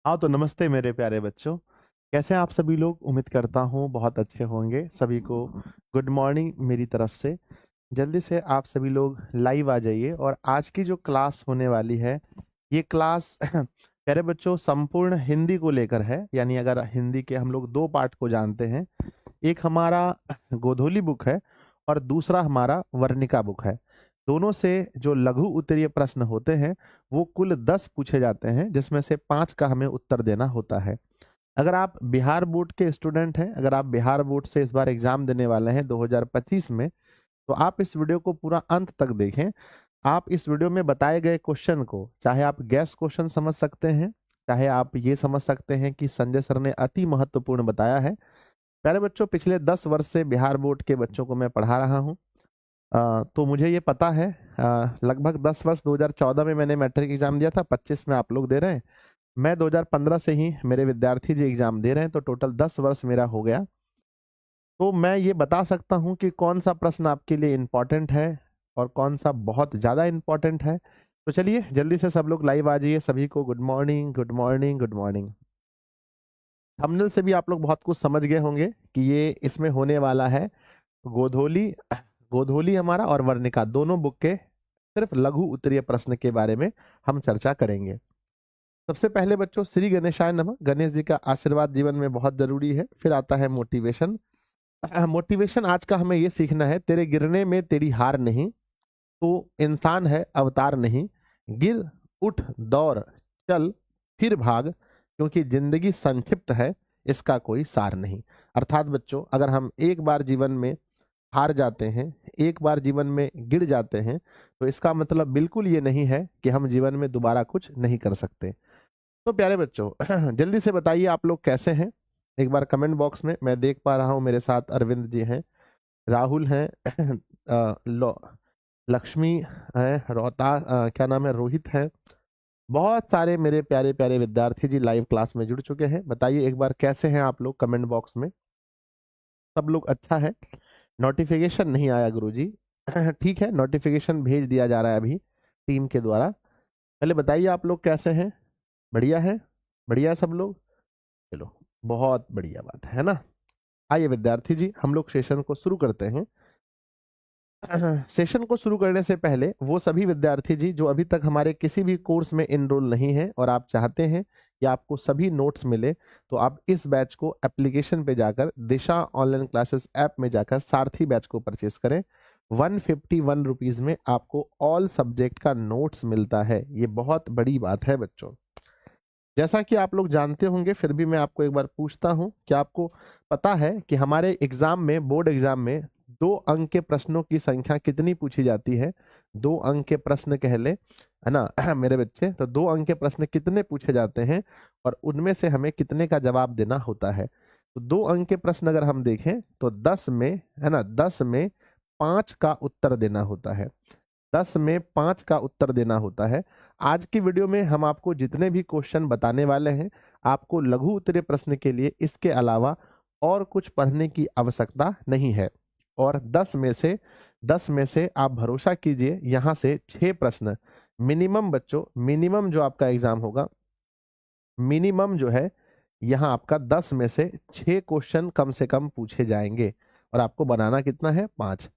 हाँ, तो नमस्ते मेरे प्यारे बच्चों। कैसे हैं आप सभी लोग? उम्मीद करता हूँ बहुत अच्छे होंगे। सभी को गुड मॉर्निंग मेरी तरफ से। जल्दी से आप सभी लोग लाइव आ जाइए और आज की जो क्लास होने वाली है, ये क्लास प्यारे बच्चों संपूर्ण हिंदी को लेकर है। यानी अगर हिंदी के हम लोग दो पार्ट को जानते हैं, एक हमारा गोधूली बुक है और दूसरा हमारा वर्णिका बुक है। दोनों से जो लघु उत्तरीय प्रश्न होते हैं वो कुल 10 पूछे जाते हैं, जिसमें से 5 का हमें उत्तर देना होता है। अगर आप बिहार बोर्ड के स्टूडेंट हैं, अगर आप बिहार बोर्ड से इस बार एग्जाम देने वाले हैं 2025 में, तो आप इस वीडियो को पूरा अंत तक देखें। आप इस वीडियो में बताए गए क्वेश्चन को चाहे आप गैस क्वेश्चन समझ सकते हैं, चाहे आप ये समझ सकते हैं कि संजय सर ने अति महत्वपूर्ण बताया है। प्यारे बच्चों, पिछले 10 वर्ष से बिहार बोर्ड के बच्चों को मैं पढ़ा रहा हूँ। तो मुझे ये पता है, लगभग 10 वर्ष, 2014 में मैंने मैट्रिक एग्जाम दिया था, 25 में आप लोग दे रहे हैं। मैं 2015 से ही मेरे विद्यार्थी जी एग्जाम दे रहे हैं, तो टोटल 10 वर्ष मेरा हो गया। तो मैं ये बता सकता हूँ कि कौन सा प्रश्न आपके लिए इम्पोर्टेंट है और कौन सा बहुत ज़्यादा इम्पोर्टेंट है। तो चलिए जल्दी से सब लोग लाइव आ जाइए। सभी को good morning, good morning, good morning. Thumbnail से भी आप लोग बहुत कुछ समझ गए होंगे कि ये इसमें होने वाला है गोधोली। गोधोली हमारा और वर्णिका दोनों बुक के सिर्फ लघु उत्तरीय प्रश्न के बारे में हम चर्चा करेंगे। सबसे पहले बच्चों, श्री गणेशाय नमः। गणेश जी का आशीर्वाद जीवन में बहुत जरूरी है। फिर आता है मोटिवेशन। मोटिवेशन आज का हमें ये सीखना है, तेरे गिरने में तेरी हार नहीं, तो इंसान है अवतार नहीं। गिर, उठ, दौड़, चल, फिर भाग, क्योंकि जिंदगी संक्षिप्त है, इसका कोई सार नहीं। अर्थात बच्चों, अगर हम एक बार जीवन में हार जाते हैं, एक बार जीवन में गिर जाते हैं, तो इसका मतलब बिल्कुल ये नहीं है कि हम जीवन में दोबारा कुछ नहीं कर सकते। तो प्यारे बच्चों जल्दी से बताइए आप लोग कैसे हैं। एक बार कमेंट बॉक्स में, मैं देख पा रहा हूँ मेरे साथ अरविंद जी हैं, राहुल हैं, लक्ष्मी है, क्या नाम है, रोहित है। बहुत सारे मेरे प्यारे प्यारे विद्यार्थी जी लाइव क्लास में जुड़ चुके हैं। बताइए एक बार कैसे हैं आप लोग कमेंट बॉक्स में। सब लोग अच्छा है। नोटिफिकेशन नहीं आया गुरुजी। ठीक है, नोटिफिकेशन भेज दिया जा रहा है अभी टीम के द्वारा। पहले बताइए आप लोग कैसे हैं। बढ़िया है? बढ़िया है सब लोग? चलो, बहुत बढ़िया बात है ना। आइए विद्यार्थी जी, हम लोग सेशन को शुरू करते हैं। सेशन को शुरू करने से पहले वो सभी विद्यार्थी जी जो अभी तक हमारे किसी भी कोर्स में इनरोल नहीं है और आप चाहते हैं कि आपको सभी नोट्स मिले, तो आप इस बैच को एप्लीकेशन पे जाकर दिशा ऑनलाइन क्लासेस ऐप में जाकर सारथी बैच को परचेस करें। 151 रुपीज में आपको ऑल सब्जेक्ट का नोट्स मिलता है। ये बहुत बड़ी बात है बच्चों। जैसा कि आप लोग जानते होंगे, फिर भी मैं आपको एक बार पूछता हूं, क्या आपको पता है कि हमारे एग्जाम में, बोर्ड एग्जाम में 2 अंक के प्रश्नों की संख्या कितनी पूछी जाती है? 2 अंक के प्रश्न कह ले, है ना मेरे बच्चे। तो 2 अंक के प्रश्न कितने पूछे जाते हैं और उनमें से हमें कितने का जवाब देना होता है? तो 2 अंक के प्रश्न अगर हम देखें तो 10 में, है ना, 10 में 5 का उत्तर देना होता है। 10 में 5 का उत्तर देना होता है। आज की वीडियो में हम आपको जितने भी क्वेश्चन बताने वाले हैं, आपको लघु उत्तरीय प्रश्न के लिए इसके अलावा और कुछ पढ़ने की आवश्यकता नहीं है। और 10 में से आप भरोसा कीजिए, यहाँ से 6 प्रश्न मिनिमम बच्चों, मिनिमम जो आपका एग्जाम होगा, मिनिमम जो है, यहाँ आपका 10 में से 6 क्वेश्चन कम से कम पूछे जाएंगे। और आपको बनाना कितना है? 5।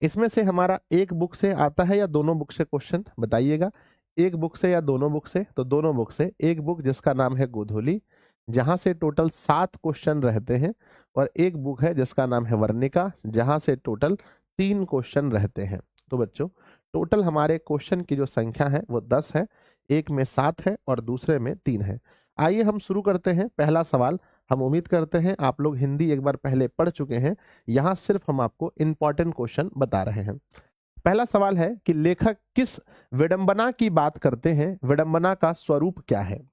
इसमें से हमारा एक बुक से आता है या दोनों बुक से क्वेश्चन? बताइएगा, एक बुक से या दोनों बुक से? तो दोनों बुक से। एक बुक जिसका नाम है गोधूली, जहां से टोटल 7 क्वेश्चन रहते हैं, और एक बुक है जिसका नाम है वर्णिका, जहां से टोटल 3 क्वेश्चन रहते हैं। तो बच्चों, टोटल हमारे क्वेश्चन की जो संख्या है वो 10 है। एक में 7 है और दूसरे में 3 है। आइए हम शुरू करते हैं। पहला सवाल, हम उम्मीद करते हैं आप लोग हिंदी एक बार पहले पढ़ चुके हैं। यहाँ सिर्फ हम आपको इंपॉर्टेंट क्वेश्चन बता रहे हैं। पहला सवाल है कि लेखक किस विडंबना की बात करते हैं? विडंबना का स्वरूप क्या है?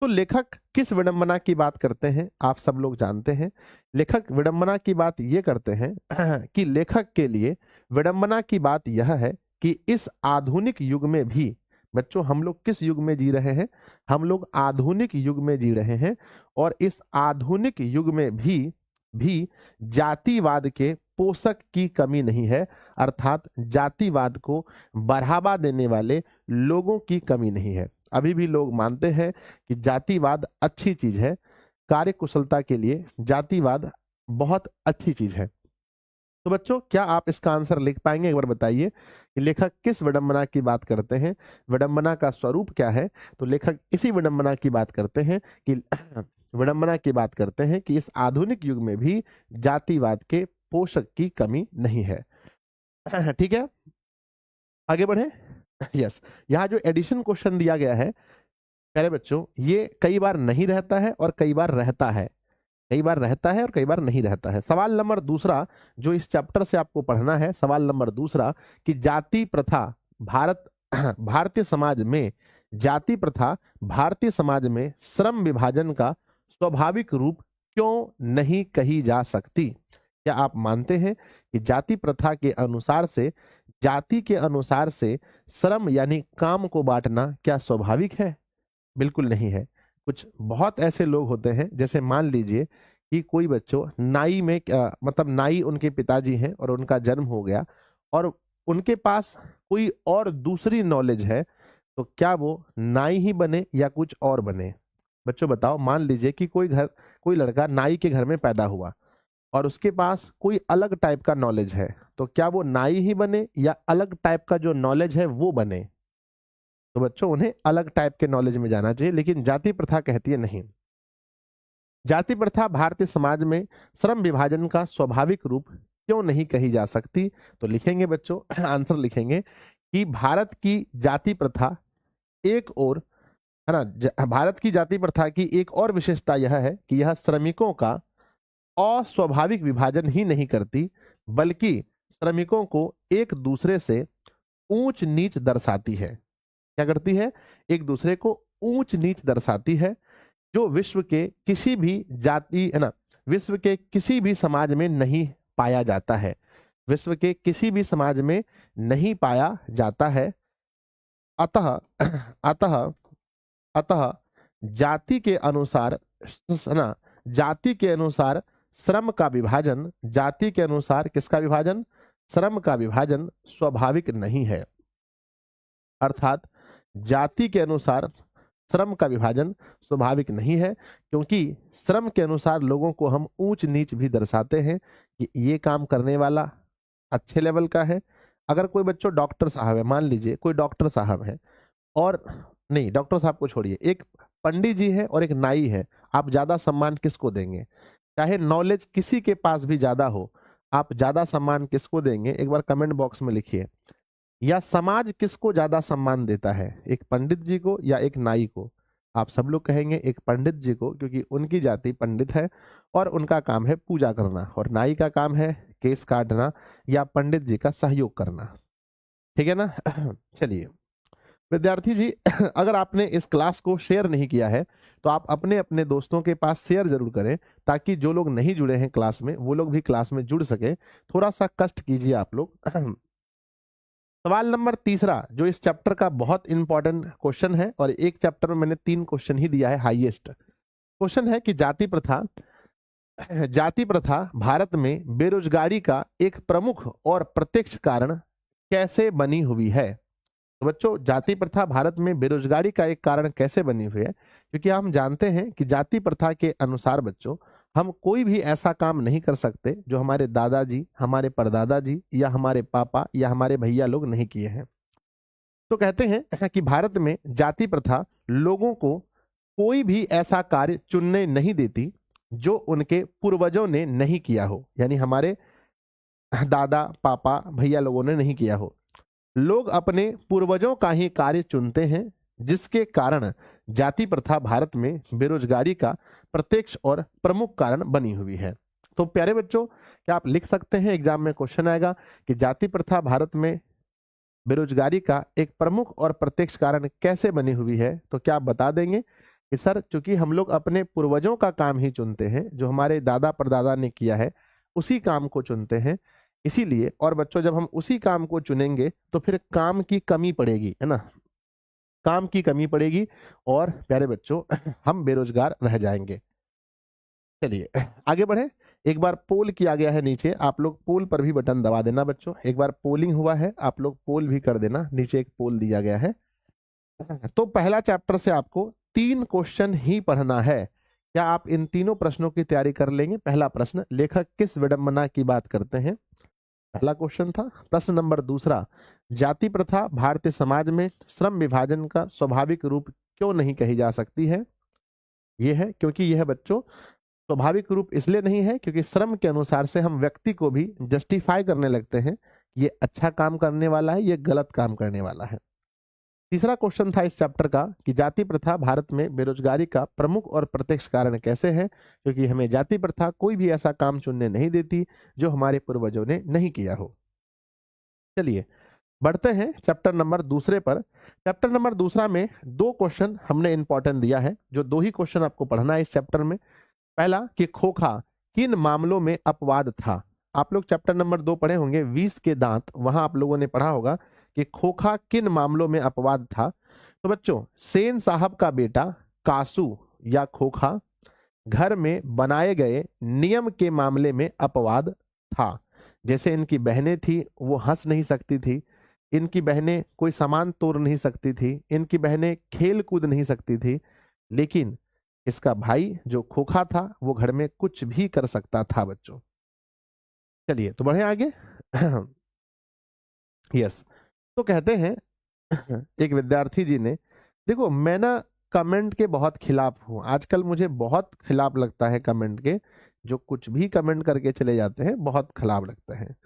तो लेखक किस विडंबना की बात करते हैं आप सब लोग जानते हैं। लेखक विडंबना की बात ये करते हैं कि लेखक के लिए विडंबना की बात यह है कि इस आधुनिक युग में भी, बच्चों हम लोग किस युग में जी रहे हैं? हम लोग आधुनिक युग में जी रहे हैं। और इस आधुनिक युग में भी जातिवाद के पोषक की कमी नहीं है। अर्थात जातिवाद को बढ़ावा देने वाले लोगों की कमी नहीं है। अभी भी लोग मानते हैं कि जातिवाद अच्छी चीज है, कार्य कुशलता के लिए जातिवाद बहुत अच्छी चीज है। तो बच्चों क्या आप इसका आंसर लिख पाएंगे? एक बार बताइए कि लेखक किस विडंबना की बात करते हैं, विडंबना का स्वरूप क्या है। तो लेखक इसी विडंबना की बात करते हैं कि विडंबना की बात करते हैं कि इस आधुनिक युग में भी जातिवाद के पोषक की कमी नहीं है। ठीक है, आगे बढ़े। यस, यहाँ जो एडिशन क्वेश्चन दिया गया है प्यारे बच्चों, ये कई बार नहीं रहता है और कई बार रहता है, कई बार रहता है और कई बार नहीं रहता है। सवाल नंबर दूसरा जो इस चैप्टर से आपको पढ़ना है, सवाल नंबर दूसरा कि जाति प्रथा भारतीय समाज में, जाति प्रथा भारतीय समाज में श्रम विभाजन का स्वाभाविक रूप क्यों नहीं कही जा सकती? क्या आप मानते हैं कि जाति प्रथा के अनुसार से, जाति के अनुसार से श्रम यानी काम को बांटना क्या स्वाभाविक है? बिल्कुल नहीं है। कुछ बहुत ऐसे लोग होते हैं, जैसे मान लीजिए कि कोई बच्चों नाई में मतलब नाई उनके पिताजी हैं और उनका जन्म हो गया और उनके पास कोई और दूसरी नॉलेज है, तो क्या वो नाई ही बने या कुछ और बने? बच्चों बताओ, मान लीजिए कि कोई लड़का नाई के घर में पैदा हुआ और उसके पास कोई अलग टाइप का नॉलेज है, तो क्या वो नाई ही बने या अलग टाइप का जो नॉलेज है वो बने? तो बच्चों उन्हें अलग टाइप के नॉलेज में जाना चाहिए, लेकिन जाति प्रथा कहती है नहीं। जाति प्रथा भारतीय समाज में श्रम विभाजन का स्वाभाविक रूप क्यों नहीं कही जा सकती? तो लिखेंगे बच्चों, आंसर लिखेंगे कि भारत की जाति प्रथा एक और, है ना, भारत की जाति प्रथा की एक और विशेषता यह है कि यह श्रमिकों का अस्वाभाविक विभाजन ही नहीं करती, बल्कि श्रमिकों को एक दूसरे से ऊंच नीच दर्शाती है। क्या करती है? एक दूसरे को ऊंच नीच दर्शाती है, जो विश्व के किसी भी जाति, है ना, विश्व के किसी भी समाज में नहीं पाया जाता है, विश्व के किसी भी समाज में नहीं पाया जाता है। अतः अतः अतः जाति के अनुसार, है ना, जाति के अनुसार श्रम का विभाजन, जाति के अनुसार किसका विभाजन? श्रम का विभाजन स्वाभाविक नहीं है। अर्थात जाति के अनुसार श्रम का विभाजन स्वाभाविक नहीं है, क्योंकि श्रम के अनुसार लोगों को हम ऊंच नीच भी दर्शाते हैं कि ये काम करने वाला अच्छे लेवल का है। अगर कोई बच्चों डॉक्टर साहब है, मान लीजिए कोई डॉक्टर साहब है, और नहीं, डॉक्टर साहब को छोड़िए, एक पंडित जी है और एक नाई है, आप ज्यादा सम्मान किसको देंगे? चाहे नॉलेज किसी के पास भी ज्यादा हो, आप ज्यादा सम्मान किसको देंगे? एक बार कमेंट बॉक्स में लिखिए। या समाज किसको ज्यादा सम्मान देता है, एक पंडित जी को या एक नाई को? आप सब लोग कहेंगे एक पंडित जी को, क्योंकि उनकी जाति पंडित है और उनका काम है पूजा करना, और नाई का काम है केस काटना या पंडित जी का सहयोग करना। ठीक है ना? चलिए विद्यार्थी जी, अगर आपने इस क्लास को शेयर नहीं किया है तो आप अपने अपने दोस्तों के पास शेयर जरूर करें, ताकि जो लोग नहीं जुड़े हैं क्लास में वो लोग भी क्लास में जुड़ सके। थोड़ा सा कष्ट कीजिए आप लोग। सवाल नंबर तीसरा जो इस चैप्टर का बहुत इंपॉर्टेंट क्वेश्चन है, और एक चैप्टर में मैंने 3 क्वेश्चन ही दिया है, हाईएस्ट क्वेश्चन है कि जाति प्रथा भारत में बेरोजगारी का एक प्रमुख और प्रत्यक्ष कारण कैसे बनी हुई है? तो बच्चों जाति प्रथा भारत में बेरोजगारी का एक कारण कैसे बनी हुई है? क्योंकि हम जानते हैं कि जाति प्रथा के अनुसार बच्चों हम कोई भी ऐसा काम नहीं कर सकते जो हमारे दादाजी, हमारे परदादाजी या हमारे पापा या हमारे भैया लोग नहीं किए हैं। तो कहते हैं कि भारत में जाति प्रथा लोगों को कोई भी ऐसा कार्य चुनने नहीं देती जो उनके पूर्वजों ने नहीं किया हो, यानी हमारे दादा पापा भैया लोगों ने नहीं किया हो। लोग अपने पूर्वजों का ही कार्य चुनते हैं, जिसके कारण जाति प्रथा भारत में बेरोजगारी का प्रत्यक्ष और प्रमुख कारण बनी हुई है। तो प्यारे बच्चों क्या आप लिख सकते हैं, एग्जाम में क्वेश्चन आएगा कि जाति प्रथा भारत में बेरोजगारी का एक प्रमुख और प्रत्यक्ष कारण कैसे बनी हुई है? तो क्या आप बता देंगे कि सर चूंकि हम लोग अपने पूर्वजों का काम ही चुनते हैं, जो हमारे दादा परदादा ने किया है उसी काम को चुनते हैं, इसीलिए। और बच्चों जब हम उसी काम को चुनेंगे तो फिर काम की कमी पड़ेगी, है ना, काम की कमी पड़ेगी और प्यारे बच्चों हम बेरोजगार रह जाएंगे। चलिए आगे बढ़े। एक बार पोल किया गया है नीचे, आप लोग पोल पर भी बटन दबा देना बच्चों। एक बार पोलिंग हुआ है, आप लोग पोल भी कर देना, नीचे एक पोल दिया गया है। तो पहला चैप्टर से आपको 3 क्वेश्चन ही पढ़ना है। क्या आप इन तीनों प्रश्नों की तैयारी कर लेंगे? पहला प्रश्न, लेखक किस विडंबना की बात करते हैं? पहला क्वेश्चन था। प्रश्न नंबर दूसरा, जाति प्रथा भारतीय समाज में श्रम विभाजन का स्वाभाविक रूप क्यों नहीं कही जा सकती है? यह है क्योंकि यह बच्चों स्वाभाविक रूप इसलिए नहीं है क्योंकि श्रम के अनुसार से हम व्यक्ति को भी जस्टिफाई करने लगते हैं, ये अच्छा काम करने वाला है, ये गलत काम करने वाला है। तीसरा क्वेश्चन था इस चैप्टर का कि जाति प्रथा भारत में बेरोजगारी का प्रमुख और प्रत्यक्ष कारण कैसे है? क्योंकि हमें जाति प्रथा कोई भी ऐसा काम चुनने नहीं देती जो हमारे पूर्वजों ने नहीं किया हो। चलिए बढ़ते हैं चैप्टर नंबर दूसरे पर। चैप्टर नंबर दूसरा में 2 क्वेश्चन हमने इंपॉर्टेंट दिया है, जो 2 ही क्वेश्चन आपको पढ़ना है इस चैप्टर में। पहला कि खोखा किन मामलों में अपवाद था? आप लोग चैप्टर नंबर 2 पढ़े होंगे, 20 के दांत, वहां आप लोगों ने पढ़ा होगा कि खोखा किन मामलों में अपवाद था। तो बच्चों, सेन साहब का बेटा कासू या खोखा घर में बनाए गए नियम के मामले में अपवाद था। जैसे इनकी बहनें थी, वो हंस नहीं सकती थी, इनकी बहनें कोई सामान तोड़ नहीं सकती थी, इनकी बहनें खेल कूद नहीं सकती थी, लेकिन इसका भाई जो खोखा था वो घर में कुछ भी कर सकता था बच्चों। चलिए तो बढ़े आगे। यस, तो कहते हैं एक विद्यार्थी जी ने, देखो मैं ना कमेंट के बहुत खिलाफ हूं आजकल, मुझे बहुत खिलाफ लगता है कमेंट के, जो कुछ भी कमेंट करके चले जाते हैं बहुत खिलाफ लगते हैं।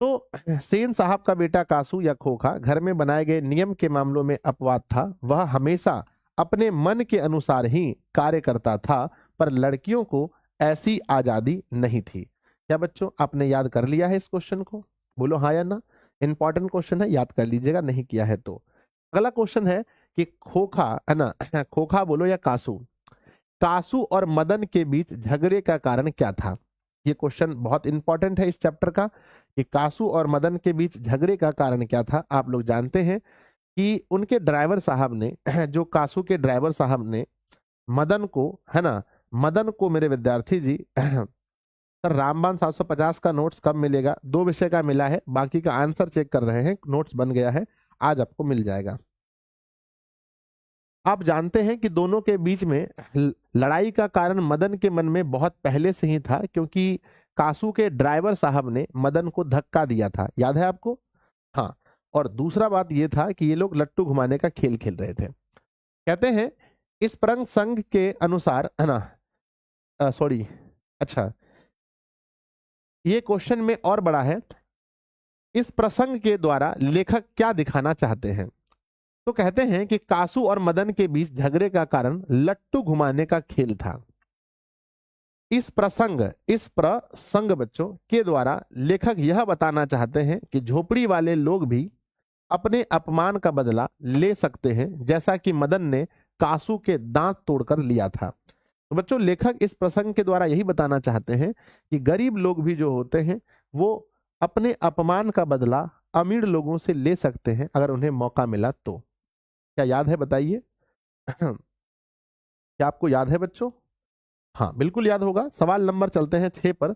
तो सेन साहब का बेटा कासू या खोखा घर में बनाए गए नियम के मामलों में अपवाद था। वह हमेशा अपने मन के अनुसार ही कार्य करता था, पर लड़कियों को ऐसी आजादी नहीं थी। क्या बच्चों आपने याद कर लिया है इस क्वेश्चन को? बोलो हाँ या ना। इंपॉर्टेंट क्वेश्चन है, याद कर लीजिएगा नहीं किया है तो। अगला क्वेश्चन है कि खोखा है ना खोखा बोलो या कासू, कासू और मदन के बीच झगड़े का कारण क्या था? ये क्वेश्चन बहुत इंपॉर्टेंट है इस चैप्टर का कि कासू और मदन के बीच झगड़े का कारण क्या था। आप लोग जानते हैं कि उनके ड्राइवर साहब ने जो कासू के ड्राइवर साहब ने मदन को, है ना, मदन को मेरे विद्यार्थी जी सर रामबाण 750 का नोट्स कब मिलेगा? 2 विषय का मिला है, बाकी का आंसर चेक कर रहे हैं, नोट्स बन गया है, आज आपको मिल जाएगा। आप जानते हैं कि दोनों के बीच में लड़ाई का कारण मदन के मन में बहुत पहले से ही था, क्योंकि कासू के ड्राइवर साहब ने मदन को धक्का दिया था, याद है आपको? हाँ। और दूसरा बात यह था कि ये लोग लट्टू घुमाने का खेल खेल रहे थे। कहते हैं इस प्रसंग संघ के अनुसार, है ना, सॉरी, अच्छा ये क्वेश्चन में और बड़ा है, इस प्रसंग के द्वारा लेखक क्या दिखाना चाहते हैं? तो कहते हैं कि कासू और मदन के बीच झगड़े का कारण लट्टू घुमाने का खेल था। इस प्रसंग बच्चों के द्वारा लेखक यह बताना चाहते हैं कि झोपड़ी वाले लोग भी अपने अपमान का बदला ले सकते हैं, जैसा कि मदन ने कासू के दांत तोड़कर लिया था। तो बच्चों लेखक इस प्रसंग के द्वारा यही बताना चाहते हैं कि गरीब लोग भी जो होते हैं वो अपने अपमान का बदला अमीर लोगों से ले सकते हैं अगर उन्हें मौका मिला तो। क्या याद है बताइए? क्या आपको याद है बच्चों? हाँ बिल्कुल याद होगा। सवाल नंबर चलते हैं 6 पर।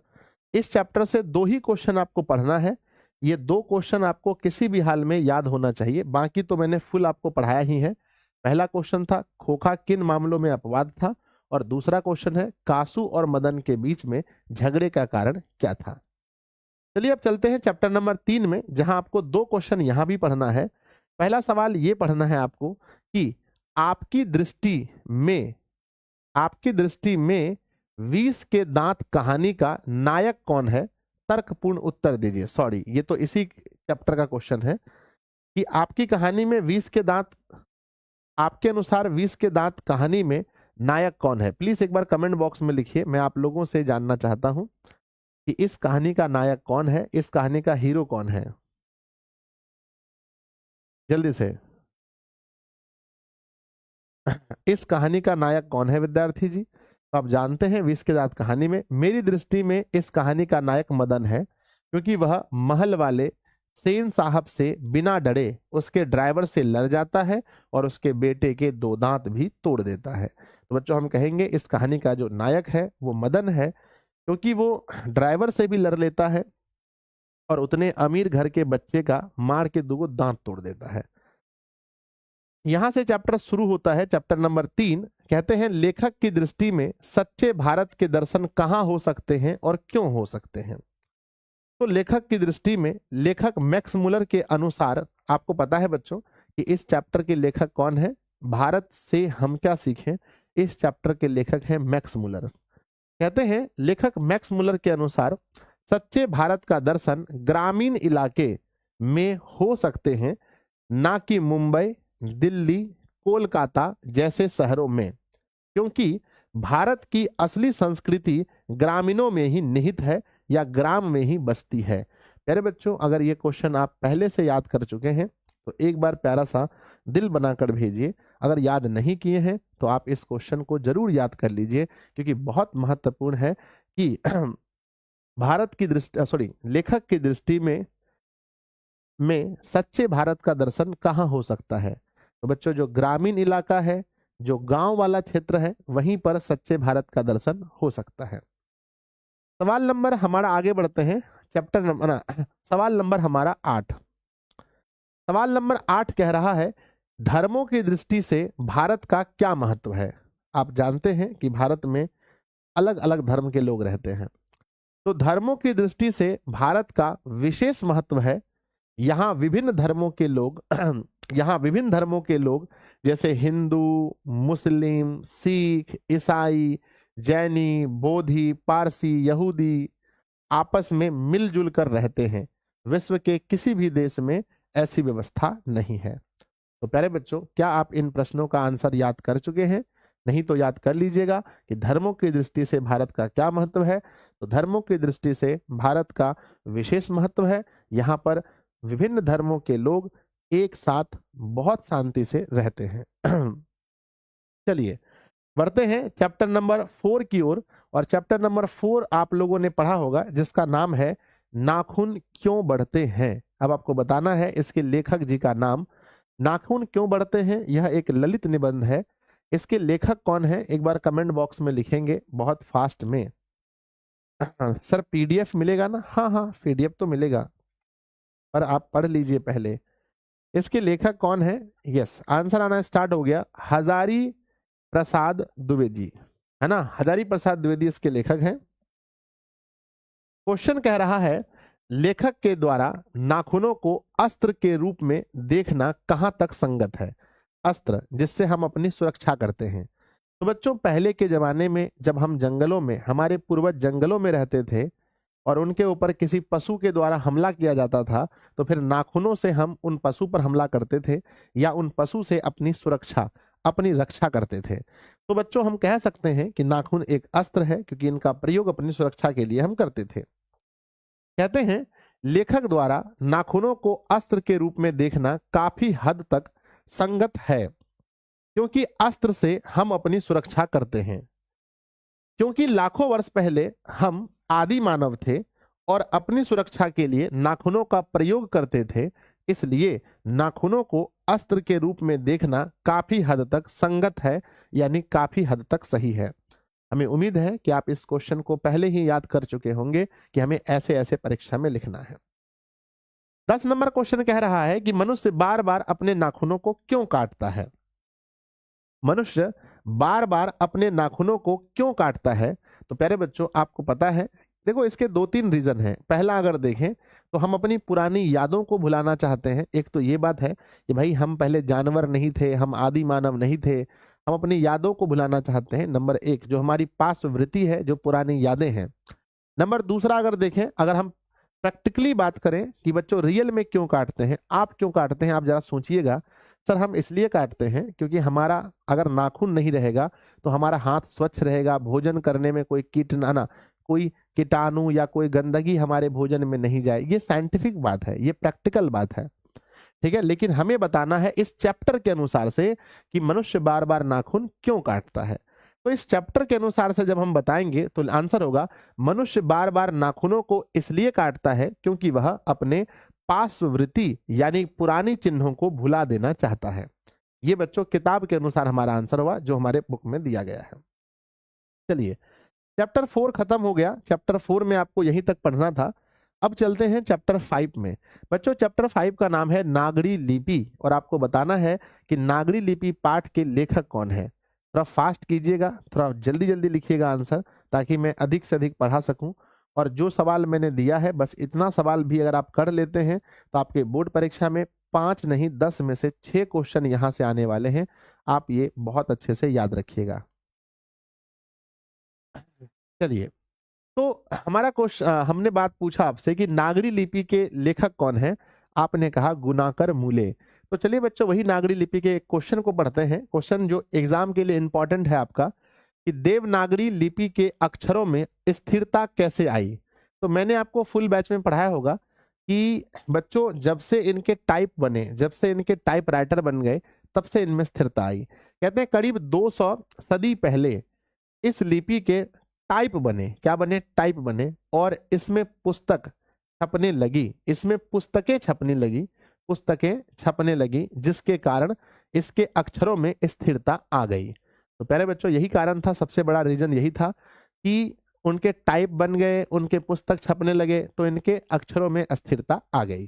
इस चैप्टर से 2 ही क्वेश्चन आपको पढ़ना है। ये 2 क्वेश्चन आपको किसी भी हाल में याद होना चाहिए, बाकी तो मैंने फुल आपको पढ़ाया ही है। पहला क्वेश्चन था खोखा किन मामलों में अपवाद था, और दूसरा क्वेश्चन है कासू और मदन के बीच में झगड़े का कारण क्या था। चलिए अब चलते हैं चैप्टर नंबर 3 में, जहां आपको 2 क्वेश्चन यहां भी पढ़ना है। पहला सवाल ये पढ़ना है आपको कि आपकी दृष्टि में आपकी दृष्टि में 20 के दांत कहानी का नायक कौन है? तर्कपूर्ण उत्तर दीजिए। सॉरी, ये तो इसी चैप्टर का क्वेश्चन है कि आपकी कहानी में 20 के दांत, आपके अनुसार 20 के दांत कहानी में नायक कौन है? प्लीज एक बार कमेंट बॉक्स में लिखिए, मैं आप लोगों से जानना चाहता हूं कि इस कहानी का नायक कौन है, इस कहानी का हीरो कौन है, जल्दी से। इस कहानी का नायक कौन है विद्यार्थी जी? तो आप जानते हैं 20 के दांत कहानी में मेरी दृष्टि में इस कहानी का नायक मदन है, क्योंकि वह महल वाले सेन साहब से बिना डरे उसके ड्राइवर से लड़ जाता है और उसके बेटे के 2 दांत भी तोड़ देता है। तो बच्चों हम कहेंगे इस कहानी का जो नायक है वो मदन है, क्योंकि वो ड्राइवर से भी लड़ लेता है और उतने अमीर घर के बच्चे का मार के 2 दांत तोड़ देता है। यहां से चैप्टर शुरू होता है, चैप्टर नंबर 3। कहते हैं लेखक की दृष्टि में सच्चे भारत के दर्शन कहाँ हो सकते हैं और क्यों हो सकते हैं। तो लेखक की दृष्टि में लेखक मैक्स मुलर के अनुसार, आपको पता है बच्चों कि इस चैप्टर के लेखक कौन है, भारत से हम क्या सीखें, इस चैप्टर के लेखक हैं मैक्स मुलर। कहते हैं लेखक मैक्स मुलर के अनुसार सच्चे भारत का दर्शन ग्रामीण इलाके में हो सकते हैं, ना कि मुंबई, दिल्ली, कोलकाता जैसे शहरों में, क्योंकि भारत की असली संस्कृति ग्रामीणों में ही निहित है या ग्राम में ही बसती है। प्यारे बच्चों, अगर ये क्वेश्चन आप पहले से याद कर चुके हैं तो एक बार प्यारा सा दिल बनाकर भेजिए। अगर याद नहीं किए हैं तो आप इस क्वेश्चन को जरूर याद कर लीजिए, क्योंकि बहुत महत्वपूर्ण है कि भारत की दृष्टि लेखक की दृष्टि में सच्चे भारत का दर्शन कहाँ हो सकता है। तो बच्चों, जो ग्रामीण इलाका है, जो गांव वाला क्षेत्र है, वहीं पर सच्चे भारत का दर्शन हो सकता है। सवाल नंबर हमारा, आगे बढ़ते हैं, चैप्टर नंबर सवाल नंबर हमारा 8। सवाल नंबर 8 कह रहा है धर्मों की दृष्टि से भारत का क्या महत्व है। आप जानते हैं कि भारत में अलग अलग धर्म के लोग रहते हैं, तो धर्मों की दृष्टि से भारत का विशेष महत्व है। यहाँ विभिन्न धर्मों के लोग यहाँ विभिन्न धर्मों के लोग जैसे हिंदू, मुस्लिम, सिख, ईसाई, जैनी, बोधि, पारसी, यहूदी आपस में मिलजुल कर रहते हैं। विश्व के किसी भी देश में ऐसी व्यवस्था नहीं है। तो प्यारे बच्चों, क्या आप इन प्रश्नों का आंसर याद कर चुके हैं? नहीं तो याद कर लीजिएगा कि धर्मों की दृष्टि से भारत का क्या महत्व है। तो धर्मों की दृष्टि से भारत का विशेष महत्व है। यहाँ पर विभिन्न धर्मों के लोग एक साथ बहुत शांति से रहते हैं। चलिए बढ़ते हैं चैप्टर नंबर 4 की ओर। और चैप्टर नंबर 4 आप लोगों ने पढ़ा होगा, जिसका नाम है नाखून क्यों बढ़ते हैं। अब आपको बताना है इसके लेखक जी का नाम। नाखून क्यों बढ़ते हैं, यह एक ललित निबंध है। इसके लेखक कौन है, एक बार कमेंट बॉक्स में लिखेंगे बहुत फास्ट में। सर पीडीएफ मिलेगा ना? हाँ हाँ, पीडीएफ तो मिलेगा, पर आप पढ़ लीजिए पहले इसके लेखक कौन है। यस, आंसर आना स्टार्ट हो गया, हजारी प्रसाद द्विवेदी, है ना। हजारी प्रसाद द्विवेदी इसके लेखक हैं। क्वेश्चन कह रहा है लेखक के द्वारा नाखूनों को अस्त्र के रूप में देखना कहां तक संगत है। अस्त्र जिससे हम अपनी सुरक्षा करते हैं। तो बच्चों, पहले के जमाने में जब हम जंगलों में, हमारे पूर्वज जंगलों में रहते थे और उनके ऊपर किसी पशु के द्वारा हमला किया जाता था, तो फिर नाखूनों से हम उन पशु पर हमला करते थे या उन पशु से अपनी सुरक्षा, अपनी रक्षा करते थे। तो बच्चों, हम कह सकते हैं कि नाखून एक अस्त्र है, क्योंकि इनका प्रयोग अपनी सुरक्षा के लिए हम करते थे। कहते हैं लेखक द्वारा नाखूनों को अस्त्र के रूप में देखना काफी हद तक संगत है, क्योंकि अस्त्र से हम अपनी सुरक्षा करते हैं। क्योंकि लाखों वर्ष पहले हम आदि मानव थे और अपनी सुरक्षा के लिए नाखूनों का प्रयोग करते थे, इसलिए नाखूनों को अस्त्र के रूप में देखना काफी हद तक संगत है, यानी काफी हद तक सही है। हमें उम्मीद है कि आप इस क्वेश्चन को पहले ही याद कर चुके होंगे कि हमें ऐसे ऐसे परीक्षा में लिखना है। 10 नंबर क्वेश्चन कह रहा है कि मनुष्य बार बार अपने नाखूनों को क्यों काटता है। मनुष्य बार बार अपने नाखूनों को क्यों काटता है। तो प्यारे बच्चों, आपको पता है, देखो इसके 2-3 रीजन हैं। पहला अगर देखें तो हम अपनी पुरानी यादों को भुलाना चाहते हैं। एक तो ये बात है कि भाई हम पहले जानवर नहीं थे, हम आदि मानव नहीं थे, हम अपनी यादों को भुलाना चाहते हैं। नंबर 1 जो हमारी पास वृत्ति है, जो पुरानी यादें हैं। नंबर दूसरा अगर देखें, अगर हम प्रैक्टिकली बात करें कि बच्चों रियल में क्यों काटते हैं, आप क्यों काटते हैं, आप जरा सोचिएगा। सर हम इसलिए काटते हैं क्योंकि हमारा अगर नाखून नहीं रहेगा तो हमारा हाथ स्वच्छ रहेगा, भोजन करने में कोई कोई कीटाणु या कोई गंदगी हमारे भोजन में नहीं जाए। ये साइंटिफिक बात है, ये प्रैक्टिकल बात है, ठीक है। लेकिन हमें बताना है इस चैप्टर के अनुसार से कि मनुष्य बार बार नाखून क्यों काटता है। तो इस चैप्टर के अनुसार से जब हम बताएंगे तो आंसर होगा मनुष्य बार बार नाखूनों को इसलिए काटता है क्योंकि वह अपने पार्श्ववृत्ति यानी पुरानी चिन्हों को भुला देना चाहता है। ये बच्चों किताब के अनुसार हमारा आंसर हुआ, जो हमारे बुक में दिया गया है। चलिए चैप्टर 4 खत्म हो गया। चैप्टर 4 में आपको यहीं तक पढ़ना था। अब चलते हैं चैप्टर 5 में। बच्चों चैप्टर 5 का नाम है नागरी लिपि और आपको बताना है कि नागरी लिपि पाठ के लेखक कौन है। थोड़ा फास्ट कीजिएगा, थोड़ा जल्दी जल्दी लिखिएगा आंसर, ताकि मैं अधिक से अधिक पढ़ा सकूं। और जो सवाल मैंने दिया है बस इतना सवाल भी अगर आप कर लेते हैं तो आपके बोर्ड परीक्षा में 5 नहीं 10 में से 6 क्वेश्चन यहां से आने वाले हैं। आप ये बहुत अच्छे से याद रखिएगा। चलिए, तो हमारा क्वेश्चन, हमने बात पूछा आपसे कि नागरी लिपि के लेखक कौन है। आपने कहा गुणाकर मूले। तो चलिए बच्चों वही नागरी लिपि के क्वेश्चन को पढ़ते हैं। क्वेश्चन जो एग्जाम के लिए इंपॉर्टेंट है आपका, कि देवनागरी लिपि के अक्षरों में स्थिरता कैसे आई। तो मैंने आपको फुल बैच में पढ़ाया होगा कि बच्चों जब से इनके टाइप बने, जब से इनके टाइप राइटर बन गए, तब से इनमें स्थिरता आई। कहते हैं करीब 200 सदी पहले इस लिपि के टाइप बने। क्या बने? टाइप बने। और इसमें पुस्तक छपने लगी, इसमें पुस्तकें छपने लगी, पुस्तकें छपने लगी, जिसके कारण इसके अक्षरों में स्थिरता आ गई। तो पहले बच्चों यही कारण था, सबसे बड़ा रीजन यही था कि उनके टाइप बन गए, उनके पुस्तक छपने लगे, तो इनके अक्षरों में स्थिरता आ गई।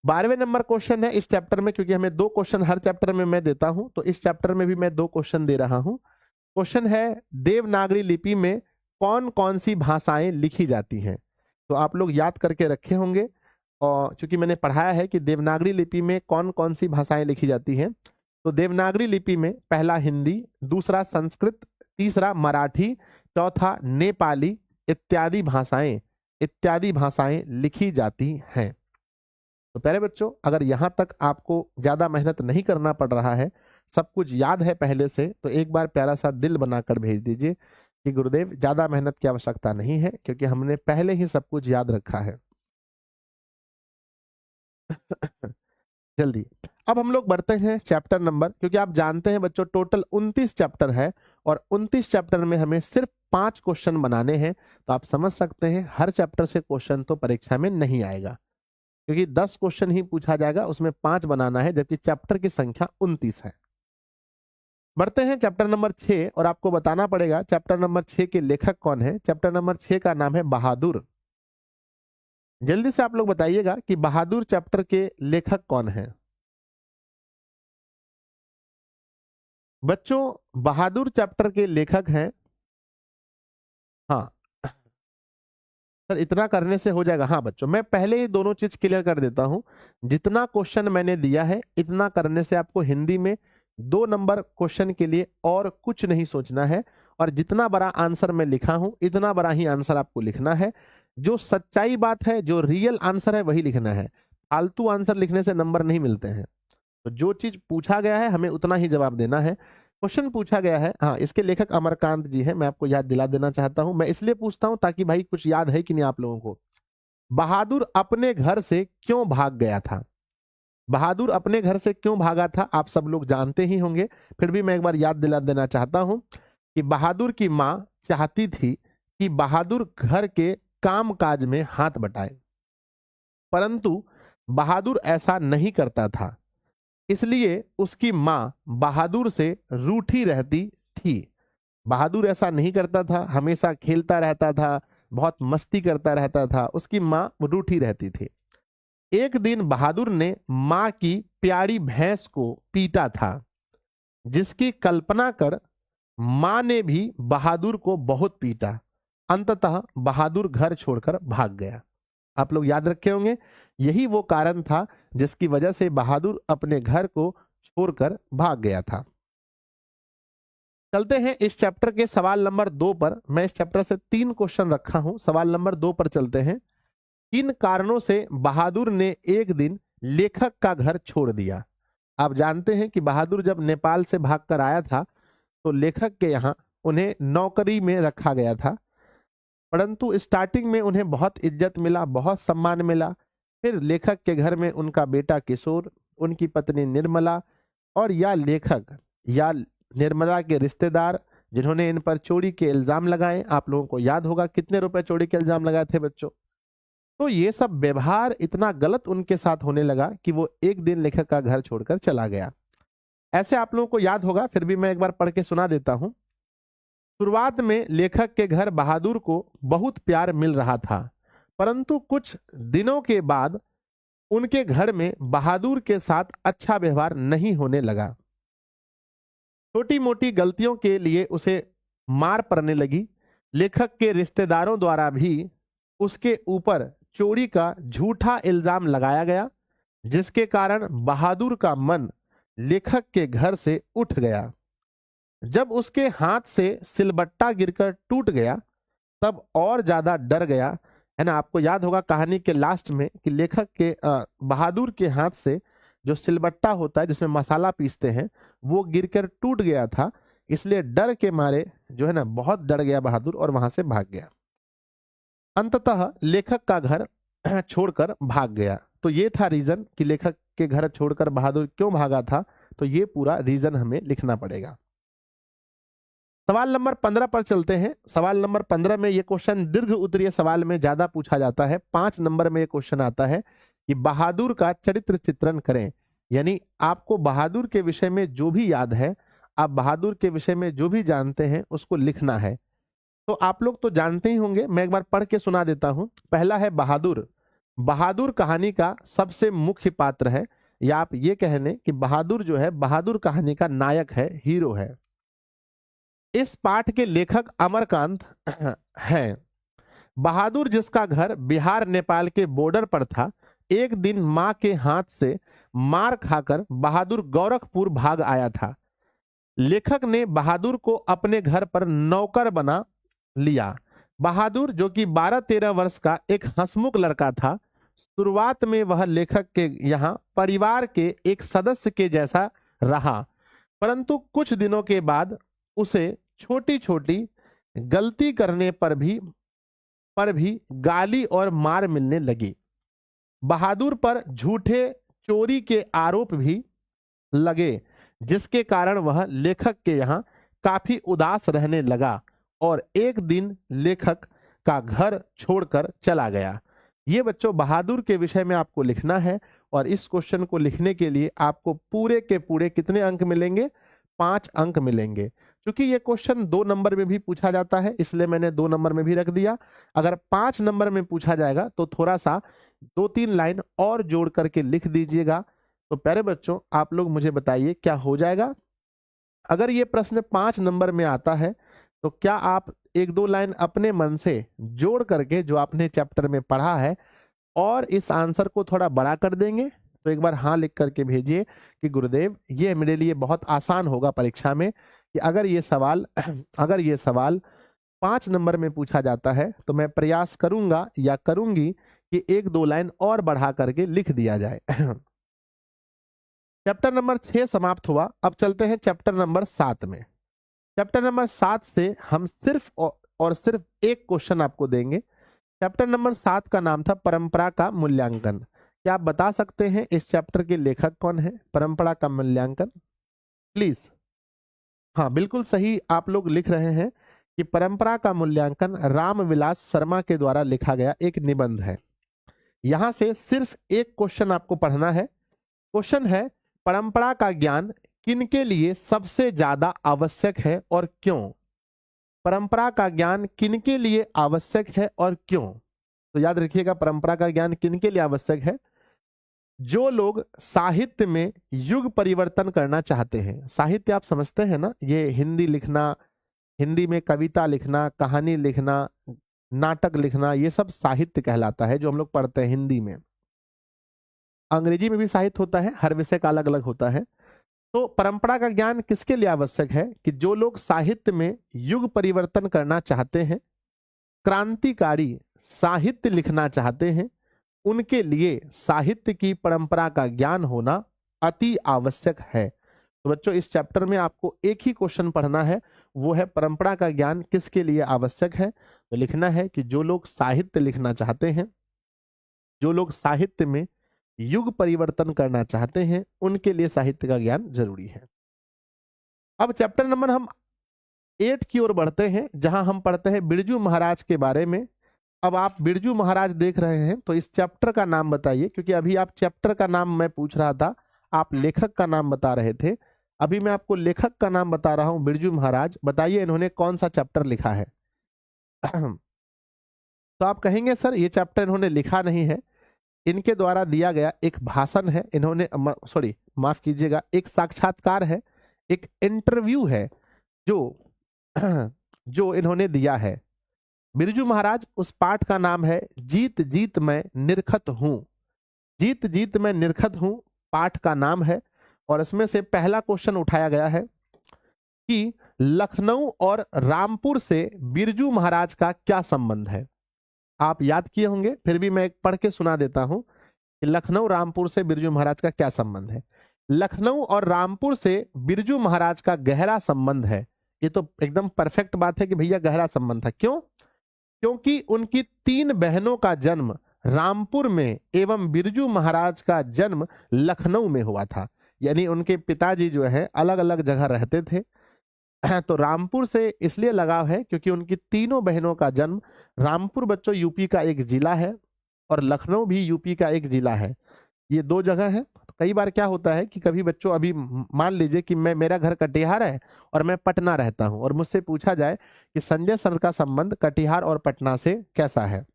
12वें नंबर क्वेश्चन है इस चैप्टर में, क्योंकि हमें 2 क्वेश्चन हर चैप्टर में मैं देता हूं, तो इस चैप्टर में भी मैं 2 क्वेश्चन दे रहा हूं। क्वेश्चन है देवनागरी लिपि में कौन कौन सी भाषाएं लिखी जाती हैं। तो आप लोग याद करके रखे होंगे, और चूंकि मैंने पढ़ाया है कि देवनागरी लिपि में कौन कौन सी भाषाएं लिखी जाती हैं। तो देवनागरी लिपि में पहला हिंदी, दूसरा संस्कृत, तीसरा मराठी, चौथा नेपाली इत्यादि भाषाएं लिखी जाती हैं। तो पहले बच्चों अगर यहां तक आपको ज्यादा मेहनत नहीं करना पड़ रहा है, सब कुछ याद है पहले से, तो एक बार प्यारा सा दिल बनाकर भेज दीजिए कि गुरुदेव ज्यादा मेहनत की आवश्यकता नहीं है, क्योंकि हमने पहले ही सब कुछ याद रखा है। जल्दी, अब हम लोग बढ़ते हैं चैप्टर नंबर, क्योंकि आप जानते हैं बच्चों टोटल 29 चैप्टर है और 29 चैप्टर में हमें सिर्फ 5 क्वेश्चन बनाने हैं। तो आप समझ सकते हैं हर चैप्टर से क्वेश्चन तो परीक्षा में नहीं आएगा, क्योंकि 10 क्वेश्चन ही पूछा जाएगा, उसमें 5 बनाना है, जबकि चैप्टर की संख्या 29 है। बढ़ते हैं चैप्टर नंबर 6 और आपको बताना पड़ेगा चैप्टर नंबर 6 के लेखक कौन है। चैप्टर नंबर 6 का नाम है बहादुर। जल्दी से आप लोग बताइएगा कि बहादुर चैप्टर के लेखक कौन है। बच्चों बहादुर चैप्टर के लेखक हैं, हाँ सर इतना करने से हो जाएगा। हाँ बच्चों मैं पहले ही दोनों चीज क्लियर कर देता हूं, जितना क्वेश्चन मैंने दिया है इतना करने से आपको हिंदी में 2 नंबर क्वेश्चन के लिए और कुछ नहीं सोचना है, और जितना बड़ा आंसर मैं लिखा हूं इतना बड़ा ही आंसर आपको लिखना है। जो सच्चाई बात है, जो रियल आंसर है वही लिखना है। फालतू आंसर लिखने से नंबर नहीं मिलते हैं। तो जो चीज पूछा गया है हमें उतना ही जवाब देना है। क्वेश्चन पूछा गया है, हाँ इसके लेखक अमरकांत जी हैं, मैं आपको याद दिला देना चाहता हूं। मैं इसलिए पूछता हूं ताकि भाई कुछ याद है कि नहीं आप लोगों को। बहादुर अपने घर से क्यों भाग गया था? बहादुर अपने घर से क्यों भागा था आप सब लोग जानते ही होंगे, फिर भी मैं एक बार याद दिला देना चाहता हूं कि बहादुर की मां चाहती थी कि बहादुर घर के काम काज में हाथ बटाए, परंतु बहादुर ऐसा नहीं करता था, इसलिए उसकी मां बहादुर से रूठी रहती थी। बहादुर ऐसा नहीं करता था, हमेशा खेलता रहता था, बहुत मस्ती करता रहता था, उसकी मां रूठी रहती थी। एक दिन बहादुर ने मां की प्यारी भैंस को पीटा था, जिसकी कल्पना कर मां ने भी बहादुर को बहुत पीटा। अंततः बहादुर घर छोड़कर भाग गया। आप लोग याद रखे होंगे, यही वो कारण था जिसकी वजह से बहादुर अपने घर को छोड़कर भाग गया था। चलते हैं इस चैप्टर के सवाल नंबर 2 पर। मैं इस चैप्टर से 3 क्वेश्चन रखा हूं, सवाल नंबर 2 पर चलते हैं। किन कारणों से बहादुर ने एक दिन लेखक का घर छोड़ दिया? आप जानते हैं कि बहादुर जब नेपाल से भागकर आया था तो लेखक के यहाँ उन्हें नौकरी में रखा गया था, परंतु स्टार्टिंग में उन्हें बहुत इज्जत मिला, बहुत सम्मान मिला। फिर लेखक के घर में उनका बेटा किशोर, उनकी पत्नी निर्मला और या लेखक या निर्मला के रिश्तेदार, जिन्होंने इन पर चोरी के इल्जाम लगाए। आप लोगों को याद होगा कितने रुपए चोरी के इल्जाम लगाए थे बच्चों। तो ये सब व्यवहार इतना गलत उनके साथ होने लगा कि वो एक दिन लेखक का घर छोड़कर चला गया। ऐसे आप लोगों को याद होगा, फिर भी मैं एक बार पढ़ के सुना देता हूं। शुरुआत में लेखक के घर बहादुर को बहुत प्यार मिल रहा था, परंतु कुछ दिनों के बाद उनके घर में बहादुर के साथ अच्छा व्यवहार नहीं होने लगा। छोटी मोटी गलतियों के लिए उसे मार पड़ने लगी। लेखक के रिश्तेदारों द्वारा भी उसके ऊपर चोरी का झूठा इल्जाम लगाया गया, जिसके कारण बहादुर का मन लेखक के घर से उठ गया। जब उसके हाथ से सिलबट्टा गिरकर टूट गया तब और ज्यादा डर गया, है ना। आपको याद होगा कहानी के लास्ट में कि लेखक के बहादुर के हाथ से जो सिलबट्टा होता है जिसमें मसाला पीसते हैं वो गिरकर टूट गया था, इसलिए डर के मारे जो है ना बहुत डर गया बहादुर और वहां से भाग गया। अंततः लेखक का घर छोड़कर भाग गया। तो ये था रीजन कि लेखक के घर छोड़कर बहादुर क्यों भागा था, तो ये पूरा रीजन हमें लिखना पड़ेगा। सवाल नंबर 15 पर चलते हैं। सवाल नंबर 15 में ये क्वेश्चन दीर्घ उत्तरीय सवाल में ज्यादा पूछा जाता है। 5 नंबर में ये क्वेश्चन आता है कि बहादुर का चरित्र चित्रण करें, यानी आपको बहादुर के विषय में जो भी याद है, आप बहादुर के विषय में जो भी जानते हैं उसको लिखना है। तो आप लोग तो जानते ही होंगे, मैं एक बार पढ़ के सुना देता हूं। पहला है बहादुर। बहादुर कहानी का सबसे मुख्य पात्र है, या आप ये कह लें कि बहादुर जो है बहादुर कहानी का नायक है, हीरो है। इस पाठ के लेखक अमरकांत हैं। बहादुर जिसका घर बिहार नेपाल के बॉर्डर पर था, एक दिन मां के हाथ से मार खाकर बहादुर गोरखपुर भाग आया था। लेखक ने बहादुर को अपने घर पर नौकर बना लिया। बहादुर जो कि 12-13 वर्ष का एक हंसमुख लड़का था, शुरुआत में वह लेखक के यहाँ परिवार के एक सदस्य के जैसा रहा, परंतु कुछ दिनों के बाद उसे छोटी छोटी गलती करने पर भी गाली और मार मिलने लगी। बहादुर पर झूठे चोरी के आरोप भी लगे, जिसके कारण वह लेखक के यहाँ काफी उदास रहने लगा और एक दिन लेखक का घर छोड़कर चला गया। ये बच्चों बहादुर के विषय में आपको लिखना है, और इस क्वेश्चन को लिखने के लिए आपको पूरे के पूरे कितने अंक मिलेंगे? 5 अंक मिलेंगे। क्योंकि ये क्वेश्चन 2 नंबर में भी पूछा जाता है, इसलिए मैंने 2 नंबर में भी रख दिया। अगर 5 नंबर में पूछा जाएगा तो थोड़ा सा 2-3 लाइन और जोड़ करके लिख दीजिएगा। तो प्यारे बच्चों आप लोग मुझे बताइए क्या हो जाएगा। अगर ये प्रश्न 5 नंबर में आता है तो क्या आप 1-2 लाइन अपने मन से जोड़ करके जो आपने चैप्टर में पढ़ा है और इस आंसर को थोड़ा बड़ा कर देंगे? तो एक बार हाँ लिख करके भेजिए कि गुरुदेव ये मेरे लिए बहुत आसान होगा परीक्षा में, कि अगर ये सवाल 5 नंबर में पूछा जाता है तो मैं प्रयास करूंगा या करूंगी कि 1-2 लाइन और बढ़ा करके लिख दिया जाए। चैप्टर नंबर 6 समाप्त हुआ। अब चलते हैं चैप्टर नंबर 7 में। चैप्टर नंबर 7 से हम सिर्फ और सिर्फ एक क्वेश्चन आपको देंगे। चैप्टर नंबर 7 का नाम था परंपरा का मूल्यांकन। क्या आप बता सकते हैं इस चैप्टर के लेखक कौन है? परंपरा का मूल्यांकन, प्लीज। हाँ बिल्कुल सही आप लोग लिख रहे हैं कि परंपरा का मूल्यांकन रामविलास शर्मा के द्वारा लिखा गया एक निबंध है। यहां से सिर्फ एक क्वेश्चन आपको पढ़ना है। क्वेश्चन है परंपरा का ज्ञान किनके लिए सबसे ज्यादा आवश्यक है और क्यों? परंपरा का ज्ञान किनके लिए आवश्यक है और क्यों? तो याद रखिएगा परंपरा का ज्ञान किनके लिए आवश्यक है? जो लोग साहित्य में युग परिवर्तन करना चाहते हैं। साहित्य आप समझते हैं ना, ये हिंदी लिखना, हिंदी में कविता लिखना, कहानी लिखना, नाटक लिखना, ये सब साहित्य कहलाता है जो हम लोग पढ़ते हैं हिंदी में। अंग्रेजी में भी साहित्य होता है, हर विषय का अलग अलग होता है। तो परंपरा का ज्ञान किसके लिए आवश्यक है? कि जो लोग साहित्य में युग परिवर्तन करना चाहते हैं, क्रांतिकारी साहित्य लिखना चाहते हैं, उनके लिए साहित्य की परंपरा का ज्ञान होना अति आवश्यक है। तो बच्चों इस चैप्टर में आपको एक ही क्वेश्चन पढ़ना है, वो है परंपरा का ज्ञान किसके लिए आवश्यक है। तो लिखना है कि जो लोग साहित्य लिखना चाहते हैं, जो लोग साहित्य में युग परिवर्तन करना चाहते हैं, उनके लिए साहित्य का ज्ञान जरूरी है। अब चैप्टर नंबर हम 8 की ओर बढ़ते हैं, जहां हम पढ़ते हैं बिरजू महाराज के बारे में। अब आप बिरजू महाराज देख रहे हैं तो इस चैप्टर का नाम बताइए, क्योंकि अभी आप चैप्टर का नाम मैं पूछ रहा था, आप लेखक का नाम बता रहे थे। अभी मैं आपको लेखक का नाम बता रहा हूं, बिरजू महाराज। बताइए इन्होंने कौन सा चैप्टर लिखा है? तो आप कहेंगे सर ये चैप्टर इन्होंने लिखा नहीं है, इनके द्वारा दिया गया एक भाषण है, इन्होंने सॉरी माफ कीजिएगा, एक साक्षात्कार है, एक इंटरव्यू है जो जो इन्होंने दिया है। बिरजू महाराज, उस पाठ का नाम है जीत जीत मैं निरखत हूं। जीत जीत मैं निरखत हूं पाठ का नाम है, और इसमें से पहला क्वेश्चन उठाया गया है कि लखनऊ और रामपुर से बिरजू महाराज का क्या संबंध है। आप याद किए होंगे, फिर भी मैं एक पढ़ के सुना देता हूं कि लखनऊ रामपुर से बिरजू महाराज का क्या संबंध है। लखनऊ और रामपुर से बिरजू महाराज का गहरा संबंध है। ये तो एकदम परफेक्ट बात है कि भैया गहरा संबंध था। क्यों? क्योंकि उनकी 3 बहनों का जन्म रामपुर में एवं बिरजू महाराज का जन्म लखनऊ में हुआ था। यानी उनके पिताजी जो है अलग अलग जगह रहते थे, तो रामपुर से इसलिए लगाव है क्योंकि उनकी तीनों बहनों का जन्म, रामपुर बच्चों यूपी का एक जिला है और लखनऊ भी यूपी का एक जिला है, ये 2 जगह है। तो कई बार क्या होता है कि कभी बच्चों, अभी मान लीजिए कि मेरा घर कटिहार है और मैं पटना रहता हूं, और मुझसे पूछा जाए कि संजय सर का संबंध कटिहार और पटना से कैसा है,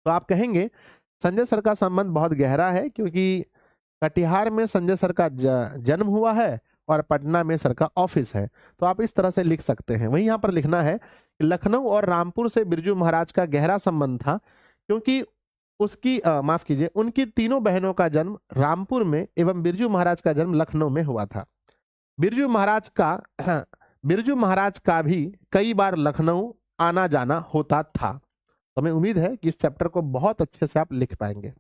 तो आप कहेंगे संजय सर का संबंध बहुत गहरा है, क्योंकि कटिहार में संजय सर का जन्म हुआ है और पटना में सर का ऑफिस है। तो आप इस तरह से लिख सकते हैं। वहीं यहाँ पर लिखना है कि लखनऊ और रामपुर से बिरजू महाराज का गहरा संबंध था, क्योंकि उसकी माफ कीजिए, उनकी तीनों बहनों का जन्म रामपुर में एवं बिरजू महाराज का जन्म लखनऊ में हुआ था। बिरजू महाराज का भी कई बार लखनऊ आना जाना होता था। तो हमें उम्मीद है कि इस चैप्टर को बहुत अच्छे से आप लिख पाएंगे।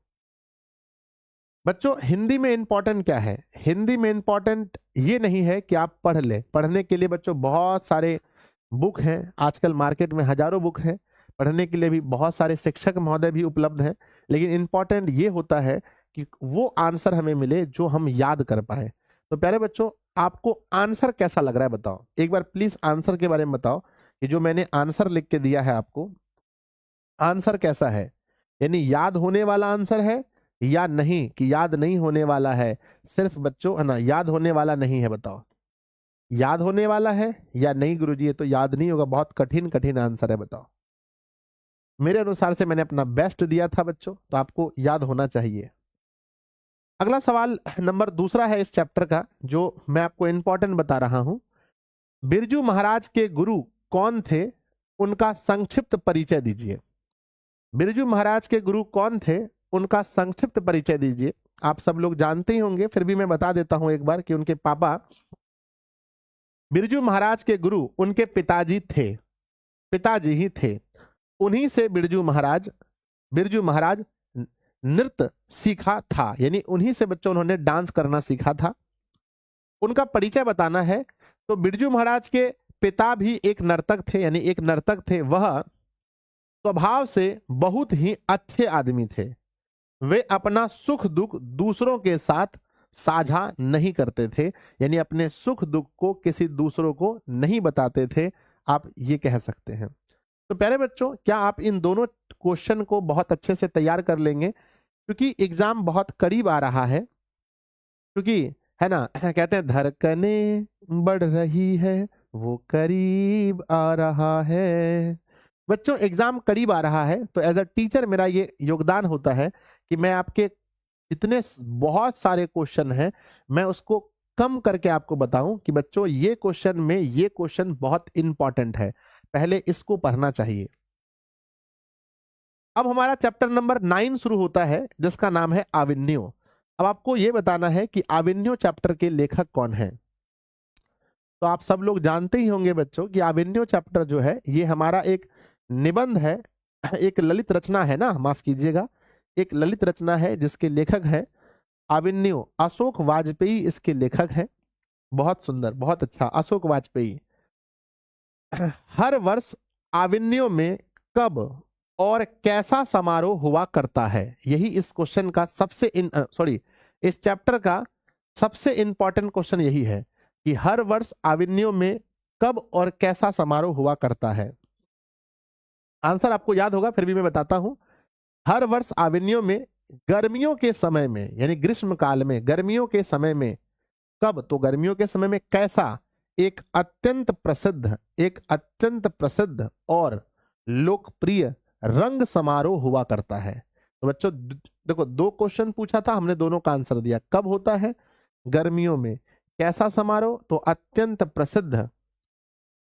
बच्चों, हिंदी में इंपॉर्टेंट क्या है? हिंदी में इंपॉर्टेंट ये नहीं है कि आप पढ़ ले, पढ़ने के लिए बच्चों बहुत सारे बुक हैं, आजकल मार्केट में हजारों बुक हैं, पढ़ने के लिए भी बहुत सारे शिक्षक महोदय भी उपलब्ध हैं, लेकिन इंपॉर्टेंट ये होता है कि वो आंसर हमें मिले जो हम याद कर पाए। तो प्यारे बच्चों, आपको आंसर कैसा लग रहा है बताओ, एक बार प्लीज आंसर के बारे में बताओ कि जो मैंने आंसर लिख के दिया है आपको, आंसर कैसा है? यानी याद होने वाला आंसर है या नहीं कि याद नहीं होने वाला है? सिर्फ बच्चों है ना, याद होने वाला नहीं है, बताओ याद होने वाला है या नहीं? गुरुजी ये तो याद नहीं होगा, बहुत कठिन कठिन आंसर है, बताओ। मेरे अनुसार से मैंने अपना बेस्ट दिया था बच्चों, तो आपको याद होना चाहिए। अगला सवाल नंबर 2 है इस चैप्टर का, जो मैं आपको इंपॉर्टेंट बता रहा हूं। बिरजू महाराज के गुरु कौन थे, उनका संक्षिप्त परिचय दीजिए। बिरजू महाराज के गुरु कौन थे, उनका संक्षिप्त परिचय दीजिए। आप सब लोग जानते ही होंगे, फिर भी मैं बता देता हूं एक बार कि उनके पापा बिरजू महाराज के गुरु उनके पिताजी थे, पिताजी ही थे। उन्हीं से बिरजू महाराज नृत्य सीखा था, यानी उन्हीं से बच्चों उन्होंने डांस करना सीखा था। उनका परिचय बताना है तो बिरजू महाराज के पिता भी एक नर्तक थे, यानी एक नर्तक थे। वह स्वभाव से बहुत ही अच्छे आदमी थे। वे अपना सुख दुख दूसरों के साथ साझा नहीं करते थे, यानी अपने सुख दुख को किसी दूसरों को नहीं बताते थे, आप ये कह सकते हैं। तो प्यारे बच्चों, क्या आप इन दोनों क्वेश्चन को बहुत अच्छे से तैयार कर लेंगे? क्योंकि एग्जाम बहुत करीब आ रहा है, क्योंकि है ना, कहते हैं धड़कने बढ़ रही है, वो करीब आ रहा है। बच्चों, एग्जाम करीब आ रहा है, तो एज अ टीचर मेरा ये योगदान होता है कि मैं आपके जितने बहुत सारे क्वेश्चन हैं, मैं उसको कम करके आपको बताऊं कि बच्चों ये क्वेश्चन में ये क्वेश्चन बहुत इंपॉर्टेंट है, पहले इसको पढ़ना चाहिए। अब हमारा चैप्टर नंबर 9 शुरू होता है, जिसका नाम है आविन्यो। अब आपको यह बताना है कि आविन्यो चैप्टर के लेखक कौन है। तो आप सब लोग जानते ही होंगे बच्चों कि आविन्यो चैप्टर जो है ये हमारा एक निबंध है, एक ललित रचना है ना, माफ कीजिएगा, एक ललित रचना है जिसके लेखक है आविन्यो, अशोक वाजपेयी इसके लेखक है। बहुत सुंदर, बहुत अच्छा, अशोक वाजपेयी। हर वर्ष आविन्यो में कब और कैसा समारोह हुआ करता है, यही इस क्वेश्चन का सबसे इस चैप्टर का सबसे इंपॉर्टेंट क्वेश्चन यही है कि हर वर्ष आविन्यो में कब और कैसा समारोह हुआ करता है। आंसर आपको याद होगा, फिर भी मैं बताता हूं। हर वर्ष आविन्यो में गर्मियों के समय में, यानी ग्रीष्म काल में, गर्मियों के समय में कब, तो गर्मियों के समय में कैसा, एक अत्यंत प्रसिद्ध और लोकप्रिय रंग समारोह हुआ करता है। तो बच्चों देखो, दो क्वेश्चन पूछा था, हमने दोनों का आंसर दिया। कब होता है? गर्मियों में। कैसा समारोह? तो अत्यंत प्रसिद्ध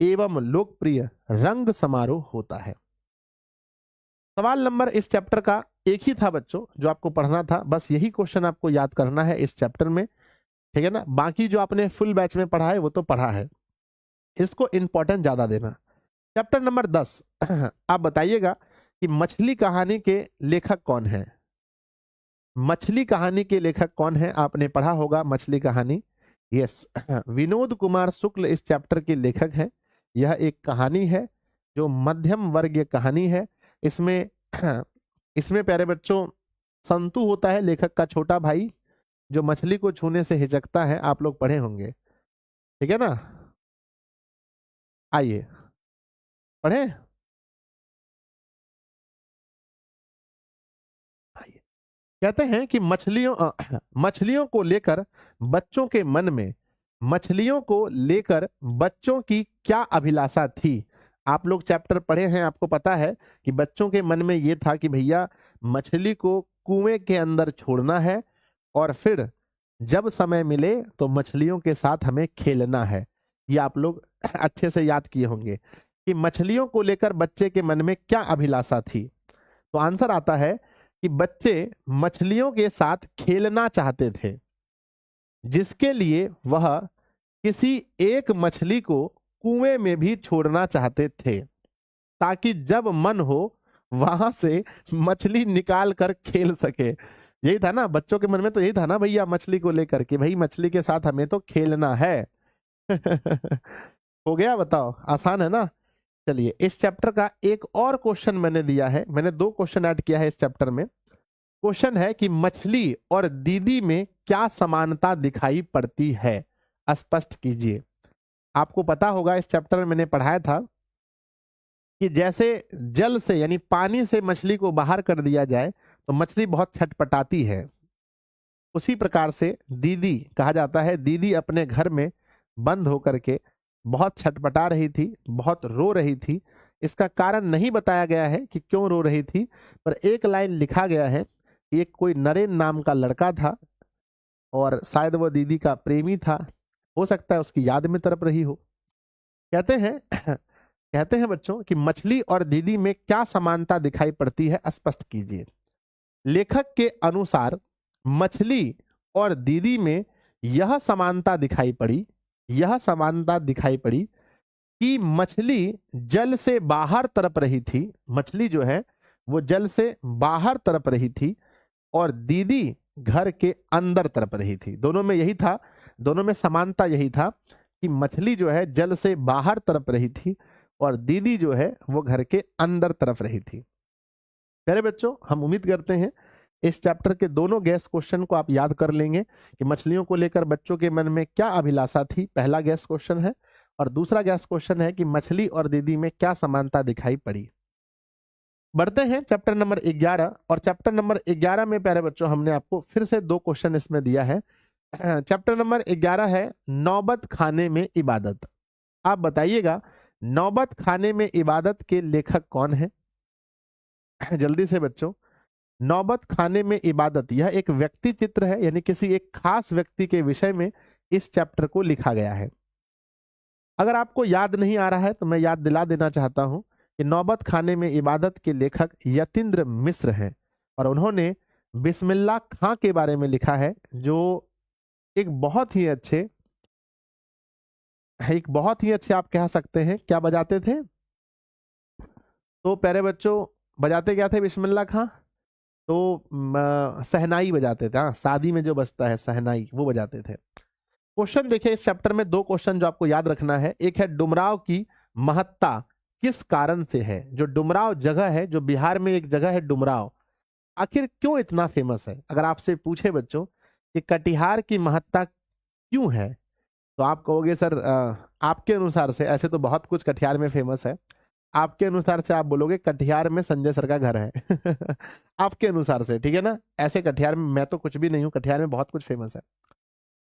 एवं लोकप्रिय रंग समारोह होता है। सवाल नंबर इस चैप्टर का एक ही था बच्चों जो आपको पढ़ना था, बस यही क्वेश्चन आपको याद करना है इस चैप्टर में, ठीक है ना। बाकी जो आपने फुल बैच में पढ़ा है वो तो पढ़ा है, इसको इंपॉर्टेंट ज्यादा देना। चैप्टर नंबर 10 आप बताइएगा कि मछली कहानी के लेखक कौन है। मछली कहानी के लेखक कौन है? आपने पढ़ा होगा मछली कहानी। यस, विनोद कुमार शुक्ल इस चैप्टर के लेखक हैं। यह एक कहानी है जो मध्यम वर्गीय कहानी है। इसमें इसमें प्यारे बच्चों संतु होता है, लेखक का छोटा भाई, जो मछली को छूने से हिचकता है। आप लोग पढ़े होंगे, ठीक है ना। आइए पढ़े। आइए, कहते हैं कि मछलियों को लेकर बच्चों के मन में, मछलियों को लेकर बच्चों की क्या अभिलाषा थी। आप लोग चैप्टर पढ़े हैं, आपको पता है कि बच्चों के मन में यह था कि भैया मछली को कुएं के अंदर छोड़ना है और फिर जब समय मिले तो मछलियों के साथ हमें खेलना है। ये आप लोग अच्छे से याद किए होंगे कि मछलियों को लेकर बच्चे के मन में क्या अभिलाषा थी। तो आंसर आता है कि बच्चे मछलियों के साथ खेलना चाहते थे, जिसके लिए वह किसी एक मछली को कुएं में भी छोड़ना चाहते थे, ताकि जब मन हो वहां से मछली निकाल कर खेल सके। यही था ना बच्चों के मन में, तो यही था ना भैया मछली को लेकर के, भाई मछली के साथ हमें तो खेलना है। हो गया, बताओ, आसान है ना। चलिए, इस चैप्टर का एक और क्वेश्चन मैंने दिया है, मैंने दो क्वेश्चन ऐड किया है इस चैप्टर में। क्वेश्चन है कि मछली और दीदी में क्या समानता दिखाई पड़ती है, स्पष्ट कीजिए। आपको पता होगा इस चैप्टर में मैंने पढ़ाया था कि जैसे जल से यानी पानी से मछली को बाहर कर दिया जाए तो मछली बहुत छटपटाती है, उसी प्रकार से दीदी कहा जाता है। दीदी अपने घर में बंद होकर के बहुत छटपटा रही थी, बहुत रो रही थी। इसका कारण नहीं बताया गया है कि क्यों रो रही थी, पर एक लाइन लिखा गया है कि एक कोई नरेन नाम का लड़का था और शायद वो दीदी का प्रेमी था, हो सकता है उसकी याद में तड़प रही हो। कहते हैं कहते हैं बच्चों कि मछली और दीदी में क्या समानता दिखाई पड़ती है, स्पष्ट कीजिए। लेखक के अनुसार मछली और दीदी में यह समानता दिखाई पड़ी, यह समानता दिखाई पड़ी कि मछली जल से बाहर तड़प रही थी, मछली जो है वो जल से बाहर तड़प रही थी और दीदी घर के अंदर तड़प रही थी। दोनों में यही था, दोनों में समानता यही था कि मछली जो है जल से बाहर तड़प रही थी और दीदी जो है वो घर के अंदर तड़प रही थी। प्यारे बच्चों, हम उम्मीद करते हैं इस चैप्टर के दोनों गैस क्वेश्चन को आप याद कर लेंगे कि मछलियों को लेकर बच्चों के मन में क्या अभिलाषा थी, पहला गैस क्वेश्चन है, और दूसरा गैस क्वेश्चन है कि मछली और दीदी में क्या समानता दिखाई पड़ी। बढ़ते हैं चैप्टर नंबर 11, और चैप्टर नंबर 11 में प्यारे बच्चों हमने आपको फिर से दो क्वेश्चन इसमें दिया है। चैप्टर नंबर 11 है नौबत खाने में इबादत। आप बताइएगा नौबत खाने में इबादत के लेखक कौन है? जल्दी से बच्चों, नौबत खाने में इबादत यह एक व्यक्ति चित्र है, यानी किसी एक खास व्यक्ति के विषय में इस चैप्टर को लिखा गया है। अगर आपको याद नहीं आ रहा है तो मैं याद दिला देना चाहता हूं कि नौबत खाने में इबादत के लेखक यतीन्द्र मिश्र हैं और उन्होंने बिस्मिल्लाह खां के बारे में लिखा है, जो एक बहुत ही अच्छे आप कह सकते हैं क्या बजाते थे। तो प्यारे बच्चों बजाते क्या थे बिस्मिल्लाह खां? तो सहनाई बजाते थे। हाँ, शादी में जो बजता है सहनाई, वो बजाते थे। क्वेश्चन देखिए, इस चैप्टर में दो क्वेश्चन जो आपको याद रखना है। एक है डुमराव की महत्ता किस कारण से है। जो डुमराव जगह है, जो बिहार में एक जगह है डुमराव, आखिर क्यों इतना फेमस है? अगर आपसे पूछे बच्चों कि कटिहार की महत्ता क्यों है, तो आप कहोगे सर आपके अनुसार से, ऐसे तो बहुत कुछ कटिहार में फेमस है, आपके अनुसार से आप बोलोगे कटिहार में संजय सर का घर है। आपके अनुसार से, ठीक है ना। ऐसे कटिहार में मैं तो कुछ भी नहीं हूं, कटिहार में बहुत कुछ फेमस है।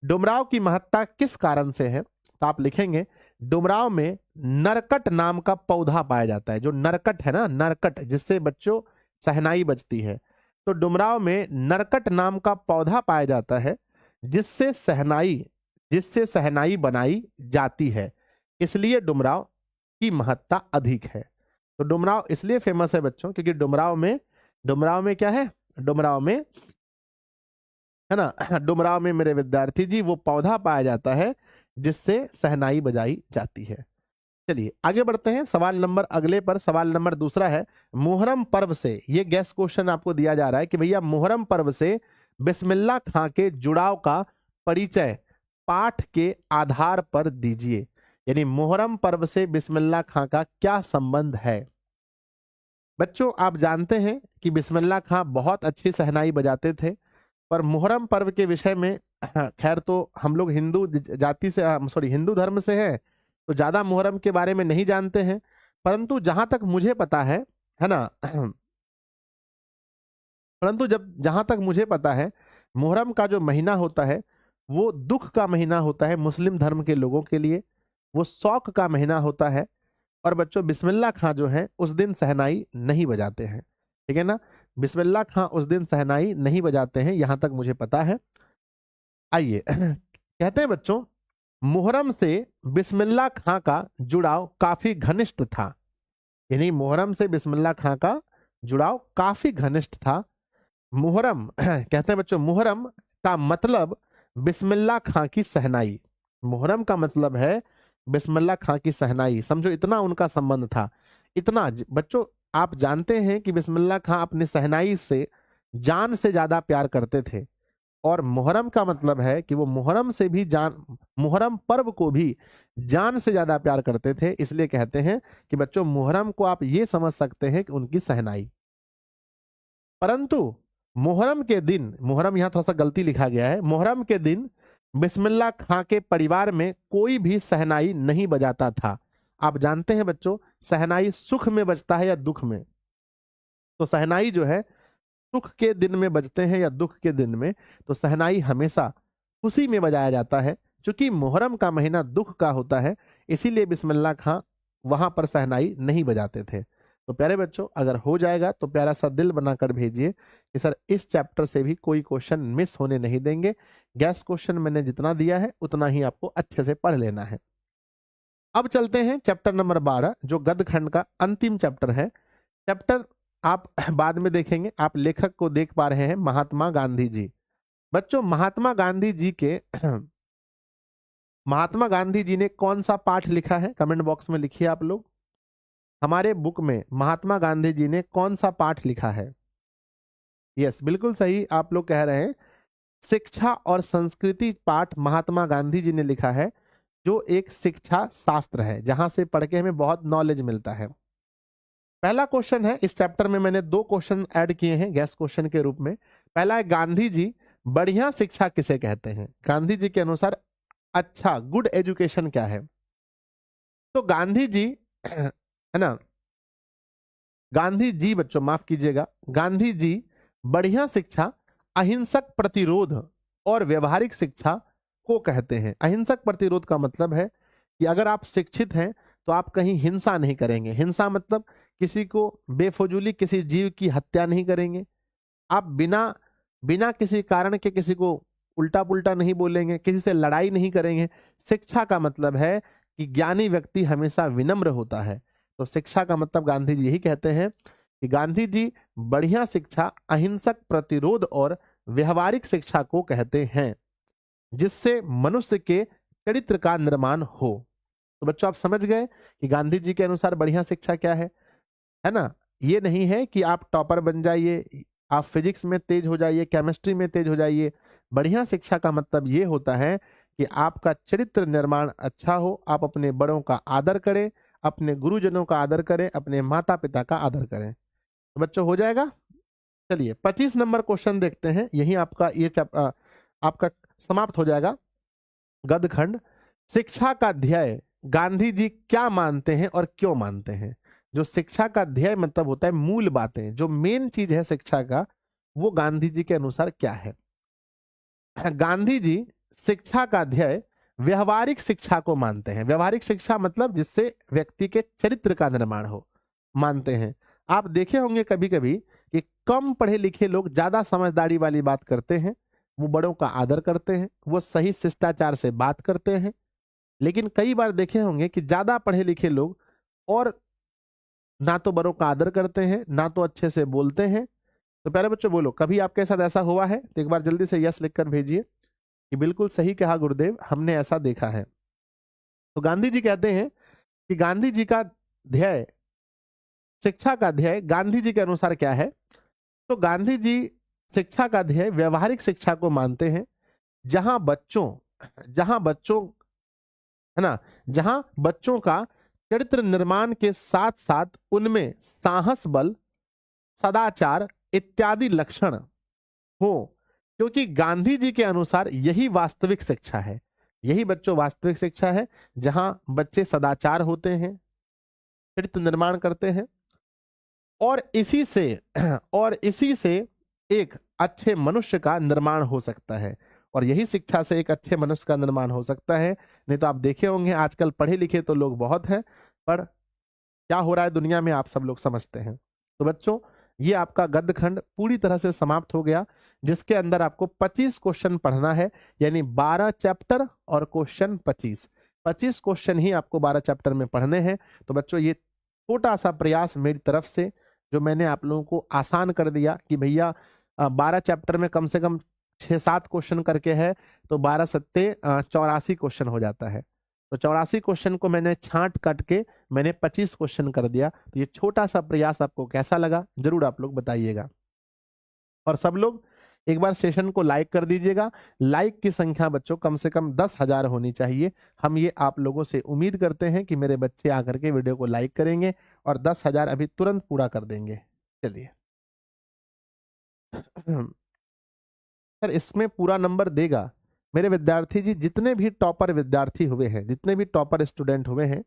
डुमराव की महत्ता किस कारण से है, तो आप लिखेंगे डुमराव में नरकट नाम का पौधा पाया जाता है। जो नरकट है ना, नरकट, जिससे बच्चों शहनाई बजती है, तो डुमराव में नरकट नाम का पौधा पाया जाता है जिससे शहनाई बनाई जाती है। इसलिए डुमराव की महत्ता अधिक है। तो डुमराव इसलिए फेमस है बच्चों क्योंकि डुमराव में क्या है, डुमराव में, है ना, डुमराव में मेरे विद्यार्थी जी वो पौधा पाया जाता है जिससे शहनाई बजाई जाती है। चलिए आगे बढ़ते हैं। सवाल नंबर दूसरा है, मुहर्रम पर्व से, ये गैस क्वेश्चन आपको दिया जा रहा है कि भैया मुहर्रम पर्व से बिस्मिल्लाह खां के जुड़ाव का परिचय पाठ के आधार पर दीजिए। यानी मुहर्रम पर्व से बिस्मिल्लाह खां का क्या संबंध है। बच्चों आप जानते हैं कि बिस्मिल्लाह खां बहुत अच्छी शहनाई बजाते थे, पर मुहर्रम पर्व के विषय में खैर तो हम लोग हिंदू धर्म से हैं तो ज्यादा मुहर्रम के बारे में नहीं जानते हैं, परंतु जहां तक मुझे पता है ना, जहां तक मुझे पता है मुहर्रम का जो महीना होता है वो दुख का महीना होता है मुस्लिम धर्म के लोगों के लिए, वो शौक का महीना होता है। और बच्चों बिस्मिल्लाह खां जो है उस दिन शहनाई नहीं बजाते हैं, ठीक है ना, बिस्मिल्लाह खां उस दिन शहनाई नहीं बजाते हैं, यहां तक मुझे पता है। आइए कहते हैं बच्चों, मुहर्रम से बिस्मिल्लाह खां का जुड़ाव काफी घनिष्ठ था। यानी मुहर्रम से बिस्मिल्लाह खां का जुड़ाव काफी घनिष्ठ था। मुहर्रम कहते हैं बच्चों, मुहर्रम का मतलब बिस्मिल्लाह खां की शहनाई। मुहर्रम का मतलब है बिस्मिल्लाह खां की शहनाई। समझो इतना उनका संबंध था। इतना बच्चों आप जानते हैं कि बिस्मिल्लाह खां अपनी शहनाई से जान से ज्यादा प्यार करते थे, और मुहर्रम का मतलब है कि वो मुहर्रम पर्व को भी जान से ज्यादा प्यार करते थे। इसलिए कहते हैं कि बच्चों मुहर्रम को आप ये समझ सकते हैं कि उनकी शहनाई। परंतु मुहर्रम यहां थोड़ा सा गलती लिखा गया है, मुहर्रम के दिन बिस्मिल्लाह खां के परिवार में कोई भी शहनाई नहीं बजाता था। आप जानते हैं बच्चों शहनाई सुख में बजता है या दुख में, तो शहनाई जो है सुख के दिन में बजते हैं या दुख के दिन में, तो शहनाई हमेशा खुशी में बजाया जाता है। क्योंकि मुहर्रम का महीना दुख का होता है, इसीलिए बिस्मिल्लाह खां वहां पर शहनाई नहीं बजाते थे। तो प्यारे बच्चों अगर हो जाएगा तो प्यारा सा दिल बनाकर भेजिए कि सर इस चैप्टर से भी कोई क्वेश्चन मिस होने नहीं देंगे। गैस क्वेश्चन मैंने जितना दिया है उतना ही आपको अच्छे से पढ़ लेना है। अब चलते हैं चैप्टर नंबर 12 जो गद्य खंड का अंतिम चैप्टर है। चैप्टर आप बाद में देखेंगे, आप लेखक को देख पा रहे हैं महात्मा गांधी जी। बच्चों महात्मा गांधी जी ने कौन सा पाठ लिखा है, कमेंट बॉक्स में लिखिए आप लोग। हमारे बुक में महात्मा गांधी जी ने कौन सा पाठ लिखा है। यस बिल्कुल सही आप लोग कह रहे हैं, शिक्षा और संस्कृति पाठ महात्मा गांधी जी ने लिखा है, जो एक शिक्षा शास्त्र है जहां से पढ़ के हमें बहुत नॉलेज मिलता है। पहला क्वेश्चन है इस चैप्टर में, मैंने 2 क्वेश्चन ऐड किए हैं गैस क्वेश्चन के रूप में। पहला है गांधी जी बढ़िया शिक्षा किसे कहते हैं। गांधी जी के अनुसार अच्छा गुड एजुकेशन क्या है। तो गांधी जी है ना, गांधी जी बच्चों माफ कीजिएगा, गांधी जी बढ़िया शिक्षा अहिंसक प्रतिरोध और व्यवहारिक शिक्षा को कहते हैं। अहिंसक प्रतिरोध का मतलब है कि अगर आप शिक्षित हैं तो आप कहीं हिंसा नहीं करेंगे। हिंसा मतलब किसी को बेफजूली किसी जीव की हत्या नहीं करेंगे, आप बिना बिना किसी कारण के किसी को उल्टा पुल्टा नहीं बोलेंगे, किसी से लड़ाई नहीं करेंगे। शिक्षा का मतलब है कि ज्ञानी व्यक्ति हमेशा विनम्र होता है। तो शिक्षा का मतलब गांधी जी यही कहते हैं कि गांधी जी बढ़िया शिक्षा अहिंसक प्रतिरोध और व्यवहारिक शिक्षा को कहते हैं जिससे मनुष्य के चरित्र का निर्माण हो। तो बच्चों आप समझ गए कि गांधी जी के अनुसार बढ़िया शिक्षा क्या है ना। ये नहीं है कि आप टॉपर बन जाइए, आप फिजिक्स में तेज हो जाइए, केमिस्ट्री में तेज हो जाइए। बढ़िया शिक्षा का मतलब ये होता है कि आपका चरित्र निर्माण अच्छा हो, आप अपने बड़ों का आदर करें, अपने गुरुजनों का आदर करें, अपने माता पिता का आदर करें। तो बच्चों हो जाएगा। चलिए 25 नंबर क्वेश्चन देखते हैं, यही आपका आपका समाप्त हो जाएगा गद्य खंड। शिक्षा का ध्येय गांधी जी क्या मानते हैं और क्यों मानते हैं। जो शिक्षा का ध्येय मतलब होता है मूल बातें, जो मेन चीज है शिक्षा का, वो गांधी जी के अनुसार क्या है। गांधी जी शिक्षा का ध्येय व्यवहारिक शिक्षा को मानते हैं। व्यवहारिक शिक्षा मतलब जिससे व्यक्ति के चरित्र का निर्माण हो, मानते हैं। आप देखे होंगे कभी कभी कि कम पढ़े लिखे लोग ज्यादा समझदारी वाली बात करते हैं, वो बड़ों का आदर करते हैं, वो सही शिष्टाचार से बात करते हैं। लेकिन कई बार देखे होंगे कि ज्यादा पढ़े लिखे लोग और ना तो बड़ों का आदर करते हैं, ना तो अच्छे से बोलते हैं। तो प्यारे बच्चों बोलो, कभी आपके साथ ऐसा हुआ है? तो एक बार जल्दी से यस लिखकर भेजिए कि बिल्कुल सही कहा गुरुदेव, हमने ऐसा देखा है। तो गांधी जी कहते हैं कि गांधी जी का ध्येय, शिक्षा का ध्येय गांधी जी के अनुसार क्या है? तो गांधी जी शिक्षा का ध्येय व्यवहारिक शिक्षा को मानते हैं, जहां बच्चों है ना, जहां बच्चों का चरित्र निर्माण के साथ साथ उनमें साहस, बल, सदाचार इत्यादि लक्षण हो। क्योंकि गांधी जी के अनुसार यही वास्तविक शिक्षा है, यही बच्चों वास्तविक शिक्षा है, जहां बच्चे सदाचार होते हैं, चरित्र निर्माण करते हैं, और इसी से और इसी से एक अच्छे मनुष्य का निर्माण हो सकता है। और यही शिक्षा से एक अच्छे मनुष्य का निर्माण हो सकता है। नहीं तो आप देखे होंगे आजकल पढ़े लिखे तो लोग बहुत हैं, पर क्या हो रहा है दुनिया में आप सब लोग समझते हैं। तो बच्चों, ये आपका गद्य खंड पूरी तरह से समाप्त हो गया, जिसके अंदर आपको 25 क्वेश्चन पढ़ना है, यानी 12 चैप्टर और क्वेश्चन 25 क्वेश्चन ही आपको 12 चैप्टर में पढ़ने हैं। तो बच्चों, ये छोटा सा प्रयास मेरी तरफ से जो मैंने आप लोगों को आसान कर दिया कि भैया 12 चैप्टर में कम से कम 6-7 क्वेश्चन करके है, तो 12 सत्ते 84 क्वेश्चन हो जाता है। तो 84 क्वेश्चन को मैंने छांट काट के मैंने 25 क्वेश्चन कर दिया। तो ये छोटा सा प्रयास आपको कैसा लगा जरूर आप लोग बताइएगा। और सब लोग एक बार सेशन को लाइक कर दीजिएगा। लाइक की संख्या बच्चों कम से कम 10,000 होनी चाहिए। हम ये आप लोगों से उम्मीद करते हैं कि मेरे बच्चे आकर के वीडियो को लाइक करेंगे और 10,000 अभी तुरंत पूरा कर देंगे। चलिए सर, इसमें पूरा नंबर देगा मेरे विद्यार्थी जी, जितने भी टॉपर विद्यार्थी हुए हैं, जितने भी टॉपर स्टूडेंट हुए हैं,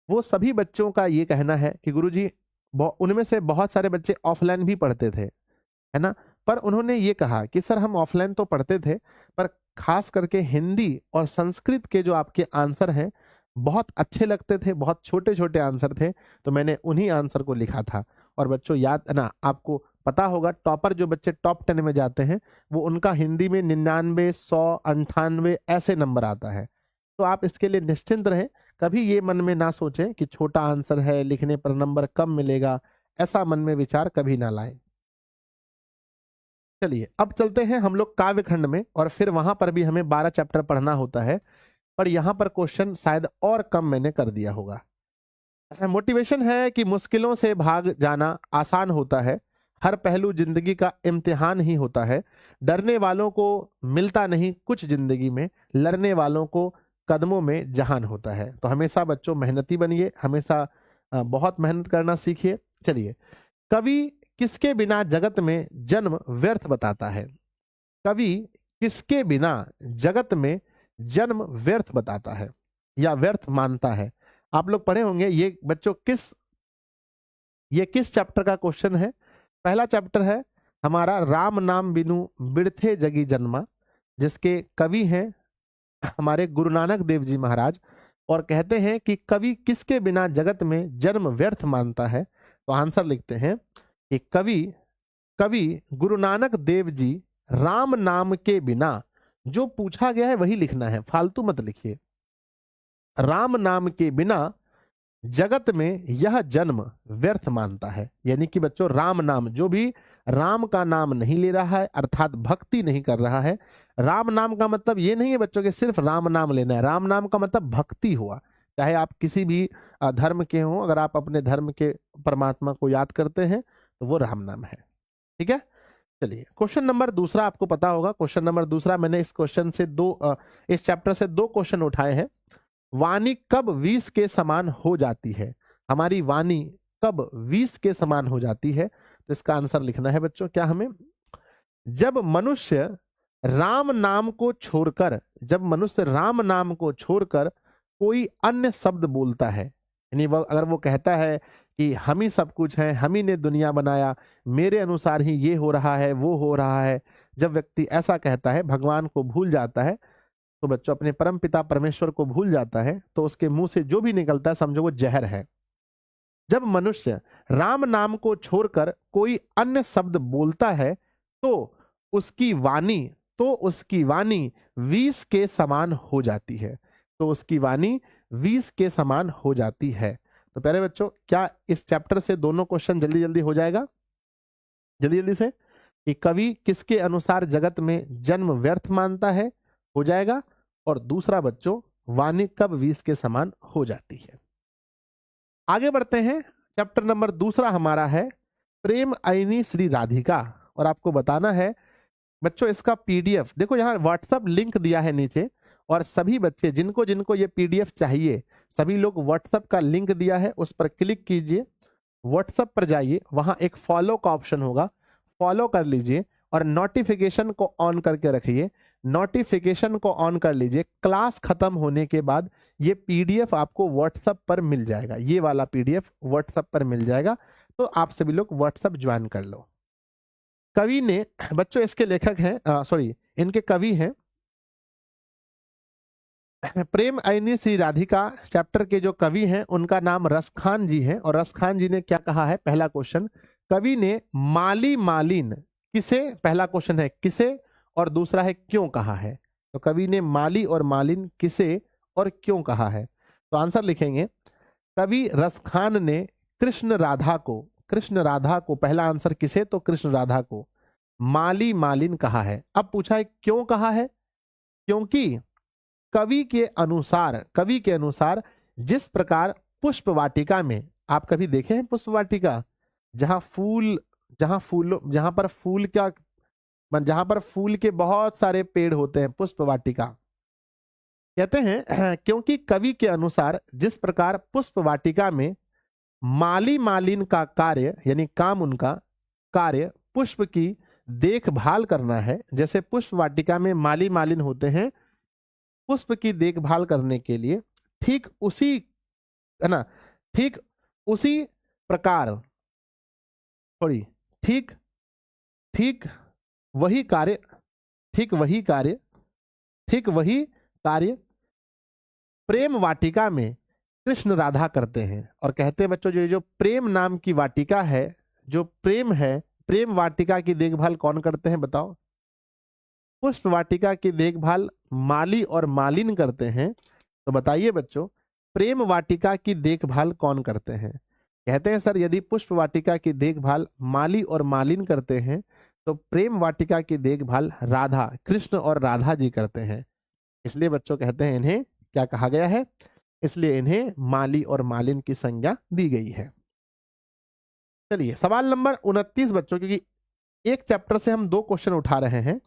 वो सभी बच्चों का ये कहना है कि गुरुजी, उनमें से बहुत सारे बच्चे ऑफलाइन भी पढ़ते थे, है ना, पर उन्होंने ये कहा कि सर हम ऑफलाइन तो पढ़ते थे, पर खास करके हिंदी और संस्कृत के जो आपके आंसर हैं बहुत अच्छे लगते थे, बहुत छोटे छोटे आंसर थे, तो मैंने उन्हीं आंसर को लिखा था। और बच्चों याद है ना, आपको पता होगा टॉपर जो बच्चे टॉप 10 में जाते हैं वो उनका हिंदी में 99, 100, 98 ऐसे नंबर आता है। तो आप इसके लिए निश्चिंत रहें, कभी ये मन में ना सोचें कि छोटा आंसर है, लिखने पर नंबर कम मिलेगा, ऐसा मन में विचार कभी ना लाएं। चलिए अब चलते हैं हम लोग काव्य खंड में, और फिर वहां पर भी हमें 12 चैप्टर पढ़ना होता है, पर यहां पर क्वेश्चन शायद और कम मैंने कर दिया होगा। मोटिवेशन है कि मुश्किलों से भाग जाना आसान होता है, हर पहलू जिंदगी का इम्तिहान ही होता है, डरने वालों को मिलता नहीं कुछ जिंदगी में, लड़ने वालों को कदमों में जहान होता है। तो हमेशा बच्चों मेहनती बनिए, हमेशा बहुत मेहनत करना सीखिए। चलिए, कवि किसके बिना जगत में जन्म व्यर्थ बताता है? कवि किसके बिना जगत में जन्म व्यर्थ बताता है या व्यर्थ मानता है? आप लोग पढ़े होंगे ये बच्चों, ये किस चैप्टर का क्वेश्चन है? पहला चैप्टर है हमारा राम नाम बिनु बिरथे जगी जन्मा, जिसके कवि हैं हमारे गुरु नानक देव जी महाराज, और कहते हैं कि कवि किसके बिना जगत में जन्म व्यर्थ मानता है? तो आंसर लिखते हैं कि कवि कवि गुरु नानक देव जी राम नाम के बिना, जो पूछा गया है वही लिखना है, फालतू मत लिखिए। राम नाम के बिना जगत में यह जन्म व्यर्थ मानता है। यानी कि बच्चों राम नाम, जो भी राम का नाम नहीं ले रहा है अर्थात भक्ति नहीं कर रहा है, राम नाम का मतलब ये नहीं है बच्चों कि सिर्फ राम नाम लेना है, राम नाम का मतलब भक्ति हुआ। चाहे आप किसी भी धर्म के हों, अगर आप अपने धर्म के परमात्मा को याद करते हैं तो वो राम नाम है। ठीक है, चलिए क्वेश्चन नंबर दूसरा आपको पता होगा। क्वेश्चन नंबर दूसरा, मैंने इस क्वेश्चन से इस चैप्टर से 2 क्वेश्चन उठाए हैं। वाणी कब 20 के समान हो जाती है? हमारी वाणी कब 20 के समान हो जाती है? तो इसका आंसर लिखना है बच्चों क्या हमें? जब मनुष्य राम नाम को छोड़कर, जब मनुष्य राम नाम को छोड़कर कोई अन्य शब्द बोलता है, यानी अगर वो कहता है कि हम ही सब कुछ हैं, हम ही ने दुनिया बनाया, मेरे अनुसार ही ये हो रहा है वो हो रहा है, जब व्यक्ति ऐसा कहता है, भगवान को भूल जाता है, तो बच्चों अपने परम पिता परमेश्वर को भूल जाता है तो उसके मुंह से जो भी निकलता है समझो वो जहर है। जब मनुष्य राम नाम को छोड़कर कोई अन्य शब्द बोलता है तो उसकी वाणी उसकी वाणी विष के समान हो जाती है। तो उसकी वाणी विष के समान हो जाती है। तो प्यारे बच्चों, क्या इस चैप्टर से दोनों क्वेश्चन जल्दी जल्दी हो जाएगा? जल्दी जल्दी से कि कवि किसके अनुसार जगत में जन्म व्यर्थ मानता है, हो जाएगा। और दूसरा बच्चों, वाणी कब विष के समान हो जाती है। आगे बढ़ते हैं। चैप्टर नंबर दूसरा हमारा है प्रेम आईनी श्री राधिका। और आपको बताना है बच्चों इसका पीडीएफ देखो, यहाँ व्हाट्सएप लिंक दिया है नीचे, और सभी बच्चे जिनको जिनको ये पीडीएफ चाहिए सभी लोग व्हाट्सएप का लिंक दिया है, उस पर क्लिक कीजिए, व्हाट्सएप पर जाइए, वहां एक फॉलो का ऑप्शन होगा, फॉलो कर लीजिए और नोटिफिकेशन को ऑन करके रखिए। नोटिफिकेशन को ऑन कर लीजिए। क्लास खत्म होने के बाद ये पीडीएफ आपको व्हाट्सएप पर मिल जाएगा, ये वाला पीडीएफ व्हाट्सएप पर मिल जाएगा। तो आप सभी लोग व्हाट्सएप ज्वाइन कर लो। कवि ने बच्चों इसके लेखक हैं, सॉरी इनके कवि हैं प्रेम आईनी श्री राधिका चैप्टर के जो कवि हैं उनका नाम रसखान जी है। और रसखान जी ने क्या कहा है? पहला क्वेश्चन, कवि ने माली मालिन किसे, पहला क्वेश्चन है किसे, और दूसरा है क्यों कहा है। तो कवि ने माली और मालिन किसे और क्यों कहा है? तो आंसर लिखेंगे, कवि रसखान ने कृष्ण राधा को पहला आंसर किसे, तो कृष्ण राधा को माली मालिन कहा है। अब पूछा है क्यों कहा है? क्योंकि कवि के अनुसार जिस प्रकार पुष्प वाटिका में, आप कभी देखे हैं पुष्प वाटिका, जहां पर फूल के बहुत सारे पेड़ होते हैं, पुष्प वाटिका कहते हैं। क्योंकि कवि के अनुसार जिस प्रकार पुष्प वाटिका में माली मालिन का कार्य यानी काम, उनका कार्य पुष्प की देखभाल करना है, जैसे पुष्प वाटिका में माली मालिन होते हैं पुष्प की देखभाल करने के लिए, ठीक उसी है ना, ठीक उसी प्रकार सॉरी ठीक ठीक वही कार्य प्रेम वाटिका में कृष्ण राधा करते हैं। और कहते हैं बच्चों जो प्रेम नाम की वाटिका है, जो प्रेम है, प्रेम वाटिका की देखभाल कौन करते हैं बताओ? पुष्प वाटिका की देखभाल माली और मालिन करते हैं। तो बताइए बच्चों, प्रेम वाटिका की देखभाल कौन करते हैं? कहते हैं सर यदि पुष्प वाटिका की देखभाल माली और मालिन करते हैं तो प्रेम वाटिका की देखभाल राधा, कृष्ण और राधा जी करते हैं। इसलिए बच्चों कहते हैं इन्हें क्या कहा गया है? इसलिए इन्हें माली और मालिन की संज्ञा दी गई है। चलिए सवाल नंबर 29 बच्चों, क्योंकि एक चैप्टर से हम 2 क्वेश्चन उठा रहे हैं।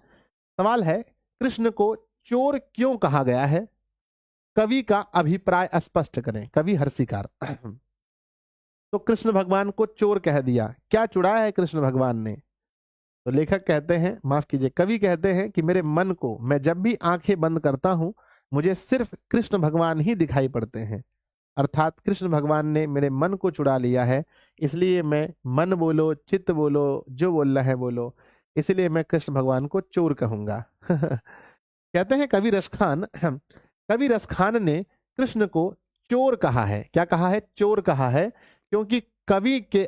सवाल है, कृष्ण को चोर क्यों कहा गया है? कवि का अभिप्राय स्पष्ट करें। कवि हर्षिकार तो कृष्ण भगवान को चोर कह दिया, क्या चुराया है कृष्ण भगवान ने? तो लेखक कहते हैं, माफ कीजिए, कवि कहते हैं कि मेरे मन को, मैं जब भी आंखें बंद करता हूं मुझे सिर्फ कृष्ण भगवान ही दिखाई पड़ते हैं। अर्थात कृष्ण भगवान ने मेरे मन को चुरा लिया है, इसलिए मैं, मन बोलो चित्त बोलो जो बोलना है बोलो, इसलिए मैं कृष्ण भगवान को चोर कहूंगा। कहते हैं कवि रसखान ने कृष्ण को चोर कहा है। क्या कहा है? चोर कहा है। क्योंकि कवि के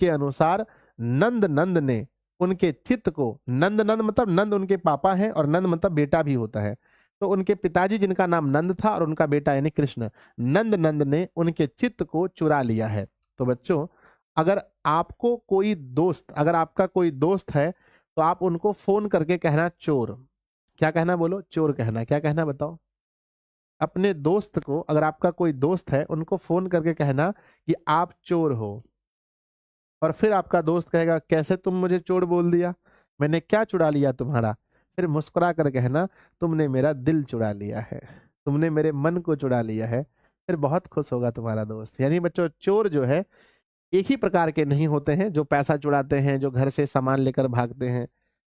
अनुसार नंद ने उनके चित्त को, नंद मतलब नंद उनके पापा हैं और नंद मतलब बेटा भी होता है, तो उनके पिताजी जिनका नाम नंद था और उनका बेटा यानी कृष्ण, नंद ने उनके चित्त को चुरा लिया है। तो बच्चों अगर आपका कोई दोस्त है तो आप उनको फोन करके कहना चोर। क्या कहना बोलो? चोर कहना। क्या कहना बताओ? अपने दोस्त को, अगर आपका कोई दोस्त है उनको फोन करके कहना कि आप चोर हो। और फिर आपका दोस्त कहेगा कैसे तुम मुझे चोर बोल दिया, मैंने क्या चुरा लिया तुम्हारा? फिर मुस्कुरा कर कहना तुमने मेरा दिल चुरा लिया है, तुमने मेरे मन को चुरा लिया है। फिर बहुत खुश होगा तुम्हारा दोस्त। यानी बच्चों चोर जो है एक ही प्रकार के नहीं होते हैं, जो पैसा चुराते हैं, जो घर से सामान लेकर भागते हैं,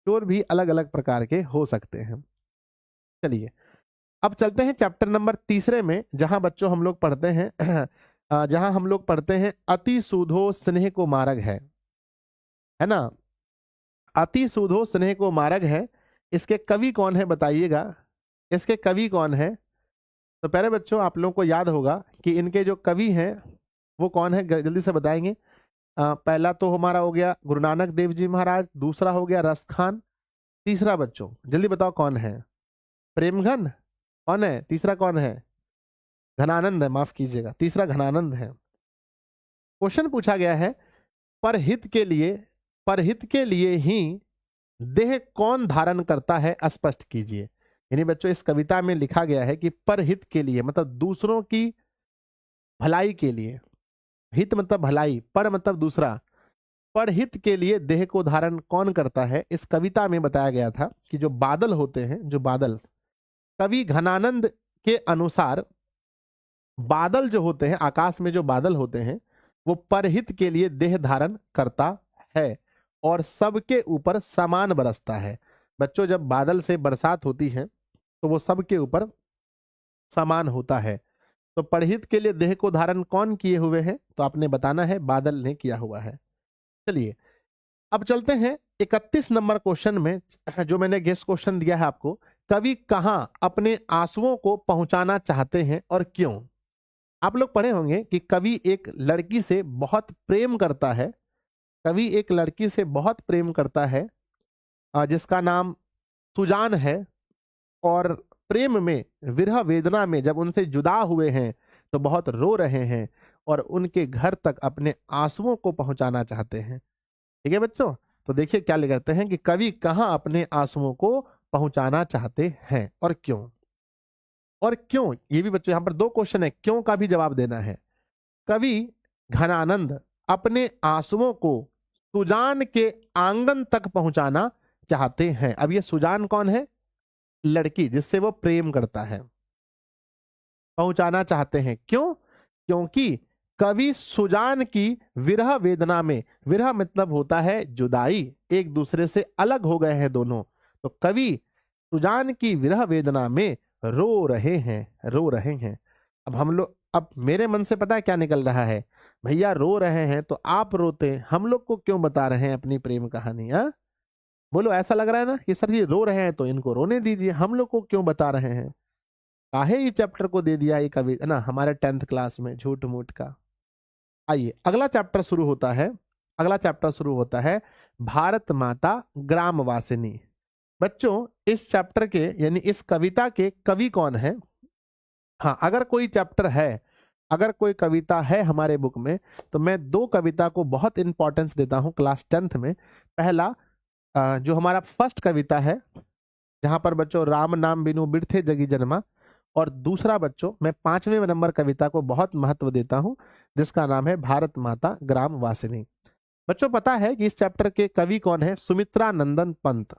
चोर भी अलग अलग प्रकार के हो सकते हैं। चलिए अब चलते हैं चैप्टर नंबर 3 में, जहां बच्चों हम लोग पढ़ते हैं अति सूधो स्नेह को मार्ग है ना? अति सूधो स्नेह को मार्ग है। इसके कवि कौन है बताइएगा, इसके कवि कौन है? तो पहले बच्चों आप लोगों को याद होगा कि इनके जो कवि हैं वो कौन है, जल्दी से बताएंगे। पहला तो हमारा हो गया गुरु नानक देव जी महाराज, दूसरा हो गया रस खान, तीसरा बच्चों जल्दी बताओ कौन है? प्रेमघन कौन है? तीसरा कौन है? घनानंद है, माफ कीजिएगा, तीसरा घनानंद है। क्वेश्चन पूछा गया है परहित के लिए ही देह कौन धारण करता है, स्पष्ट कीजिए। यानी बच्चों इस कविता में लिखा गया है कि परहित के लिए मतलब दूसरों की भलाई के लिए, हित मतलब भलाई, पर मतलब दूसरा, परहित के लिए देह को धारण कौन करता है। इस कविता में बताया गया था कि जो बादल होते हैं, जो बादल, कवि घनानंद के अनुसार बादल जो होते हैं, आकाश में जो बादल होते हैं, वो परहित के लिए देह धारण करता है और सबके ऊपर समान बरसता है। बच्चों जब बादल से बरसात होती है तो वो सबके ऊपर समान होता है। तो परहित के लिए देह को धारण कौन किए हुए हैं? तो आपने बताना है बादल ने किया हुआ है। चलिए अब चलते हैं 31 नंबर क्वेश्चन में, जो मैंने गेस्ट क्वेश्चन दिया है आपको। कवि कहां अपने आंसुओं को पहुंचाना चाहते हैं और क्यों? आप लोग पढ़े होंगे कि कवि एक लड़की से बहुत प्रेम करता है, कवि एक लड़की से बहुत प्रेम करता है जिसका नाम सुजान है, और प्रेम में, विरह वेदना में जब उनसे जुदा हुए हैं तो बहुत रो रहे हैं और उनके घर तक अपने आंसुओं को पहुंचाना चाहते हैं। ठीक है बच्चों, तो देखिए क्या लिखते हैं कि कवि कहां अपने आंसुओं को पहुंचाना चाहते हैं और क्यों। और क्यों, ये भी बच्चों यहां पर दो क्वेश्चन है, क्यों का भी जवाब देना है। कवि घनानंद अपने आंसुओं को सुजान के आंगन तक पहुंचाना चाहते हैं। अब ये सुजान कौन है? लड़की जिससे वो प्रेम करता है, पहुंचाना चाहते हैं। क्यों? क्योंकि कवि सुजान की विरह वेदना में, विरह मतलब होता है जुदाई, एक दूसरे से अलग हो गए हैं दोनों, तो कवि सुजान की विरह वेदना में रो रहे हैं, रो रहे हैं। अब हम लोग, अब मेरे मन से पता है क्या निकल रहा है, भैया रो रहे हैं तो आप रोते, हम लोग को क्यों बता रहे हैं अपनी प्रेम कहानी? हाँ बोलो, ऐसा लग रहा है ना कि सर ये रो रहे हैं तो इनको रोने दीजिए, हम लोग को क्यों बता रहे हैं? काहे ये चैप्टर को दे दिया ये कवि, है ना, हमारे 10th क्लास में झूठ मूठ का। आइए अगला चैप्टर शुरू होता है, अगला चैप्टर शुरू होता है भारत माता ग्रामवासिनी। बच्चों इस चैप्टर के यानी इस कविता के कवि कौन है? हाँ अगर कोई चैप्टर है, अगर कोई कविता है हमारे बुक में, तो मैं दो कविता को बहुत इंपॉर्टेंस देता हूं क्लास 10th में। पहला जो हमारा फर्स्ट कविता है जहां पर बच्चों राम नाम बिनु बिरथे जगी जन्मा, और दूसरा बच्चों मैं 5वें नंबर कविता को बहुत महत्व देता हूं जिसका नाम है भारत माता ग्राम वासिनी। बच्चों पता है कि इस चैप्टर के कवि कौन है? सुमित्रा नंदन पंत।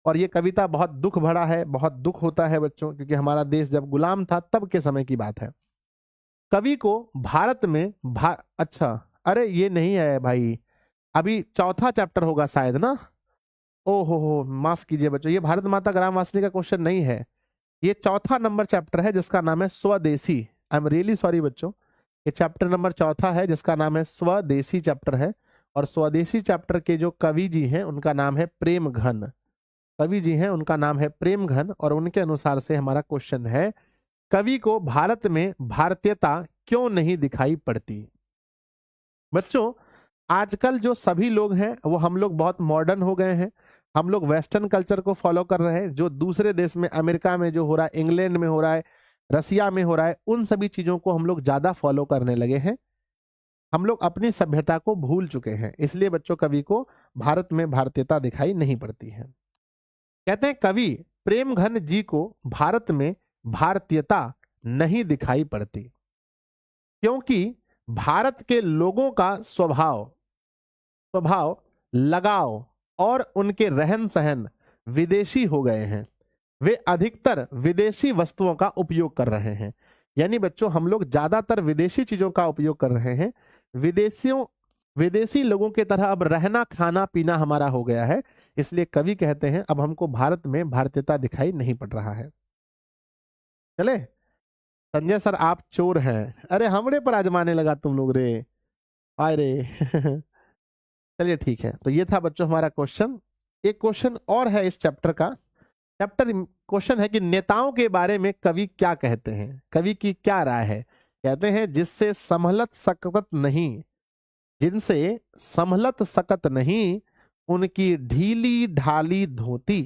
और ये कविता बहुत दुख भरा है, बहुत दुख होता है बच्चों, क्योंकि हमारा देश जब गुलाम था तब के समय की बात है। कवि को भारत में अच्छा, अरे ये नहीं है भाई, अभी चौथा चैप्टर होगा शायद ना। ओ हो माफ कीजिए बच्चों, ये भारत माता ग्राम वासिनी का क्वेश्चन नहीं है, ये चौथा नंबर चैप्टर है जिसका नाम है स्वदेशी। आई एम रियली सॉरी बच्चों, ये चैप्टर नंबर चौथा है जिसका नाम है स्वदेशी चैप्टर है। और स्वदेशी चैप्टर के जो कवि जी हैं उनका नाम है प्रेम घन, कवि जी हैं उनका नाम है प्रेम घन। और उनके अनुसार से हमारा क्वेश्चन है, कवि को भारत में भारतीयता क्यों नहीं दिखाई पड़ती? बच्चों आजकल जो सभी लोग हैं वो हम लोग बहुत मॉडर्न हो गए हैं, हम लोग वेस्टर्न कल्चर को फॉलो कर रहे हैं। जो दूसरे देश में, अमेरिका में जो हो रहा है, इंग्लैंड में हो रहा है, रसिया में हो रहा है, उन सभी चीजों को हम लोग ज्यादा फॉलो करने लगे हैं। हम लोग अपनी सभ्यता को भूल चुके हैं, इसलिए बच्चों कवि को भारत में भारतीयता दिखाई नहीं पड़ती है। कहते हैं कवि प्रेमघन जी को भारत में भारतीयता नहीं दिखाई पड़ती क्योंकि भारत के लोगों का स्वभाव, लगाव और उनके रहन सहन विदेशी हो गए हैं। वे अधिकतर विदेशी वस्तुओं का उपयोग कर रहे हैं। यानी बच्चों हम लोग ज्यादातर विदेशी चीजों का उपयोग कर रहे हैं। विदेशी लोगों की तरह अब रहना खाना पीना हमारा हो गया है। इसलिए कवि कहते हैं अब हमको भारत में भारतीयता दिखाई नहीं पड़ रहा है। चले संजय सर आप चोर हैं, अरे हमरे पर आजमाने लगा तुम लोग रे, आए रे चलिए ठीक है, तो ये था बच्चों हमारा क्वेश्चन। एक क्वेश्चन और है इस चैप्टर का, चैप्टर क्वेश्चन है कि नेताओं के बारे में कवि क्या कहते हैं, कवि की क्या राय है। कहते हैं जिससे संभलत सकत नहीं, जिनसे संभलत सकत नहीं, उनकी ढीली ढाली धोती,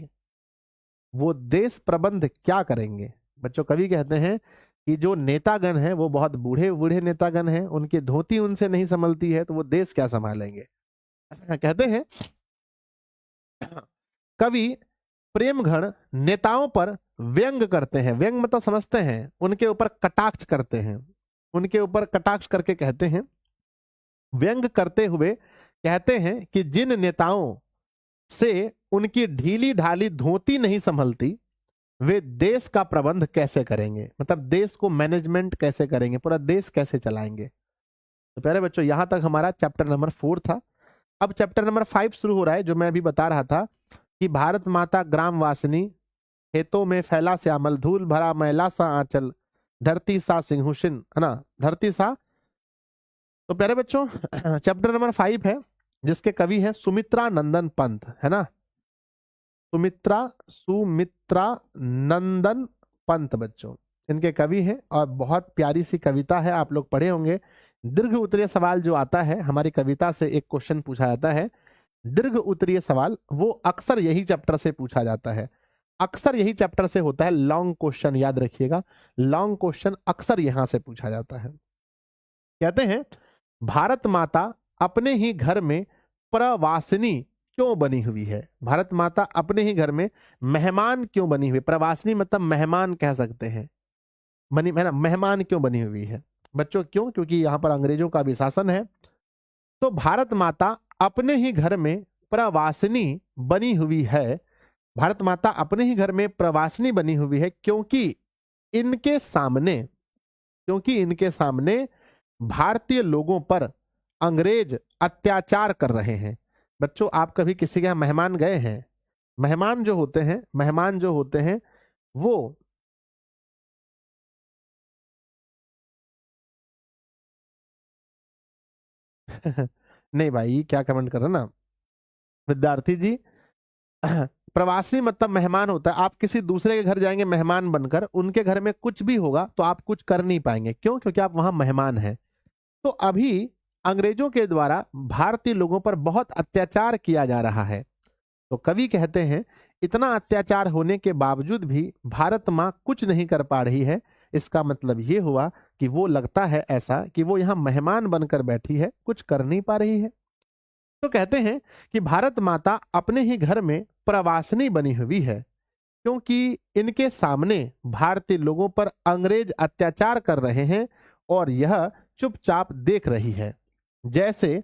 वो देश प्रबंध क्या करेंगे। बच्चों कवि कहते हैं कि जो नेतागण हैं वो बहुत बूढ़े बूढ़े नेतागण हैं, उनकी धोती उनसे नहीं संभलती है, तो वो देश क्या संभालेंगे। कहते हैं कवि प्रेमगण नेताओं पर व्यंग करते हैं, व्यंग मतलब समझते हैं, उनके ऊपर कटाक्ष करते हैं, उनके ऊपर कटाक्ष करके कहते हैं, व्यंग करते हुए कहते हैं कि जिन नेताओं से उनकी ढीली ढाली धोती नहीं संभलती, वे देश का प्रबंध कैसे करेंगे, मतलब देश को मैनेजमेंट कैसे करेंगे, पूरा देश कैसे चलाएंगे। तो प्यारे बच्चों यहां तक हमारा चैप्टर नंबर 4 था। अब चैप्टर नंबर 5 शुरू हो रहा है, जो मैं अभी बता रहा था कि भारत माता ग्राम वासिनी, खेतों में फैला श्यामल, धूल भरा मैला सा आंचल, धरती सा सिंहुशिन, है ना, धरती सा। तो प्यारे बच्चों चैप्टर नंबर 5 है, जिसके कवि हैं सुमित्रा नंदन पंत, है ना, सुमित्रा नंदन पंत बच्चों इनके कवि हैं, और बहुत प्यारी सी कविता है, आप लोग पढ़े होंगे। दीर्घ उत्तरीय सवाल जो आता है हमारी कविता से, एक क्वेश्चन पूछा जाता है दीर्घ उत्तरीय सवाल, वो अक्सर यही चैप्टर से पूछा जाता है, अक्सर यही चैप्टर से होता है। लॉन्ग क्वेश्चन याद रखिएगा, लॉन्ग क्वेश्चन अक्सर यहां से पूछा जाता है। कहते हैं भारत माता अपने ही घर में प्रवासिनी क्यों बनी हुई है, भारत माता अपने ही घर में मेहमान क्यों बनी हुई, प्रवासिनी मतलब मेहमान कह सकते हैं, बनी है ना, मेहमान क्यों बनी हुई है बच्चों, क्यों, क्योंकि यहां पर अंग्रेजों का भी शासन है। तो भारत माता अपने ही घर में प्रवासिनी बनी हुई है, भारत माता अपने ही घर में प्रवासिनी बनी हुई है क्योंकि इनके सामने, क्योंकि इनके सामने भारतीय लोगों पर अंग्रेज अत्याचार कर रहे हैं। बच्चों आप कभी किसी के यहाँ मेहमान गए हैं, मेहमान जो होते हैं, मेहमान जो होते हैं वो नहीं भाई क्या कमेंट कर रहे हैं ना विद्यार्थी जी प्रवासी मतलब मेहमान होता है, आप किसी दूसरे के घर जाएंगे मेहमान बनकर, उनके घर में कुछ भी होगा तो आप कुछ कर नहीं पाएंगे, क्यों, क्योंकि आप वहां मेहमान हैं। तो अभी अंग्रेजों के द्वारा भारतीय लोगों पर बहुत अत्याचार किया जा रहा है। तो कवि कहते हैं इतना अत्याचार होने के बावजूद भी भारत माँ कुछ नहीं कर पा रही है, इसका मतलब ये हुआ कि वो लगता है ऐसा कि वो यहाँ मेहमान बनकर बैठी है, कुछ कर नहीं पा रही है। तो कहते हैं कि भारत माता अपने ही घर में प्रवासिनी बनी हुई है क्योंकि इनके सामने भारतीय लोगों पर अंग्रेज अत्याचार कर रहे हैं और यह चुपचाप देख रही है, जैसे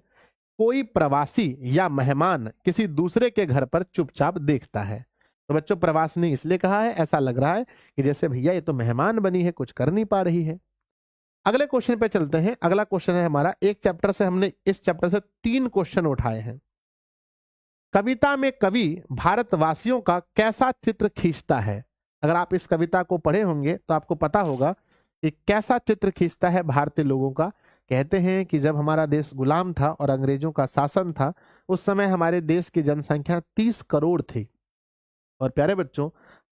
कोई प्रवासी या मेहमान किसी दूसरे के घर पर चुपचाप देखता है। तो बच्चों प्रवासिनी इसलिए कहा है, ऐसा लग रहा है कि जैसे भैया ये तो मेहमान बनी है, कुछ कर नहीं पा रही है। अगले क्वेश्चन पे चलते हैं। अगला क्वेश्चन है हमारा, एक चैप्टर से हमने इस चैप्टर से 3 क्वेश्चन उठाए हैं। कविता में कवि भारतवासियों का कैसा चित्र खींचता है। अगर आप इस कविता को पढ़े होंगे तो आपको पता होगा कि कैसा चित्र खींचता है भारतीय लोगों का। कहते हैं कि जब हमारा देश गुलाम था और अंग्रेजों का शासन था, उस समय हमारे देश की जनसंख्या 30 करोड़ थी। और प्यारे बच्चों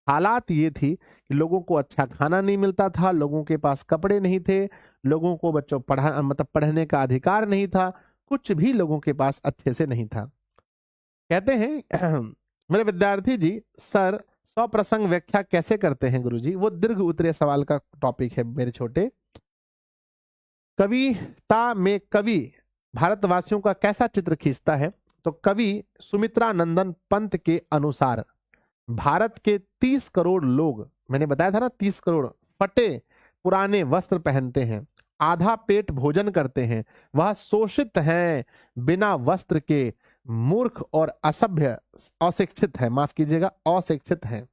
हालात ये थी कि लोगों को अच्छा खाना नहीं मिलता था, लोगों के पास कपड़े नहीं थे, लोगों को बच्चों पढ़ने का अधिकार नहीं था, कुछ भी लोगों के पास अच्छे से नहीं था। कहते हैं मेरे विद्यार्थी जी सर स्वप्रसंग व्याख्या कैसे करते हैं गुरुजी, वो दीर्घ उत्तरीय सवाल का टॉपिक है मेरे छोटे। कविता में कवि भारतवासियों का कैसा चित्र खींचता है, तो कवि सुमित्रा नंदन पंत के अनुसार भारत के 30 करोड़ लोग, मैंने बताया था ना 30 करोड़, फटे पुराने वस्त्र पहनते हैं, आधा पेट भोजन करते हैं, वह शोषित हैं, बिना वस्त्र के, मूर्ख और असभ्य, अशिक्षित है, माफ कीजिएगा अशिक्षित हैं।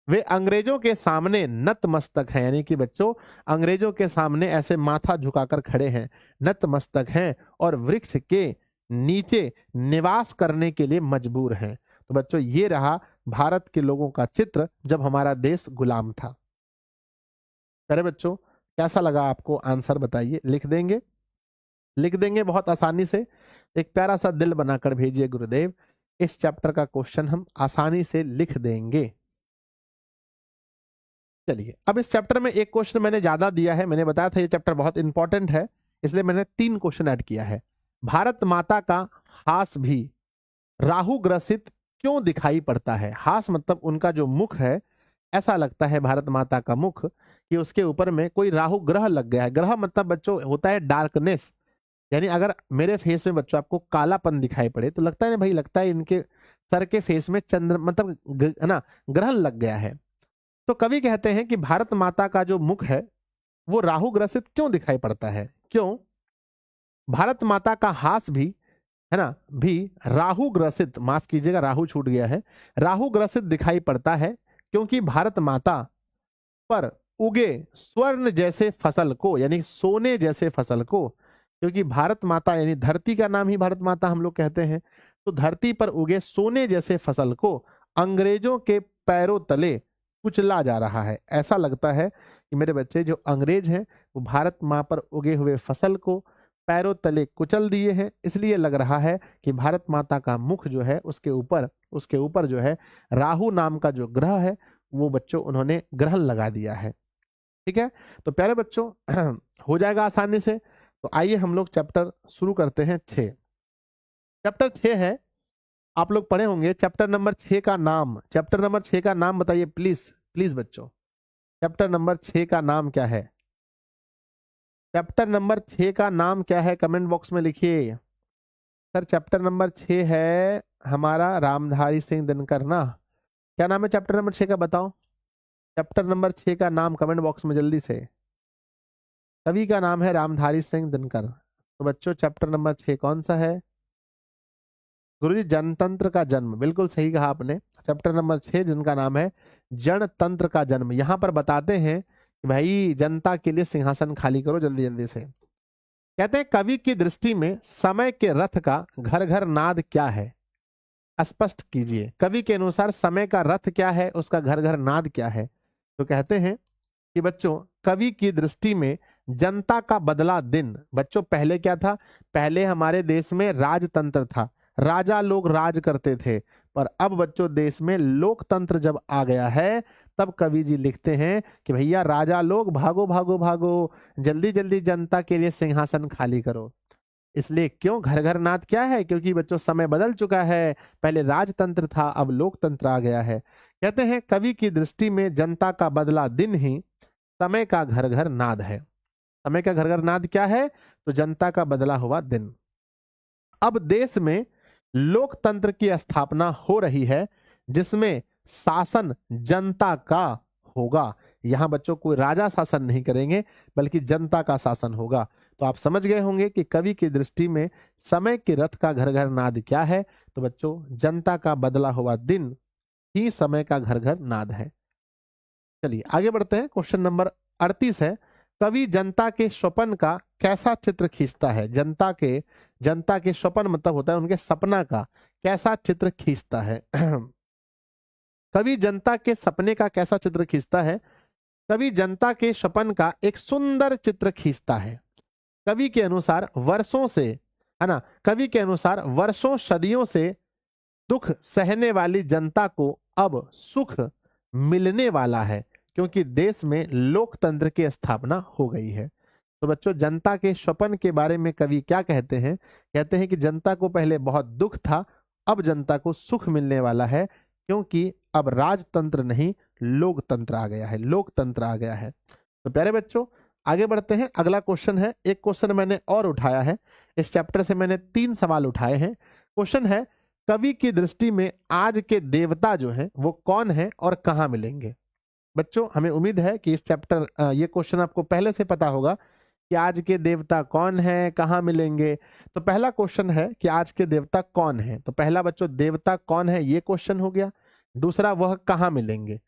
वे अंग्रेजों के सामने नतमस्तक हैं, यानी कि बच्चों अंग्रेजों के सामने ऐसे माथा झुकाकर खड़े हैं, नतमस्तक हैं और वृक्ष के नीचे निवास करने के लिए मजबूर हैं। तो बच्चों ये रहा भारत के लोगों का चित्र जब हमारा देश गुलाम था। अरे बच्चों कैसा लगा आपको, आंसर बताइए, लिख देंगे, लिख देंगे बहुत आसानी से। एक प्यारा सा दिल बनाकर भेजिए गुरुदेव, इस चैप्टर का क्वेश्चन हम आसानी से लिख देंगे। चलिए, अब इस चैप्टर में एक क्वेश्चन मैंने ज्यादा दिया है, मैंने बताया था ये चैप्टर बहुत इंपॉर्टेंट है, इसलिए मैंने 3 क्वेश्चन ऐड किया है। भारत माता का हास भी राहु ग्रसित क्यों दिखाई पड़ता है? हास मतलब उनका जो मुख है, ऐसा लगता है भारत माता का मुख कि उसके ऊपर में कोई राहु ग्रह लग गया है। ग्रह मतलब बच्चों होता है डार्कनेस, यानी अगर मेरे फेस में बच्चों आपको कालापन दिखाई पड़े तो लगता है ना भाई, लगता है इनके सर के फेस में चंद्र मतलब है ना, ग्रहण लग गया है। तो कवि कहते हैं कि भारत माता का जो मुख है वो राहु ग्रसित क्यों दिखाई पड़ता है? क्यों? भारत माता का हास भी है ना, भी राहु ग्रसित, माफ कीजिएगा राहु छूट गया है, राहु ग्रसित दिखाई पड़ता है क्योंकि भारत माता पर उगे स्वर्ण जैसे फसल को, यानी सोने जैसे फसल को, क्योंकि भारत माता यानी धरती का नाम ही भारत माता हम लोग कहते हैं, तो धरती पर उगे सोने जैसे फसल को अंग्रेजों के पैरों तले कुचला जा रहा है। ऐसा लगता है कि मेरे बच्चे जो अंग्रेज हैं वो भारत माँ पर उगे हुए फसल को पैरों तले कुचल दिए हैं, इसलिए लग रहा है कि भारत माता का मुख जो है उसके ऊपर जो है राहु नाम का जो ग्रह है वो बच्चों उन्होंने ग्रहण लगा दिया है। ठीक है, तो प्यारे बच्चों हो जाएगा आसानी से। तो आइए हम लोग चैप्टर शुरू करते हैं 6। चैप्टर 6 है, आप लोग पढ़े होंगे चैप्टर नंबर 6 का नाम। चैप्टर नंबर 6 का नाम बताइए प्लीज प्लीज बच्चों, चैप्टर नंबर 6 का नाम क्या है? चैप्टर नंबर 6 का नाम क्या है? कमेंट बॉक्स में लिखिए। सर चैप्टर नंबर 6 है हमारा रामधारी सिंह दिनकर ना। क्या नाम है चैप्टर नंबर 6 का बताओ? चैप्टर नंबर 6 का नाम कमेंट बॉक्स में जल्दी से। कवि का नाम है रामधारी सिंह दिनकर। तो बच्चों चैप्टर नंबर 6 कौन सा है? गुरुजी जनतंत्र का जन्म, बिल्कुल सही कहा आपने। चैप्टर नंबर 6 जिनका नाम है जनतंत्र का जन्म। यहां पर बताते हैं कि भाई जनता के लिए सिंहासन खाली करो जल्दी जल्दी से। कहते हैं कवि की दृष्टि में समय के रथ का घर घर नाद क्या है? स्पष्ट कीजिए। कवि के अनुसार समय का रथ क्या है, उसका घर घर नाद क्या है? तो कहते हैं कि बच्चों कवि की दृष्टि में जनता का बदला दिन। बच्चों पहले क्या था? पहले हमारे देश में राजतंत्र था, राजा लोग राज करते थे, पर अब बच्चों देश में लोकतंत्र जब आ गया है तब कवि जी लिखते हैं कि भैया राजा लोग भागो भागो भागो, जल्दी जल्दी जनता के लिए सिंहासन खाली करो। इसलिए क्यों घर घर नाथ क्या है? क्योंकि बच्चों समय बदल चुका है, पहले राजतंत्र था अब लोकतंत्र आ गया है। कहते हैं कवि की दृष्टि में जनता का बदला दिन ही समय का घर घर नाद है। समय का घर घर नाद क्या है? तो जनता का बदला हुआ दिन। अब देश में लोकतंत्र की स्थापना हो रही है जिसमें शासन जनता का होगा। यहां बच्चों कोई राजा शासन नहीं करेंगे बल्कि जनता का शासन होगा। तो आप समझ गए होंगे कि कवि की दृष्टि में समय के रथ का घर घर नाद क्या है? तो बच्चों जनता का बदला हुआ दिन ही समय का घर घर नाद है। चलिए आगे बढ़ते हैं। क्वेश्चन नंबर 38 है, कवि जनता के स्वप्न का कैसा चित्र खींचता है? जनता के स्वप्न मतलब होता है उनके सपना का कैसा चित्र खींचता है? कवि जनता के सपने का कैसा चित्र खींचता है? कवि जनता के स्वप्न का एक सुंदर चित्र खींचता है। कवि के अनुसार वर्षों से, है ना, कवि के अनुसार वर्षों सदियों से दुख सहने वाली जनता को अब सुख मिलने वाला है क्योंकि देश में लोकतंत्र की स्थापना हो गई है। तो बच्चों जनता के स्वप्न के बारे में कवि क्या कहते हैं? कहते हैं कि जनता को पहले बहुत दुख था, अब जनता को सुख मिलने वाला है क्योंकि अब राजतंत्र नहीं लोकतंत्र आ गया है, लोकतंत्र आ गया है। तो प्यारे बच्चों आगे बढ़ते हैं। अगला क्वेश्चन है, एक क्वेश्चन मैंने और उठाया है, इस चैप्टर से मैंने 3 सवाल उठाए हैं। क्वेश्चन है कवि की दृष्टि में आज के देवता जो हैं वो कौन है और कहाँ मिलेंगे? बच्चों हमें उम्मीद है कि इस चैप्टर ये क्वेश्चन आपको पहले से पता होगा कि आज के देवता कौन है, कहाँ मिलेंगे। तो पहला क्वेश्चन है कि आज के देवता कौन है। तो पहला बच्चों देवता कौन है ये क्वेश्चन हो गया। दूसरा वह कहाँ मिलेंगे।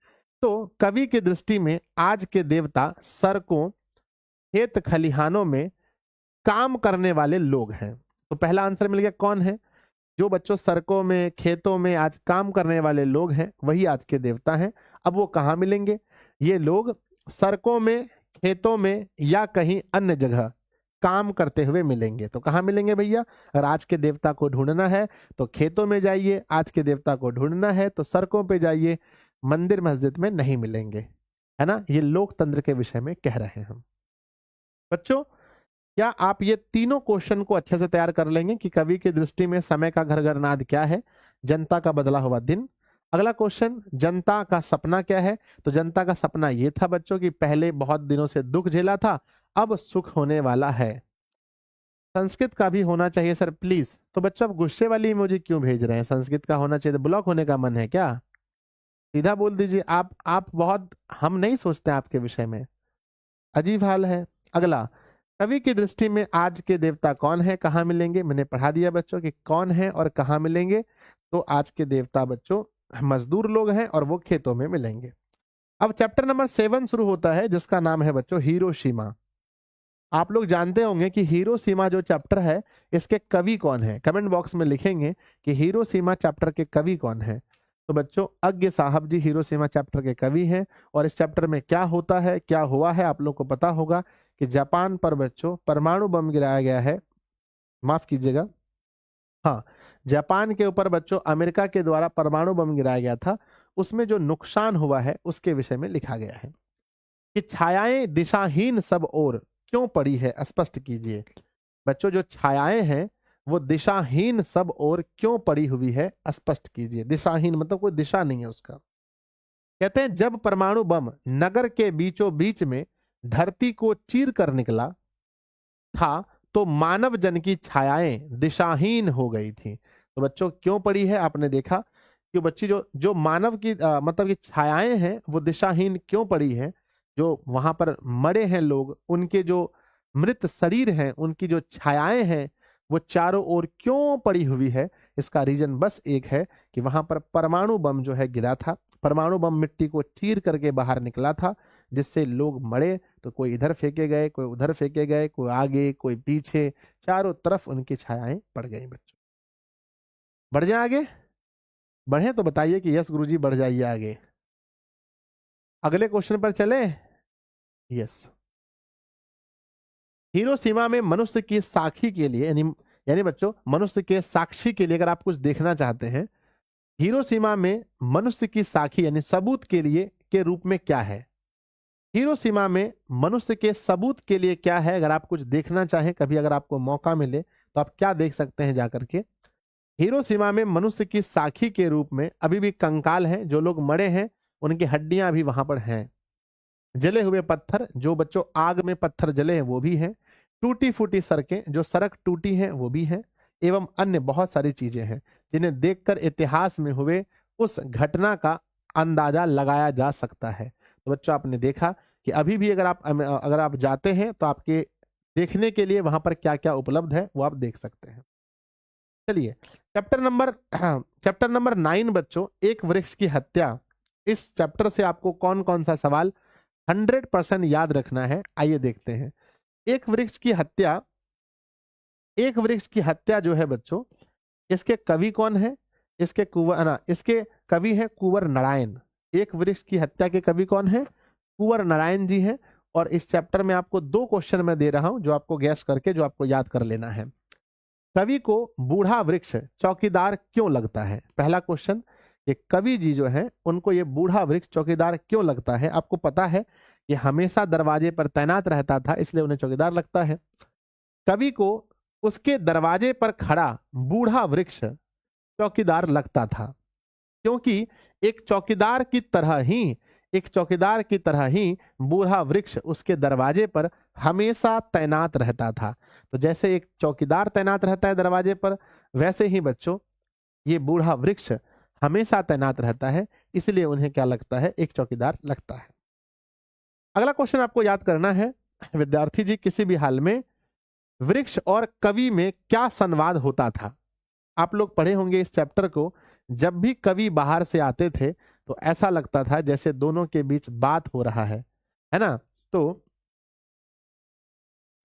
तो कवि की दृष्टि में आज के देवता सड़कों खेत खलिहानों में काम करने वाले लोग हैं। तो पहला आंसर मिल गया कौन है? जो बच्चों सड़कों में खेतों में आज काम करने वाले लोग हैं वही आज के देवता हैं। अब वो कहाँ मिलेंगे? ये लोग सड़कों में, खेतों में या कहीं अन्य जगह काम करते हुए मिलेंगे। तो कहाँ मिलेंगे भैया? अगर आज के देवता को ढूंढना है तो खेतों में जाइए, आज के देवता को ढूंढना है तो सड़कों पे जाइए, मंदिर मस्जिद में नहीं मिलेंगे। है ना, ये लोकतंत्र के विषय में कह रहे हैं हम। बच्चों, क्या आप ये तीनों क्वेश्चन को अच्छे से तैयार कर लेंगे कि कवि की दृष्टि में समय का घर घर नाद क्या है? जनता का बदला हुआ दिन। अगला क्वेश्चन, जनता का सपना क्या है? तो जनता का सपना ये था बच्चों कि पहले बहुत दिनों से दुख झेला था, अब सुख होने वाला है। संस्कृत का भी होना चाहिए सर प्लीज। तो बच्चों आप गुस्से वाली इमोजी क्यों भेज रहे हैं? संस्कृत का होना चाहिए, ब्लॉक होने का मन है क्या? सीधा बोल दीजिए। आप बहुत, हम नहीं सोचते आपके विषय में, अजीब हाल है। अगला, कवि की दृष्टि में आज के देवता कौन है, कहाँ मिलेंगे? मैंने पढ़ा दिया बच्चों कि कौन है और कहाँ मिलेंगे। तो आज के देवता बच्चों मजदूर लोग हैं और वो खेतों में मिलेंगे। अब चैप्टर नंबर 7 शुरू होता है जिसका नाम है बच्चों हिरोशिमा। आप लोग जानते होंगे कि हिरोशिमा जो चैप्टर है इसके कवि कौन है? कमेंट बॉक्स में लिखेंगे कि हिरोशिमा चैप्टर के कवि कौन है। तो बच्चों अज्ञ साहब जी हिरोशिमा चैप्टर के कवि हैं। और इस चैप्टर में क्या होता है, क्या हुआ है, आप लोग को पता होगा कि जापान पर बच्चों परमाणु बम गिराया गया है। माफ कीजिएगा, हाँ, जापान के ऊपर बच्चों अमेरिका के द्वारा परमाणु बम गिराया गया था। उसमें जो नुकसान हुआ है उसके विषय में लिखा गया है कि छायाएं दिशाहीन सब ओर क्यों पड़ी है, स्पष्ट कीजिए। बच्चों जो छायाएं हैं वो दिशाहीन सब ओर क्यों पड़ी हुई है, स्पष्ट कीजिए। दिशाहीन मतलब कोई दिशा नहीं है उसका। कहते हैं जब परमाणु बम नगर के बीचों बीच में धरती को चीर कर निकला था तो मानव जन की छायाएं दिशाहीन हो गई थी। तो बच्चों क्यों पड़ी है, आपने देखा कि बच्ची जो जो मानव की मतलब की छायाएं हैं वो दिशाहीन क्यों पड़ी है? जो वहां पर मरे हैं लोग, उनके जो मृत शरीर हैं, उनकी जो छायाएं हैं वो चारों ओर क्यों पड़ी हुई है? इसका रीजन बस एक है कि वहां पर परमाणु बम जो है गिरा था। परमाणु बम मिट्टी को चीर करके बाहर निकला था जिससे लोग मरे। तो कोई इधर फेंके गए, कोई उधर फेंके गए, कोई आगे कोई पीछे, चारों तरफ उनकी छायाएं पड़ गई। बच्चों बढ़ जाए आगे, बढ़े तो बताइए कि यस गुरुजी बढ़ जाइए आगे। अगले क्वेश्चन पर चले। यस, हिरोशिमा में मनुष्य की साखी के लिए यानी यानी बच्चों मनुष्य के साक्षी के लिए अगर आप कुछ देखना चाहते हैं, हिरोशिमा में मनुष्य की साखी यानी सबूत के लिए के रूप में क्या है? हिरोशिमा में मनुष्य के सबूत के लिए क्या है? अगर आप कुछ देखना चाहें, कभी अगर आपको मौका मिले तो आप क्या देख सकते हैं जाकर के? हिरोशिमा में मनुष्य की साखी के रूप में अभी भी कंकाल हैं, जो लोग मरे हैं उनकी हड्डियां अभी वहां पर हैं। जले हुए पत्थर, जो बच्चों आग में पत्थर जले हैं वो भी हैं। टूटी फूटी सड़कें, जो सड़क टूटी हैं वो भी हैं। एवं अन्य बहुत सारी चीजें हैं जिन्हें देखकर इतिहास में हुए उस घटना का अंदाजा लगाया जा सकता है। तो बच्चों आपने देखा कि अभी भी अगर आप जाते हैं तो आपके देखने के लिए वहां पर क्या क्या उपलब्ध है वो आप देख सकते हैं। चलिए चैप्टर नंबर 9 बच्चों, एक वृक्ष की हत्या। इस चैप्टर से आपको कौन कौन सा सवाल 100% याद रखना है, आइए देखते हैं। एक वृक्ष की हत्या, एक वृक्ष की हत्या जो है बच्चों, इसके कवि कौन है? इसके कवि है कुंवर नारायण। एक वृक्ष की हत्या के कवि कौन है? कुंवर नारायण जी हैं। और इस चैप्टर में आपको 2 क्वेश्चन मैं दे रहा हूं जो आपको गैस करके जो आपको याद कर लेना है। कवि को बूढ़ा वृक्ष चौकीदार क्यों लगता है? पहला क्वेश्चन, ये कवि जी जो है उनको ये बूढ़ा वृक्ष चौकीदार क्यों लगता है? आपको पता है ये हमेशा दरवाजे पर तैनात रहता था इसलिए उन्हें चौकीदार लगता है। कवि को उसके दरवाजे पर खड़ा बूढ़ा वृक्ष चौकीदार लगता था क्योंकि एक चौकीदार की तरह ही एक चौकीदार की तरह ही बूढ़ा वृक्ष उसके दरवाजे पर हमेशा तैनात रहता था। तो जैसे एक चौकीदार तैनात रहता है दरवाजे पर, वैसे ही बच्चों ये बूढ़ा वृक्ष हमेशा तैनात रहता है, इसलिए उन्हें क्या लगता है? एक चौकीदार लगता है। अगला क्वेश्चन आपको याद करना है, विद्यार्थी जी किसी भी हाल में वृक्ष और कवि में क्या संवाद होता था? आप लोग पढ़े होंगे इस चैप्टर को। जब भी कवि बाहर से आते थे तो ऐसा लगता था जैसे दोनों के बीच बात हो रहा है ना? तो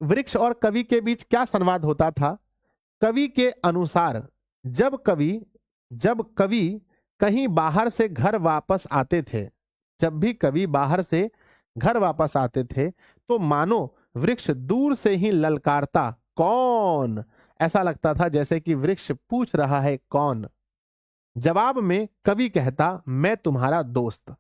वृक्ष और कवि के बीच क्या संवाद होता था? कवि के अनुसार जब कवि कहीं बाहर से घर वापस आते थे, जब भी कवि बाहर से घर वापस आते थे तो मानो वृक्ष दूर से ही ललकारता, कौन? ऐसा लगता था जैसे कि वृक्ष पूछ रहा है कौन। जवाब में कवि कहता, मैं तुम्हारा दोस्त।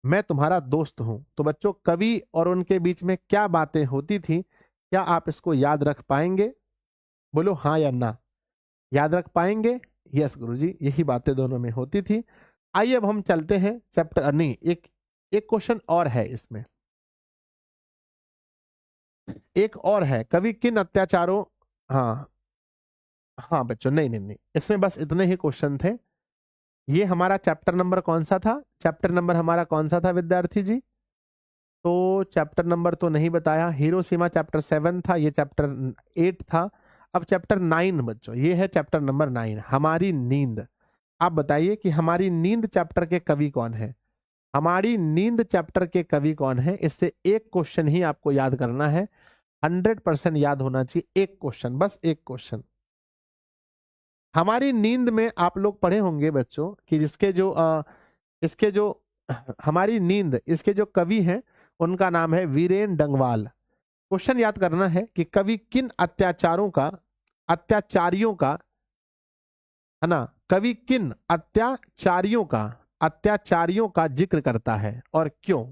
मैं तुम्हारा दोस्त हूं। तो बच्चों कवि और उनके बीच में क्या बातें होती थी, क्या आप इसको याद रख पाएंगे? बोलो हाँ या ना। याद रख पाएंगे? यस गुरुजी, यही बातें दोनों में होती थी। आइए अब हम चलते हैं चैप्टर, नहीं, एक एक क्वेश्चन और है इसमें, एक और है, कवि किन अत्याचारों, हाँ हाँ बच्चों, नहीं नहीं नहीं, इसमें बस इतने ही क्वेश्चन थे। ये हमारा चैप्टर नंबर कौन सा था? चैप्टर नंबर हमारा कौन सा था विद्यार्थी जी? तो चैप्टर नंबर तो नहीं बताया, हिरोशिमा चैप्टर 7 था, ये चैप्टर 8 था। अब चैप्टर 9 बच्चों, ये है चैप्टर नंबर 9, हमारी नींद। आप बताइए कि हमारी नींद चैप्टर के कवि कौन है? हमारी नींद चैप्टर के कवि कौन है? इससे एक क्वेश्चन ही आपको याद करना है, 100% याद होना चाहिए, एक क्वेश्चन, बस एक क्वेश्चन। हमारी नींद में आप लोग पढ़े होंगे बच्चों कि जिसके जो इसके जो हमारी नींद, इसके जो कवि हैं उनका नाम है वीरेन डंगवाल। क्वेश्चन याद करना है कि कवि किन अत्याचारों का, अत्याचारियों का, है ना, कवि किन अत्याचारियों का जिक्र करता है और क्यों?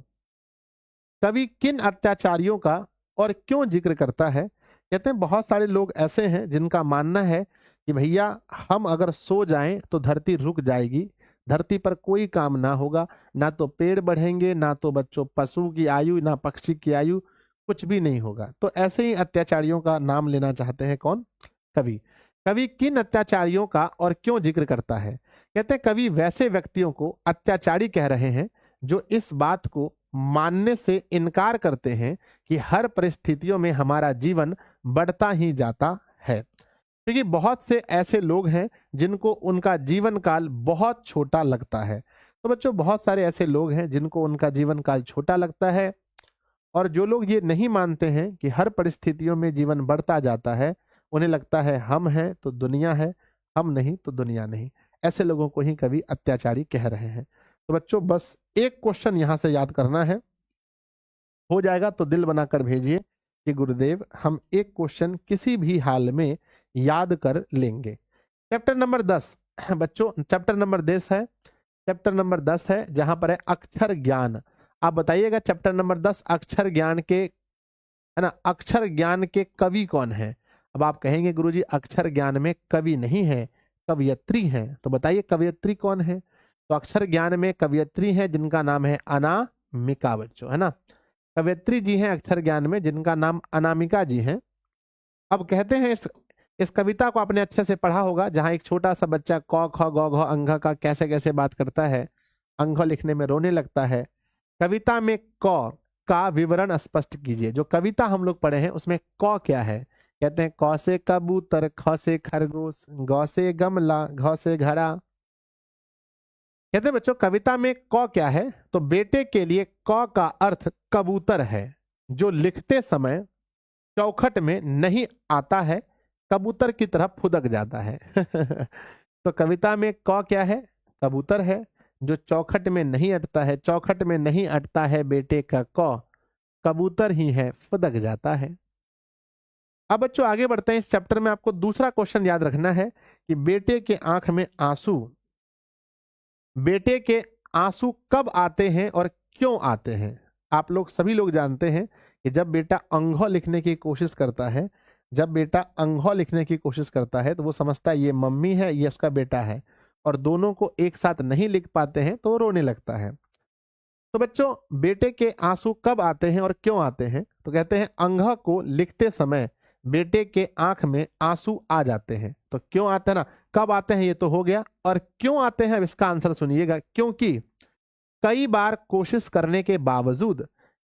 कवि किन अत्याचारियों का और क्यों जिक्र करता है? कहते हैं बहुत सारे लोग ऐसे हैं जिनका मानना है कि भैया हम अगर सो जाएं तो धरती रुक जाएगी, धरती पर कोई काम ना होगा, ना तो पेड़ बढ़ेंगे, ना तो बच्चों पशु की आयु, ना पक्षी की आयु, कुछ भी नहीं होगा। तो ऐसे ही अत्याचारियों का नाम लेना चाहते हैं कौन? कवि। कवि किन अत्याचारियों का और क्यों जिक्र करता है? कहते हैं कवि वैसे व्यक्तियों को अत्याचारी कह रहे हैं जो इस बात को मानने से इनकार करते हैं कि हर परिस्थितियों में हमारा जीवन बढ़ता ही जाता है। क्योंकि बहुत से ऐसे लोग हैं जिनको उनका जीवन काल बहुत छोटा लगता है। तो बच्चों बहुत सारे ऐसे लोग हैं जिनको उनका जीवन काल छोटा लगता है, और जो लोग ये नहीं मानते हैं कि हर परिस्थितियों में जीवन बढ़ता जाता है, उन्हें लगता है हम हैं तो दुनिया है, हम नहीं तो दुनिया नहीं। ऐसे लोगों को ही कवि अत्याचारी कह रहे हैं। तो बच्चों बस एक क्वेश्चन यहां से याद करना है, हो जाएगा तो दिल बनाकर भेजिए कि गुरुदेव हम एक क्वेश्चन किसी भी हाल में याद कर लेंगे। चैप्टर नंबर 10 बच्चों, चैप्टर नंबर 10 है, चैप्टर नंबर 10 है जहां पर है अक्षर ज्ञान। आप बताइएगा चैप्टर नंबर 10 अक्षर ज्ञान के, है ना, अक्षर ज्ञान के कवि कौन है? अब आप कहेंगे गुरुजी अक्षर ज्ञान में कवि नहीं है, कवयित्री हैं, तो बताइए कवयित्री कौन है? तो अक्षर ज्ञान में कवयित्री है जिनका नाम है अनामिका बच्चों, है ना, कवयित्री जी हैं अक्षर ज्ञान में जिनका नाम अनामिका जी हैं। अब कहते हैं इस कविता को आपने अच्छे से पढ़ा होगा, जहां एक छोटा सा बच्चा क ख ग घ अंघ का कैसे कैसे बात करता है, अंघ लिखने में रोने लगता है। कविता में क का विवरण स्पष्ट कीजिए। जो कविता हम लोग पढ़े हैं उसमें क क्या है? कहते हैं क से कबूतर, ख से खरगोश, ग से गमला, घ से घड़ा। कहते हैं बच्चों कविता में क क्या है? तो बेटे के लिए क का अर्थ कबूतर है, जो लिखते समय चौखट में नहीं आता है, कबूतर की तरह फुदक जाता है। तो कविता में क क्या है? कबूतर है, जो चौखट में नहीं अटता है, चौखट में नहीं अटता है बेटे का क, कबूतर ही है फुदक जाता है। अब बच्चों आगे बढ़ते हैं, इस चैप्टर में आपको दूसरा क्वेश्चन याद रखना है कि बेटे के आंख में आंसू, बेटे के आंसू कब आते हैं और क्यों आते हैं? आप लोग सभी लोग जानते हैं कि जब बेटा अंघ लिखने की कोशिश करता है, जब बेटा अंघ लिखने की कोशिश करता है तो वो समझता है ये मम्मी है, ये उसका बेटा है, और दोनों को एक साथ नहीं लिख पाते हैं तो वो रोने लगता है। तो बच्चों बेटे के आंसू कब आते हैं और क्यों आते हैं? तो कहते हैं अंघ को लिखते समय बेटे के आंख में आंसू आ जाते हैं। तो क्यों आते हैं ना, कब आते हैं ये तो हो गया, और क्यों आते हैं इसका आंसर सुनिएगा। क्योंकि कई बार कोशिश करने के बावजूद,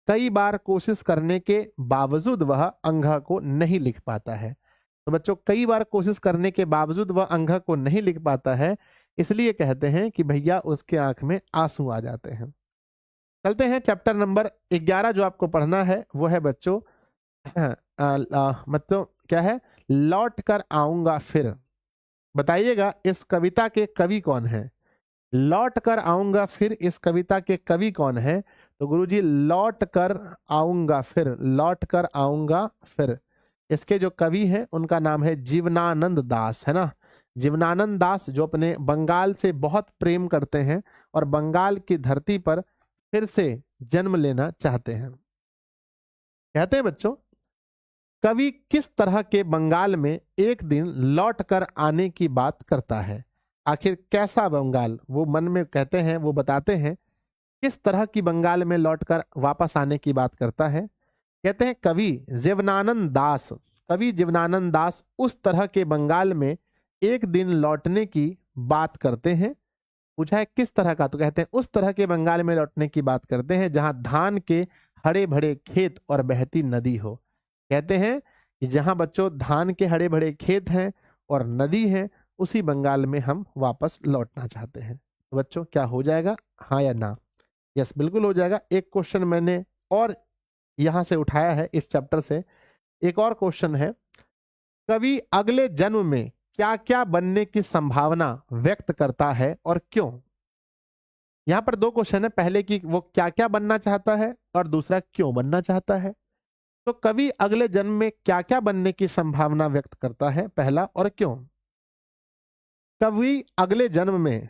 कई बार कोशिश करने के बावजूद वह अंघ को नहीं लिख पाता है। तो बच्चों कई बार कोशिश करने के बावजूद वह अंघ को नहीं लिख पाता है, इसलिए कहते हैं कि भैया उसके आंख में आंसू आ जाते हैं। चलते हैं चैप्टर नंबर 11 जो आपको पढ़ना है वो है बच्चों मतलब क्या है? लौट कर आऊंगा फिर। बताइएगा इस कविता के कवि कौन है? लौट कर आऊंगा फिर, इस कविता के कवि कौन है? तो गुरुजी लौट कर आऊंगा फिर, लौट कर आऊंगा फिर, इसके जो कवि हैं उनका नाम है जीवनानंद दास, है ना। जीवनानंद दास जो अपने बंगाल से बहुत प्रेम करते हैं और बंगाल की धरती पर फिर से जन्म लेना चाहते हैं। कहते हैं बच्चों, कवि किस तरह के बंगाल में एक दिन लौट कर आने की बात करता है? आखिर कैसा बंगाल वो मन में कहते हैं, वो बताते हैं किस तरह की बंगाल में लौटकर वापस आने की बात करता है। कहते हैं कवि जीवनानंद दास उस तरह के बंगाल में एक दिन लौटने की बात करते हैं। पूछा है किस तरह का, तो कहते हैं उस तरह के बंगाल में लौटने की बात करते हैं जहां धान के हरे भरे खेत और बहती नदी हो। कहते हैं कि जहां बच्चों धान के हरे भरे खेत हैं और नदी है, उसी बंगाल में हम वापस लौटना चाहते हैं। तो बच्चों क्या हो जाएगा, हाँ या ना? यस, बिल्कुल हो जाएगा। एक क्वेश्चन मैंने और यहां से उठाया है इस चैप्टर से। एक और क्वेश्चन है, कवि अगले जन्म में क्या क्या बनने की संभावना व्यक्त करता है और क्यों? यहां पर दो क्वेश्चन है, पहले की वो क्या क्या बनना चाहता है और दूसरा क्यों बनना चाहता है। तो कवि अगले जन्म में क्या क्या बनने की संभावना व्यक्त करता है, पहला, और क्यों? कवि अगले जन्म में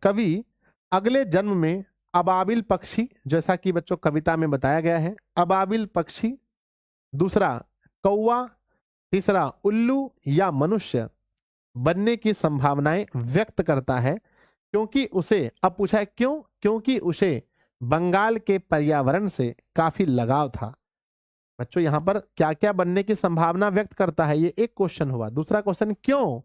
कवि अगले जन्म में अबाबिल पक्षी, जैसा कि बच्चों कविता में बताया गया है, अबाबिल पक्षी, दूसरा कौवा, तीसरा उल्लू या मनुष्य बनने की संभावनाएं व्यक्त करता है, क्योंकि उसे, अब पूछा है क्यों, क्योंकि उसे बंगाल के पर्यावरण से काफी लगाव था। बच्चों यहां पर क्या क्या बनने की संभावना व्यक्त करता है, ये एक क्वेश्चन हुआ। दूसरा क्वेश्चन क्यों,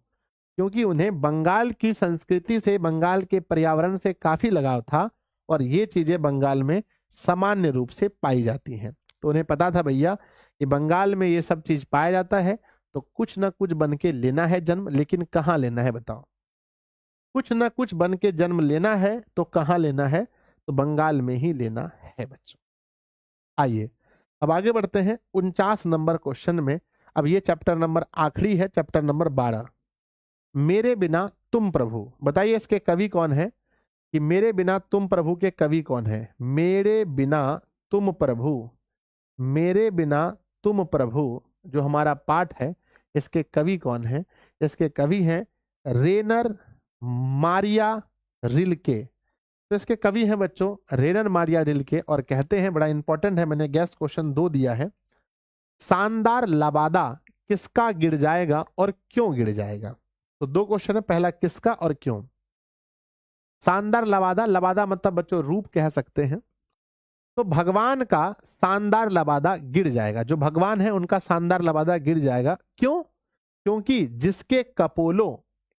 क्योंकि उन्हें बंगाल की संस्कृति से, बंगाल के पर्यावरण से काफी लगाव था और ये चीजें बंगाल में सामान्य रूप से पाई जाती हैं। तो उन्हें पता था भैया कि बंगाल में ये सब चीज पाया जाता है, तो कुछ ना कुछ बन के लेना है जन्म, लेकिन कहाँ लेना है बताओ? कुछ ना कुछ बन के जन्म लेना है तो कहाँ लेना है? तो बंगाल में ही लेना है बच्चों। आइए अब आगे बढ़ते हैं 49 नंबर क्वेश्चन में। अब ये चैप्टर नंबर आखिरी है, चैप्टर नंबर 12, मेरे बिना तुम प्रभु। बताइए इसके कवि कौन है, कि मेरे बिना तुम प्रभु के कवि कौन है? मेरे बिना तुम प्रभु, मेरे बिना तुम प्रभु जो हमारा पाठ है, इसके कवि कौन है? इसके कवि हैं रेनर मारिया रिल्के। तो इसके कवि हैं बच्चों रेनर मारिया रिल्के, और कहते हैं, बड़ा इंपॉर्टेंट है, मैंने गेस्ट क्वेश्चन 2 दिया है, शानदार लबादा किसका गिर जाएगा और क्यों गिर जाएगा? तो दो क्वेश्चन है, पहला किसका और क्यों। शानदार लबादा, लबादा मतलब बच्चों रूप कह सकते हैं। तो भगवान का शानदार लबादा गिर जाएगा, जो भगवान है उनका शानदार लबादा गिर जाएगा। क्यों? क्योंकि जिसके कपोलों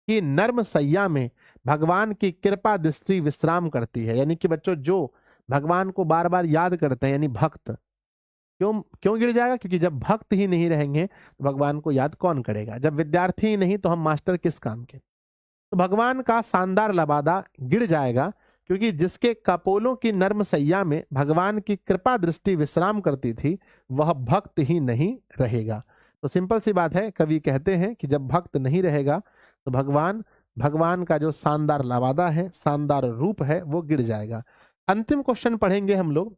की नर्म सैया में भगवान की कृपा दृष्टि विश्राम करती है, यानी कि बच्चों जो भगवान को बार बार याद करते हैं, यानी भक्त। क्यों क्यों गिर जाएगा? क्योंकि जब भक्त ही नहीं रहेंगे तो भगवान को याद कौन करेगा? जब विद्यार्थी ही नहीं तो हम मास्टर किस काम के? तो भगवान का शानदार लबादा गिर जाएगा, क्योंकि जिसके कपोलों की नर्म सैया में भगवान की कृपा दृष्टि विश्राम करती थी, वह भक्त ही नहीं रहेगा। तो सिंपल सी बात है, कवि कहते हैं कि जब भक्त नहीं रहेगा तो भगवान का जो शानदार लबादा है, शानदार रूप है, वो गिर जाएगा। अंतिम क्वेश्चन पढ़ेंगे हम लोग,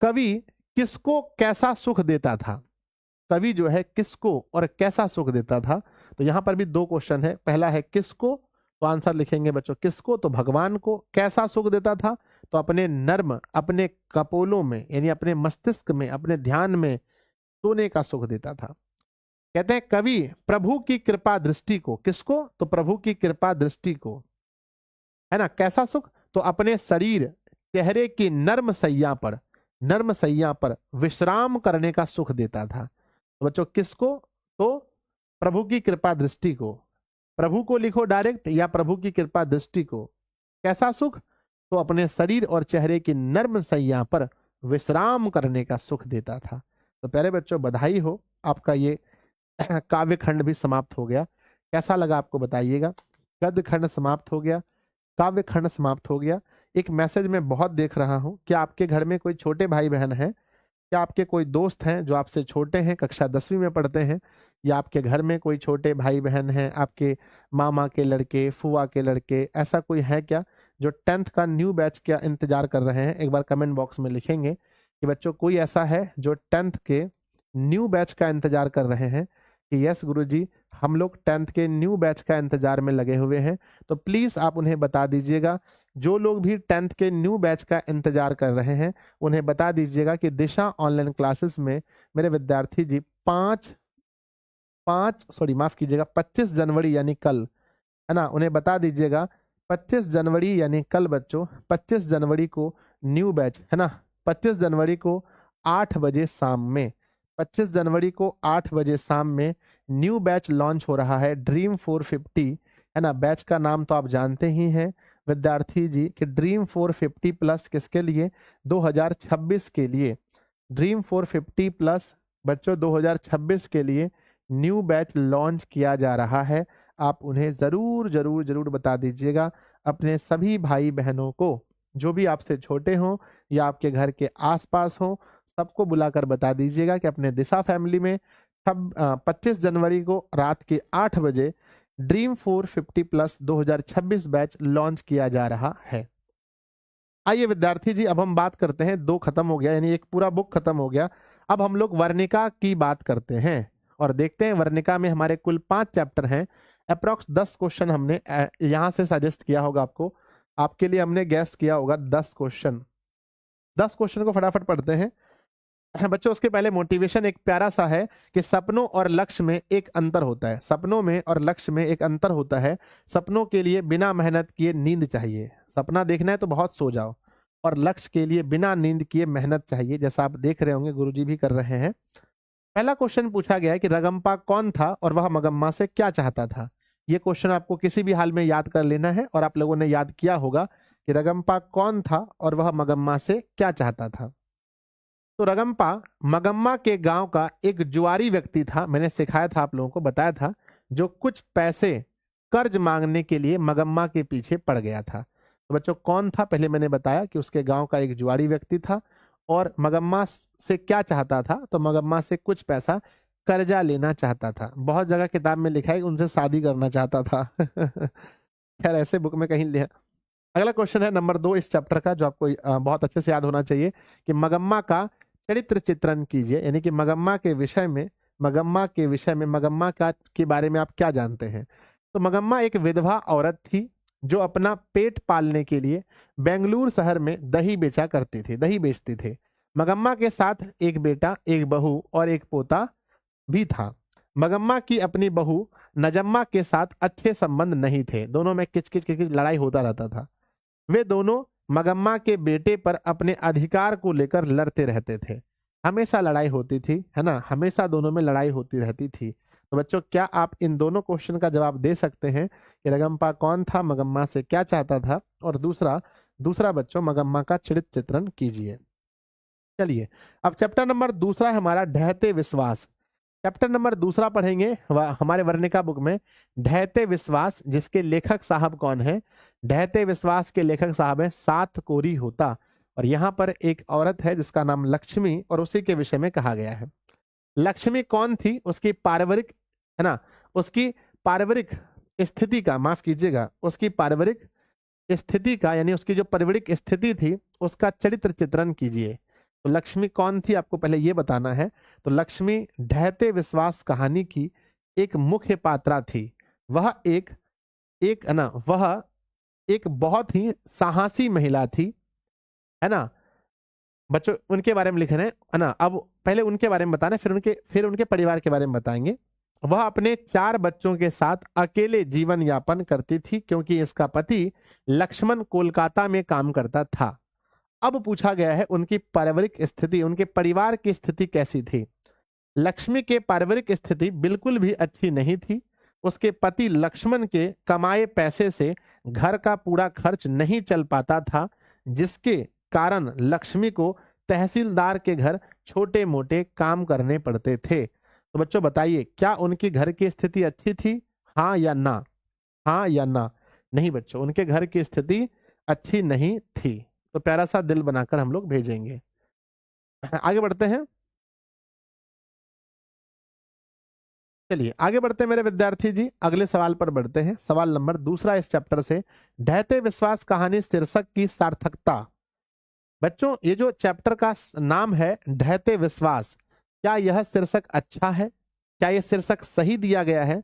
कवि किसको कैसा सुख देता था? कवि जो है किसको और कैसा सुख देता था? तो यहां पर भी दो क्वेश्चन है, पहला है किसको, तो आंसर लिखेंगे बच्चों किसको, तो भगवान को। कैसा सुख देता था? तो अपने नर्म, अपने कपोलों में, यानी अपने मस्तिष्क में, अपने ध्यान में सोने का सुख देता था। कहते हैं कवि प्रभु की कृपा दृष्टि को, किसको? तो प्रभु की कृपा दृष्टि को, है ना। कैसा सुख? तो अपने शरीर, चेहरे की नर्म सैया पर विश्राम करने का सुख देता था। तो बच्चों किसको? तो प्रभु की कृपा दृष्टि को। प्रभु को लिखो डायरेक्ट, या प्रभु की कृपा दृष्टि को। कैसा सुख? तो अपने शरीर और चेहरे की नर्म सैया पर विश्राम करने का सुख देता था। तो प्यारे बच्चों बधाई हो, आपका ये काव्य खंड भी समाप्त हो गया। कैसा लगा आपको बताइएगा। गद्य खंड समाप्त हो गया, काव्य खंड समाप्त हो गया। एक मैसेज मैं बहुत देख रहा हूं कि आपके घर में कोई छोटे भाई बहन हैं, क्या आपके कोई दोस्त हैं जो आपसे छोटे हैं, कक्षा 10वीं में पढ़ते हैं, या आपके घर में कोई छोटे भाई बहन हैं, आपके मामा के लड़के, फुआ के लड़के, ऐसा कोई है क्या जो 10th का न्यू बैच का इंतजार कर रहे हैं? एक बार कमेंट बॉक्स में लिखेंगे कि बच्चों कोई ऐसा है जो 10th के न्यू बैच का इंतजार कर रहे हैं, कि यस गुरुजी, हम लोग 10th के न्यू बैच का इंतजार में लगे हुए हैं। तो प्लीज आप उन्हें बता दीजिएगा, जो लोग भी 10th के न्यू बैच का इंतजार कर रहे हैं उन्हें बता दीजिएगा कि दिशा ऑनलाइन क्लासेस में मेरे विद्यार्थी जी 25 जनवरी यानी कल, है ना, उन्हें बता दीजिएगा 25 जनवरी यानी कल बच्चों, 25 जनवरी को न्यू बैच, है ना, 25 जनवरी को 8 बजे शाम में, 25 जनवरी को 8 बजे शाम में न्यू बैच लॉन्च हो रहा है, ड्रीम 450, है ना। बैच का नाम तो आप जानते ही हैं विद्यार्थी जी कि ड्रीम 450 प्लस किसके लिए, 2026 के लिए। ड्रीम 450 प्लस बच्चों 2026 के लिए न्यू बैच लॉन्च किया जा रहा है। आप उन्हें ज़रूर ज़रूर ज़रूर बता दीजिएगा, अपने सभी भाई बहनों को, जो भी आपसे छोटे हों या आपके घर के आसपास हों, सबको बुलाकर बता दीजिएगा कि अपने दिशा फैमिली में 25 जनवरी को रात के 8 बजे ड्रीम 450 प्लस 2026 बैच लॉन्च किया जा रहा है। आइए विद्यार्थी जी, अब हम बात करते हैं, 2 खत्म हो गया यानी एक पूरा बुक खत्म हो गया। अब हम लोग वर्णिका की बात करते हैं और देखते हैं वर्णिका में हमारे कुल 5 चैप्टर हैं। अप्रॉक्स 10 क्वेश्चन हमने यहाँ से सजेस्ट किया होगा आपको, आपके लिए हमने गैस किया होगा 10 क्वेश्चन। 10 क्वेश्चन को फटाफट पढ़ते हैं बच्चों। उसके पहले मोटिवेशन एक प्यारा सा है कि सपनों और लक्ष्य में एक अंतर होता है। सपनों में और लक्ष्य में एक अंतर होता है। सपनों के लिए बिना मेहनत किए नींद चाहिए, सपना देखना है तो बहुत सो जाओ, और लक्ष्य के लिए बिना नींद किए मेहनत चाहिए, जैसा आप देख रहे होंगे गुरुजी भी कर रहे हैं। पहला क्वेश्चन पूछा गया है कि रगम्पा कौन था और वह मगम्मा से क्या चाहता था। ये क्वेश्चन आपको किसी भी हाल में याद कर लेना है और आप लोगों ने याद किया होगा कि रगम्पा कौन था और वह मगम्मा से क्या चाहता था। तो रगम्पा मगम्मा के गांव का एक जुआरी व्यक्ति था, मैंने सिखाया था, आप लोगों को बताया था, जो कुछ पैसे कर्ज मांगने के लिए मगम्मा के पीछे पड़ गया था। तो बच्चों कौन था, पहले मैंने बताया कि उसके गांव का एक जुआरी व्यक्ति था और मगम्मा से क्या चाहता था, तो मगम्मा से कुछ पैसा कर्जा लेना चाहता था। बहुत जगह किताब में लिखा है कि उनसे शादी करना चाहता था खैर ऐसे बुक में कहीं लिखा। अगला क्वेश्चन है नंबर 2 इस चैप्टर का, जो आपको बहुत अच्छे से याद होना चाहिए कि मगम्मा का चरित्र चित्रण कीजिए, यानी कि मगम्मा के विषय में मगम्मा का के बारे में आप क्या जानते हैं। तो मगम्मा एक विधवा औरत थी जो अपना पेट पालने के लिए बेंगलुरु शहर में दही बेचती थे। मगम्मा के साथ एक बेटा, एक बहू और एक पोता भी था। मगम्मा की अपनी बहू नजम्मा के साथ अच्छे संबंध नहीं थे, दोनों में किच लड़ाई होता रहता था। वे दोनों मगम्मा के बेटे पर अपने अधिकार को लेकर लड़ते रहते थे, हमेशा लड़ाई होती थी, है ना, हमेशा दोनों में लड़ाई होती रहती थी। तो बच्चों क्या आप इन दोनों क्वेश्चन का जवाब दे सकते हैं कि रगम्पा कौन था, मगम्मा से क्या चाहता था, और दूसरा बच्चों मगम्मा का चरित्र चित्रण कीजिए। चलिए अब चैप्टर नंबर 2 है हमारा ढहते विश्वास। चैप्टर नंबर 2 पढ़ेंगे हमारे वर्णिका बुक में, ढहते विश्वास, जिसके लेखक साहब कौन है। ढहते विश्वास के लेखक साहब है सात कोरी होता, और यहाँ पर एक औरत है जिसका नाम लक्ष्मी, और उसी के विषय में कहा गया है। लक्ष्मी कौन थी, उसकी पारिवारिक, है ना, उसकी पारिवारिक स्थिति का, माफ कीजिएगा, उसकी पारिवारिक स्थिति का, यानी उसकी जो पारिवारिक स्थिति थी उसका चरित्र चित्रण कीजिए। तो लक्ष्मी कौन थी आपको पहले ये बताना है। तो लक्ष्मी ढहते विश्वास कहानी की एक मुख्य पात्रा थी। वह एक बहुत ही साहसी महिला थी, है ना बच्चों, उनके बारे में लिख रहे हैं, है ना। अब पहले उनके बारे में बताना है, फिर उनके परिवार के बारे में बताएंगे। वह अपने 4 बच्चों के साथ अकेले जीवन यापन करती थी क्योंकि इसका पति लक्ष्मण कोलकाता में काम करता था। अब पूछा गया है उनकी पारिवारिक स्थिति, उनके परिवार की स्थिति कैसी थी। लक्ष्मी के पारिवारिक स्थिति बिल्कुल भी अच्छी नहीं थी। उसके पति लक्ष्मण के कमाए पैसे से घर का पूरा खर्च नहीं चल पाता था, जिसके कारण लक्ष्मी को तहसीलदार के घर छोटे मोटे काम करने पड़ते थे। तो बच्चों बताइए क्या उनकी घर की स्थिति अच्छी थी, हाँ या ना, हाँ या ना। नहीं बच्चों, उनके घर की स्थिति अच्छी नहीं थी। तो प्यारा सा दिल बनाकर हम लोग भेजेंगे। आगे बढ़ते हैं, चलिए आगे बढ़ते हैं मेरे विद्यार्थी जी, अगले सवाल पर बढ़ते हैं। सवाल नंबर 2 इस चैप्टर से, ढहते विश्वास कहानी शीर्षक की सार्थकता। बच्चों ये जो चैप्टर का नाम है ढहते विश्वास, क्या यह शीर्षक अच्छा है? क्या ये शीर्षक सही दिया गया है?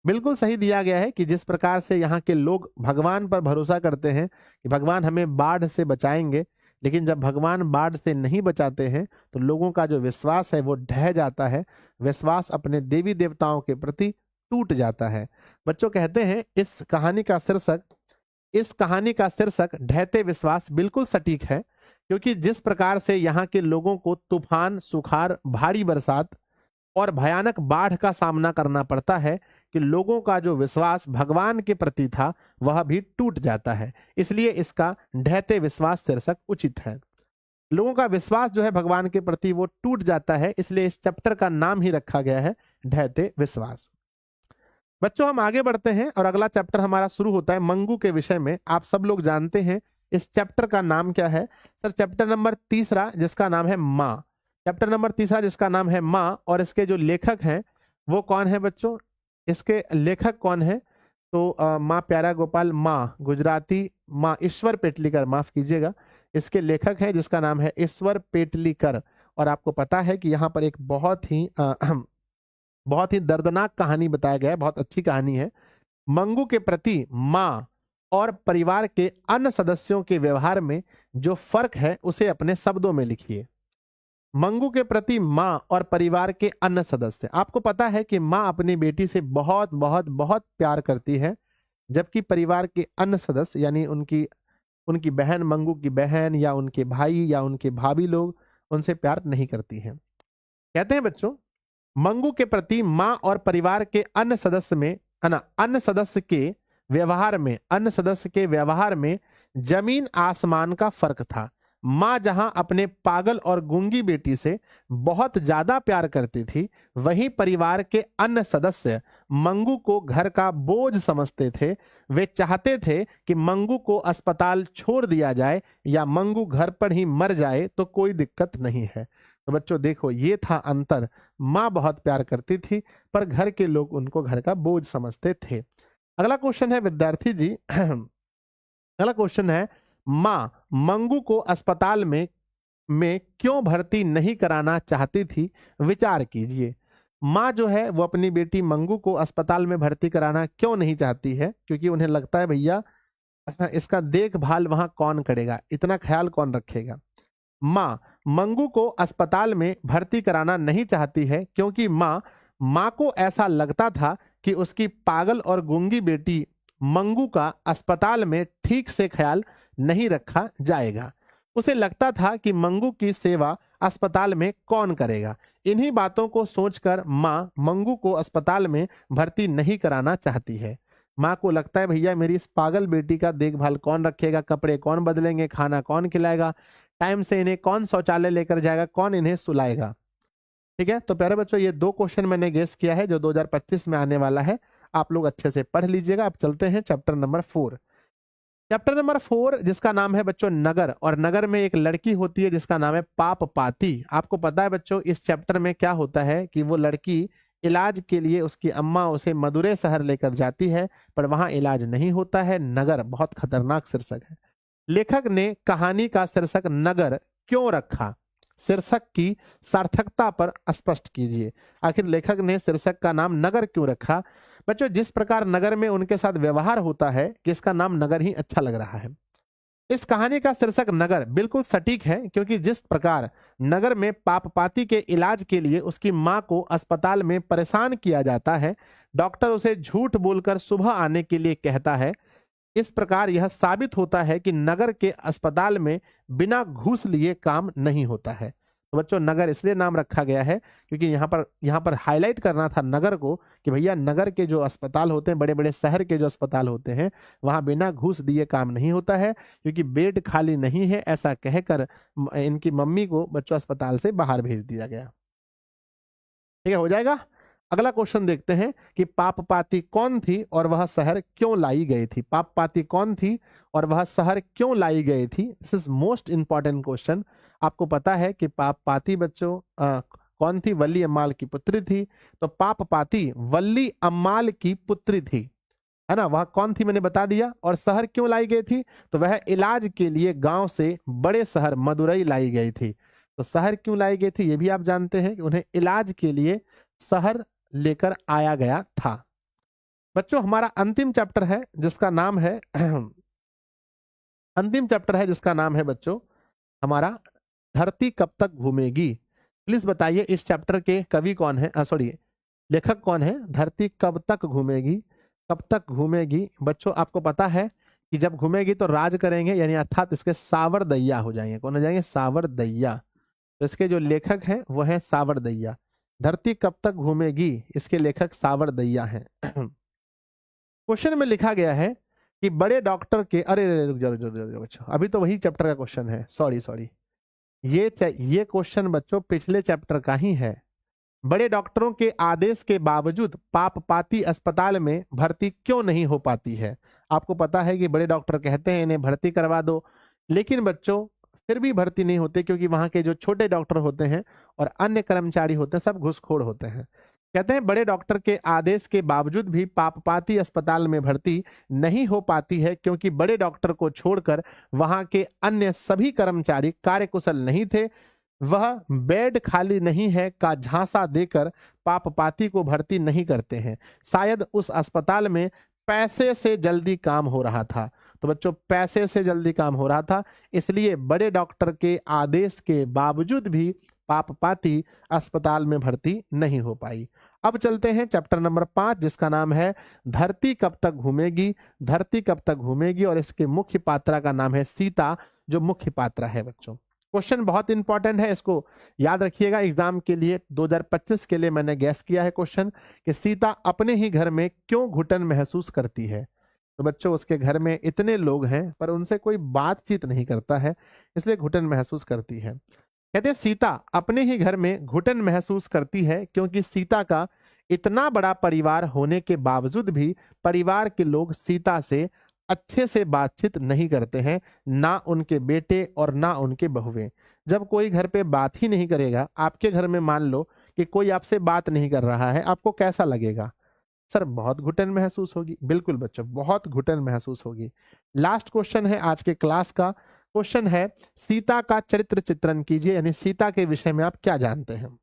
बिल्कुल सही दिया गया है कि जिस प्रकार से यहाँ के लोग भगवान पर भरोसा करते हैं कि भगवान हमें बाढ़ से बचाएंगे, लेकिन जब भगवान बाढ़ से नहीं बचाते हैं तो लोगों का जो विश्वास है वो ढह जाता है, विश्वास अपने देवी देवताओं के प्रति टूट जाता है। बच्चों कहते हैं इस कहानी का शीर्षक ढहते विश्वास बिल्कुल सटीक है, क्योंकि जिस प्रकार से यहाँ के लोगों को तूफान, सुखाड़, भारी बरसात और भयानक बाढ़ का सामना करना पड़ता है कि लोगों का जो विश्वास भगवान के प्रति था वह भी टूट जाता है। इसलिए इसका ढहते विश्वास शीर्षक उचित है। लोगों का विश्वास जो है भगवान के प्रति वो टूट जाता है, इसलिए इस चैप्टर का नाम ही रखा गया है ढहते विश्वास। बच्चों हम आगे बढ़ते हैं और अगला चैप्टर हमारा शुरू होता है मंगू के विषय में। आप सब लोग जानते हैं इस चैप्टर का नाम क्या है सर? चैप्टर नंबर 3 जिसका नाम है माँ। चैप्टर नंबर 3 जिसका नाम है माँ, और इसके जो लेखक हैं वो कौन है बच्चों? इसके लेखक कौन है? तो माँ प्यारा गोपाल, माँ गुजराती, माँ ईश्वर पेटलीकर, माफ कीजिएगा। इसके लेखक हैं जिसका नाम है ईश्वर पेटलीकर। और आपको पता है कि यहाँ पर एक बहुत ही दर्दनाक कहानी बताया गया है, बहुत अच्छी कहानी है। मंगू के प्रति माँ और परिवार के अन्य सदस्यों के व्यवहार में जो फर्क है उसे अपने शब्दों में लिखिए। मंगू के प्रति माँ और परिवार के अन्य सदस्य। आपको पता है कि माँ अपनी बेटी से बहुत बहुत बहुत प्यार करती है, जबकि परिवार के अन्य सदस्य यानी उनकी बहन, मंगू की बहन या उनके भाई या उनके भाभी लोग उनसे प्यार नहीं करती हैं। कहते हैं बच्चों, मंगू के प्रति माँ और परिवार के अन्य सदस्य के व्यवहार में जमीन आसमान का फर्क था। माँ जहां अपने पागल और गूंगी बेटी से बहुत ज्यादा प्यार करती थी, वहीं परिवार के अन्य सदस्य मंगू को घर का बोझ समझते थे। वे चाहते थे कि मंगू को अस्पताल छोड़ दिया जाए या मंगू घर पर ही मर जाए तो कोई दिक्कत नहीं है। तो बच्चों देखो, ये था अंतर। माँ बहुत प्यार करती थी पर घर के लोग उनको घर का बोझ समझते थे। अगला क्वेश्चन है विद्यार्थी जी अगला क्वेश्चन है, माँ मंगू को अस्पताल में क्यों भर्ती नहीं कराना चाहती थी? विचार कीजिए। माँ जो है वो अपनी बेटी मंगू को अस्पताल में भर्ती कराना क्यों नहीं चाहती है? क्योंकि उन्हें लगता है भैया इसका देखभाल वहां कौन करेगा, इतना ख्याल कौन रखेगा। माँ मंगू को अस्पताल में भर्ती कराना नहीं चाहती है क्योंकि माँ को ऐसा लगता था कि उसकी पागल और गूंगी बेटी मंगू का अस्पताल में ठीक से ख्याल नहीं रखा जाएगा। उसे लगता था कि मंगू की सेवा अस्पताल में कौन करेगा। इन्हीं बातों को सोचकर माँ मंगू को अस्पताल में भर्ती नहीं कराना चाहती है। माँ को लगता है भैया मेरी इस पागल बेटी का देखभाल कौन रखेगा, कपड़े कौन बदलेंगे, खाना कौन खिलाएगा, टाइम से इन्हें कौन शौचालय लेकर जाएगा, कौन इन्हें सुलाएगा। ठीक है, तो प्यारे बच्चों ये 2 क्वेश्चन मैंने गेस किया है जो 2025 में आने वाला है। आप लोग अच्छे से पढ़ लीजिएगा। अब चलते हैं चैप्टर नंबर 4। चैप्टर नंबर 4 जिसका नाम है बच्चों नगर, और नगर में एक लड़की होती है जिसका नाम है पाप पाती। आपको पता है बच्चों इस चैप्टर में क्या होता है कि वो लड़की इलाज के लिए उसकी अम्मा उसे मदुरै शहर लेकर जाती है, पर वहां इलाज नहीं होता है। नगर बहुत खतरनाक शीर्षक है। लेखक ने कहानी का शीर्षक नगर क्यों रखा? शीर्षक की सार्थकता पर स्पष्ट कीजिए। आखिर लेखक ने शीर्षक का नाम नगर क्यों रखा? बच्चों जिस प्रकार नगर में उनके साथ व्यवहार होता है कि इसका नाम नगर ही अच्छा लग रहा है। इस कहानी का शीर्षक नगर बिल्कुल सटीक है, क्योंकि जिस प्रकार नगर में पापपाती के इलाज के लिए उसकी मां को अस्पताल में परेशान किया जाता है, डॉक्टर उसे झूठ बोलकर सुबह आने के लिए कहता है, इस प्रकार यह साबित होता है कि नगर के अस्पताल में बिना घूस लिए काम नहीं होता है। तो बच्चों नगर इसलिए नाम रखा गया है क्योंकि यहाँ पर हाईलाइट करना था नगर को कि भैया नगर के जो अस्पताल होते हैं, बड़े बड़े शहर के जो अस्पताल होते हैं, वहां बिना घूस दिए काम नहीं होता है, क्योंकि बेड खाली नहीं है ऐसा कहकर इनकी मम्मी को बच्चों अस्पताल से बाहर भेज दिया गया। ठीक है, हो जाएगा। अगला क्वेश्चन देखते हैं कि पापपाती कौन थी और वह शहर क्यों लाई गई थी। पापपाती कौन थी और वह शहर क्यों लाई गई थी? This is most important question. आपको पता है कि पापपाती बच्चों कौन थी? वल्ली अम्माल की पुत्री थी। तो पापपाती वल्ली अम्माल की पुत्री थी, है ना। वह कौन थी मैंने बता दिया। और शहर क्यों लाई गई थी? तो वह इलाज के लिए गांव से बड़े शहर मदुरई लाई गई थी। तो शहर क्यों लाई गई थी ये भी आप जानते हैं कि उन्हें इलाज के लिए शहर लेकर आया गया था। बच्चों हमारा अंतिम चैप्टर है जिसका नाम है अंतिम चैप्टर है जिसका नाम है बच्चों हमारा धरती कब तक घूमेगी। प्लीज बताइए इस चैप्टर के कवि कौन है, सॉरी लेखक कौन है। धरती कब तक घूमेगी, कब तक घूमेगी। बच्चों आपको पता है कि जब घूमेगी तो राज करेंगे, यानी अर्थात इसके सावरदैया हो जाएंगे। कौन हो जाएंगे? सावरदैया। तो इसके जो लेखक हैं वो हैं सावरदैया। धरती कब तक घूमेगी, इसके लेखक सावरदैया हैं। क्वेश्चन में लिखा गया है कि बड़े डॉक्टर के, अरे रुक जाओ रुक जाओ, रुक जाओ बच्चों, अभी तो वही चैप्टर का क्वेश्चन है, सॉरी सॉरी, ये क्वेश्चन बच्चों पिछले चैप्टर का ही है। बड़े डॉक्टरों के आदेश के बावजूद पापपाती अस्पताल में भर्ती क्यों नहीं हो पाती है। आपको पता है कि बड़े डॉक्टर कहते हैं इन्हें भर्ती करवा दो, लेकिन बच्चों फिर भी भर्ती नहीं होते क्योंकि वहां के जो छोटे डॉक्टर होते हैं और अन्य कर्मचारी होते हैं सब घूसखोर होते हैं। कहते हैं बड़े डॉक्टर के आदेश के बावजूद भी पापपाती अस्पताल में भर्ती नहीं हो पाती है क्योंकि बड़े डॉक्टर को छोड़कर वहां के अन्य सभी कर्मचारी कार्यकुशल नहीं थे। वह बेड खाली नहीं है का झांसा देकर पापपाती को भर्ती नहीं करते हैं। शायद उस अस्पताल में पैसे से जल्दी काम हो रहा था। तो बच्चों पैसे से जल्दी काम हो रहा था, इसलिए बड़े डॉक्टर के आदेश के बावजूद भी पापपाती अस्पताल में भर्ती नहीं हो पाई। अब चलते हैं चैप्टर नंबर 5 जिसका नाम है धरती कब तक घूमेगी। धरती कब तक घूमेगी और इसके मुख्य पात्रा का नाम है सीता, जो मुख्य पात्रा है। बच्चों क्वेश्चन बहुत इंपॉर्टेंट है, इसको याद रखिएगा एग्जाम के लिए। 2025 के लिए मैंने गैस किया है क्वेश्चन कि सीता अपने ही घर में क्यों घुटन महसूस करती है। तो बच्चों उसके घर में इतने लोग हैं पर उनसे कोई बातचीत नहीं करता है, इसलिए घुटन महसूस करती है। कहते हैं सीता अपने ही घर में घुटन महसूस करती है क्योंकि सीता का इतना बड़ा परिवार होने के बावजूद भी परिवार के लोग सीता से अच्छे से बातचीत नहीं करते हैं, ना उनके बेटे और ना उनके बहुएं। जब कोई घर पे बात ही नहीं करेगा, आपके घर में मान लो कि कोई आपसे बात नहीं कर रहा है, आपको कैसा लगेगा? सर बहुत घुटन महसूस होगी। बिल्कुल बच्चों बहुत घुटन महसूस होगी। लास्ट क्वेश्चन है आज के क्लास का। क्वेश्चन है सीता का चरित्र चित्रण कीजिए, यानी सीता के विषय में आप क्या जानते हैं।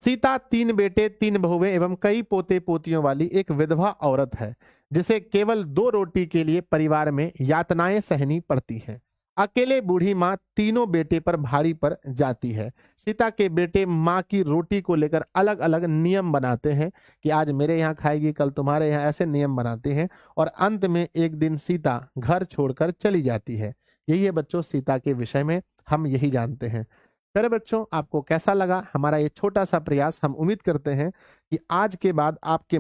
सीता 3 बेटे 3 बहुएं एवं कई पोते पोतियों वाली एक विधवा औरत है जिसे केवल 2 रोटी के लिए परिवार में यातनाएं सहनी पड़ती हैं। अकेले बूढ़ी माँ तीनों बेटे पर भारी पर जाती है। सीता के बेटे माँ की रोटी को लेकर अलग अलग नियम बनाते हैं कि आज मेरे यहाँ खाएगी कल तुम्हारे यहाँ, ऐसे नियम बनाते हैं और अंत में एक दिन सीता घर छोड़कर चली जाती है। यही है बच्चों सीता के विषय में हम यही जानते हैं। प्यारे बच्चों आपको कैसा लगा हमारा ये छोटा सा प्रयास। हम उम्मीद करते हैं कि आज के बाद आपके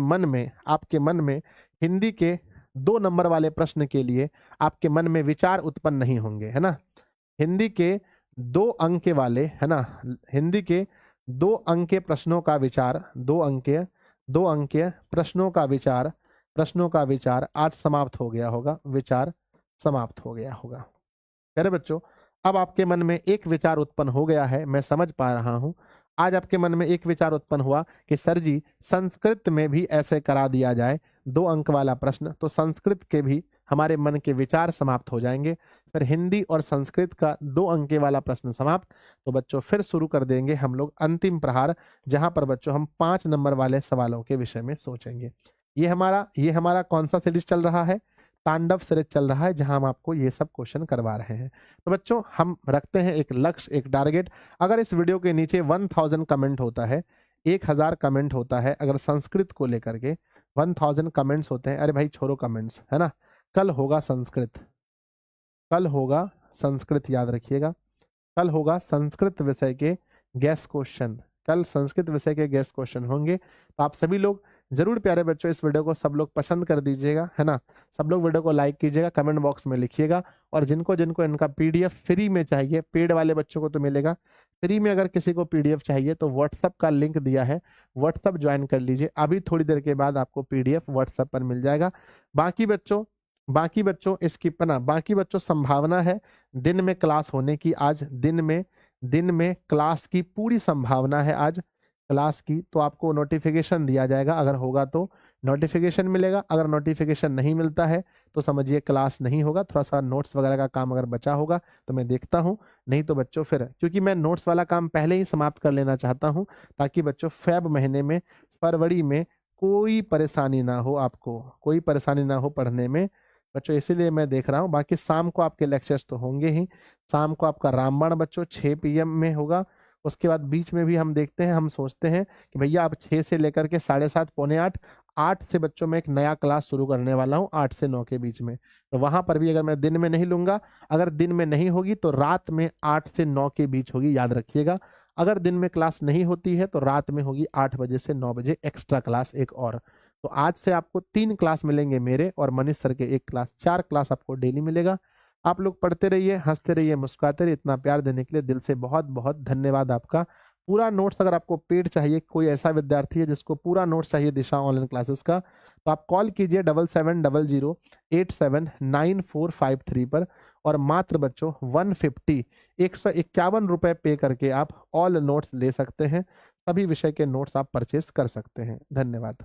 मन में हिंदी के 2 नंबर वाले प्रश्न के लिए आपके मन में विचार उत्पन्न नहीं होंगे, है ना। हिंदी के 2 अंक वाले, है ना, हिंदी के 2 अंक के प्रश्नों का विचार, 2 अंक प्रश्नों का विचार आज समाप्त हो गया होगा, विचार समाप्त हो गया होगा। प्यारे बच्चों अब आपके मन में एक विचार उत्पन्न हो गया है, मैं समझ पा रहा हूं। आज आपके मन में एक विचार उत्पन्न हुआ कि सर जी संस्कृत में भी ऐसे करा दिया जाए 2 अंक वाला प्रश्न, तो संस्कृत के भी हमारे मन के विचार समाप्त हो जाएंगे। फिर हिंदी और संस्कृत का 2 अंक वाला प्रश्न समाप्त। तो बच्चों फिर शुरू कर देंगे हम लोग अंतिम प्रहार, जहां पर बच्चों हम 5 नंबर वाले सवालों के विषय में सोचेंगे। ये हमारा कौन सा सीरीज चल रहा है? तांडव सीरीज चल रहा है, जहां हम आपको ये सब क्वेश्चन करवा रहे हैं। तो बच्चों हम रखते हैं एक लक्ष्य, एक टारगेट। अगर इस वीडियो के नीचे 1000 कमेंट होता है, 1000 कमेंट होता है, अगर संस्कृत को लेकर के 1000 कमेंट्स होते हैं, अरे भाई छोड़ो कमेंट्स, है ना, कल होगा संस्कृत, याद रखिएगा, कल होगा संस्कृत विषय के गैस क्वेश्चन, कल संस्कृत विषय के गैस क्वेश्चन होंगे। तो आप सभी लोग जरूर प्यारे बच्चों इस वीडियो को सब लोग पसंद कर दीजिएगा, है ना, सब लोग वीडियो को लाइक कीजिएगा, कमेंट बॉक्स में लिखिएगा। और जिनको जिनको इनका पीडीएफ फ्री में चाहिए, पेड वाले बच्चों को तो मिलेगा, फ्री में अगर किसी को पीडीएफ चाहिए तो व्हाट्सएप का लिंक दिया है, व्हाट्सएप ज्वाइन कर लीजिए। अभी थोड़ी देर के बाद आपको पीडीएफ व्हाट्सएप पर मिल जाएगा। बाकी बच्चों इसकी बाकी बच्चों संभावना है दिन में क्लास होने की। आज दिन में क्लास की पूरी संभावना है। आज क्लास की तो आपको नोटिफिकेशन दिया जाएगा, अगर होगा तो नोटिफिकेशन मिलेगा, अगर नोटिफिकेशन नहीं मिलता है तो समझिए क्लास नहीं होगा। थोड़ा सा नोट्स वगैरह का काम अगर बचा होगा तो मैं देखता हूँ, नहीं तो बच्चों फिर क्योंकि मैं नोट्स वाला काम पहले ही समाप्त कर लेना चाहता हूँ ताकि बच्चों फेब महीने में, फरवरी में कोई परेशानी ना हो, आपको कोई परेशानी ना हो पढ़ने में बच्चों, इसीलिए मैं देख रहा हूँ। बाकी शाम को आपके लेक्चर्स तो होंगे ही। शाम को आपका रामबाण बच्चों 6 PM में होगा। उसके बाद बीच में भी हम देखते हैं, हम सोचते हैं कि भैया आप 6 से लेकर के 7:30 पौने 8, 8 से बच्चों में एक नया क्लास शुरू करने वाला हूँ 8 से 9 के बीच में। तो वहां पर भी अगर मैं दिन में नहीं लूंगा, अगर दिन में नहीं होगी तो रात में 8 से 9 के बीच होगी, याद रखिएगा। अगर दिन में क्लास नहीं होती है तो रात में होगी 8 बजे से 9 बजे एक्स्ट्रा क्लास एक और। तो आज से आपको 3 क्लास मिलेंगे मेरे और मनीष सर के 1 क्लास, 4 क्लास आपको डेली मिलेगा। आप लोग पढ़ते रहिए, हंसते रहिए, मुस्कुराते रहिए। इतना प्यार देने के लिए दिल से बहुत बहुत धन्यवाद आपका। पूरा नोट्स अगर आपको पेड चाहिए, कोई ऐसा विद्यार्थी है जिसको पूरा नोट्स चाहिए दिशा ऑनलाइन क्लासेस का, तो आप कॉल कीजिए 7700879453 पर और मात्र बच्चों 151 रुपए पे करके आप ऑल नोट्स ले सकते हैं। सभी विषय के नोट्स आप परचेस कर सकते हैं। धन्यवाद।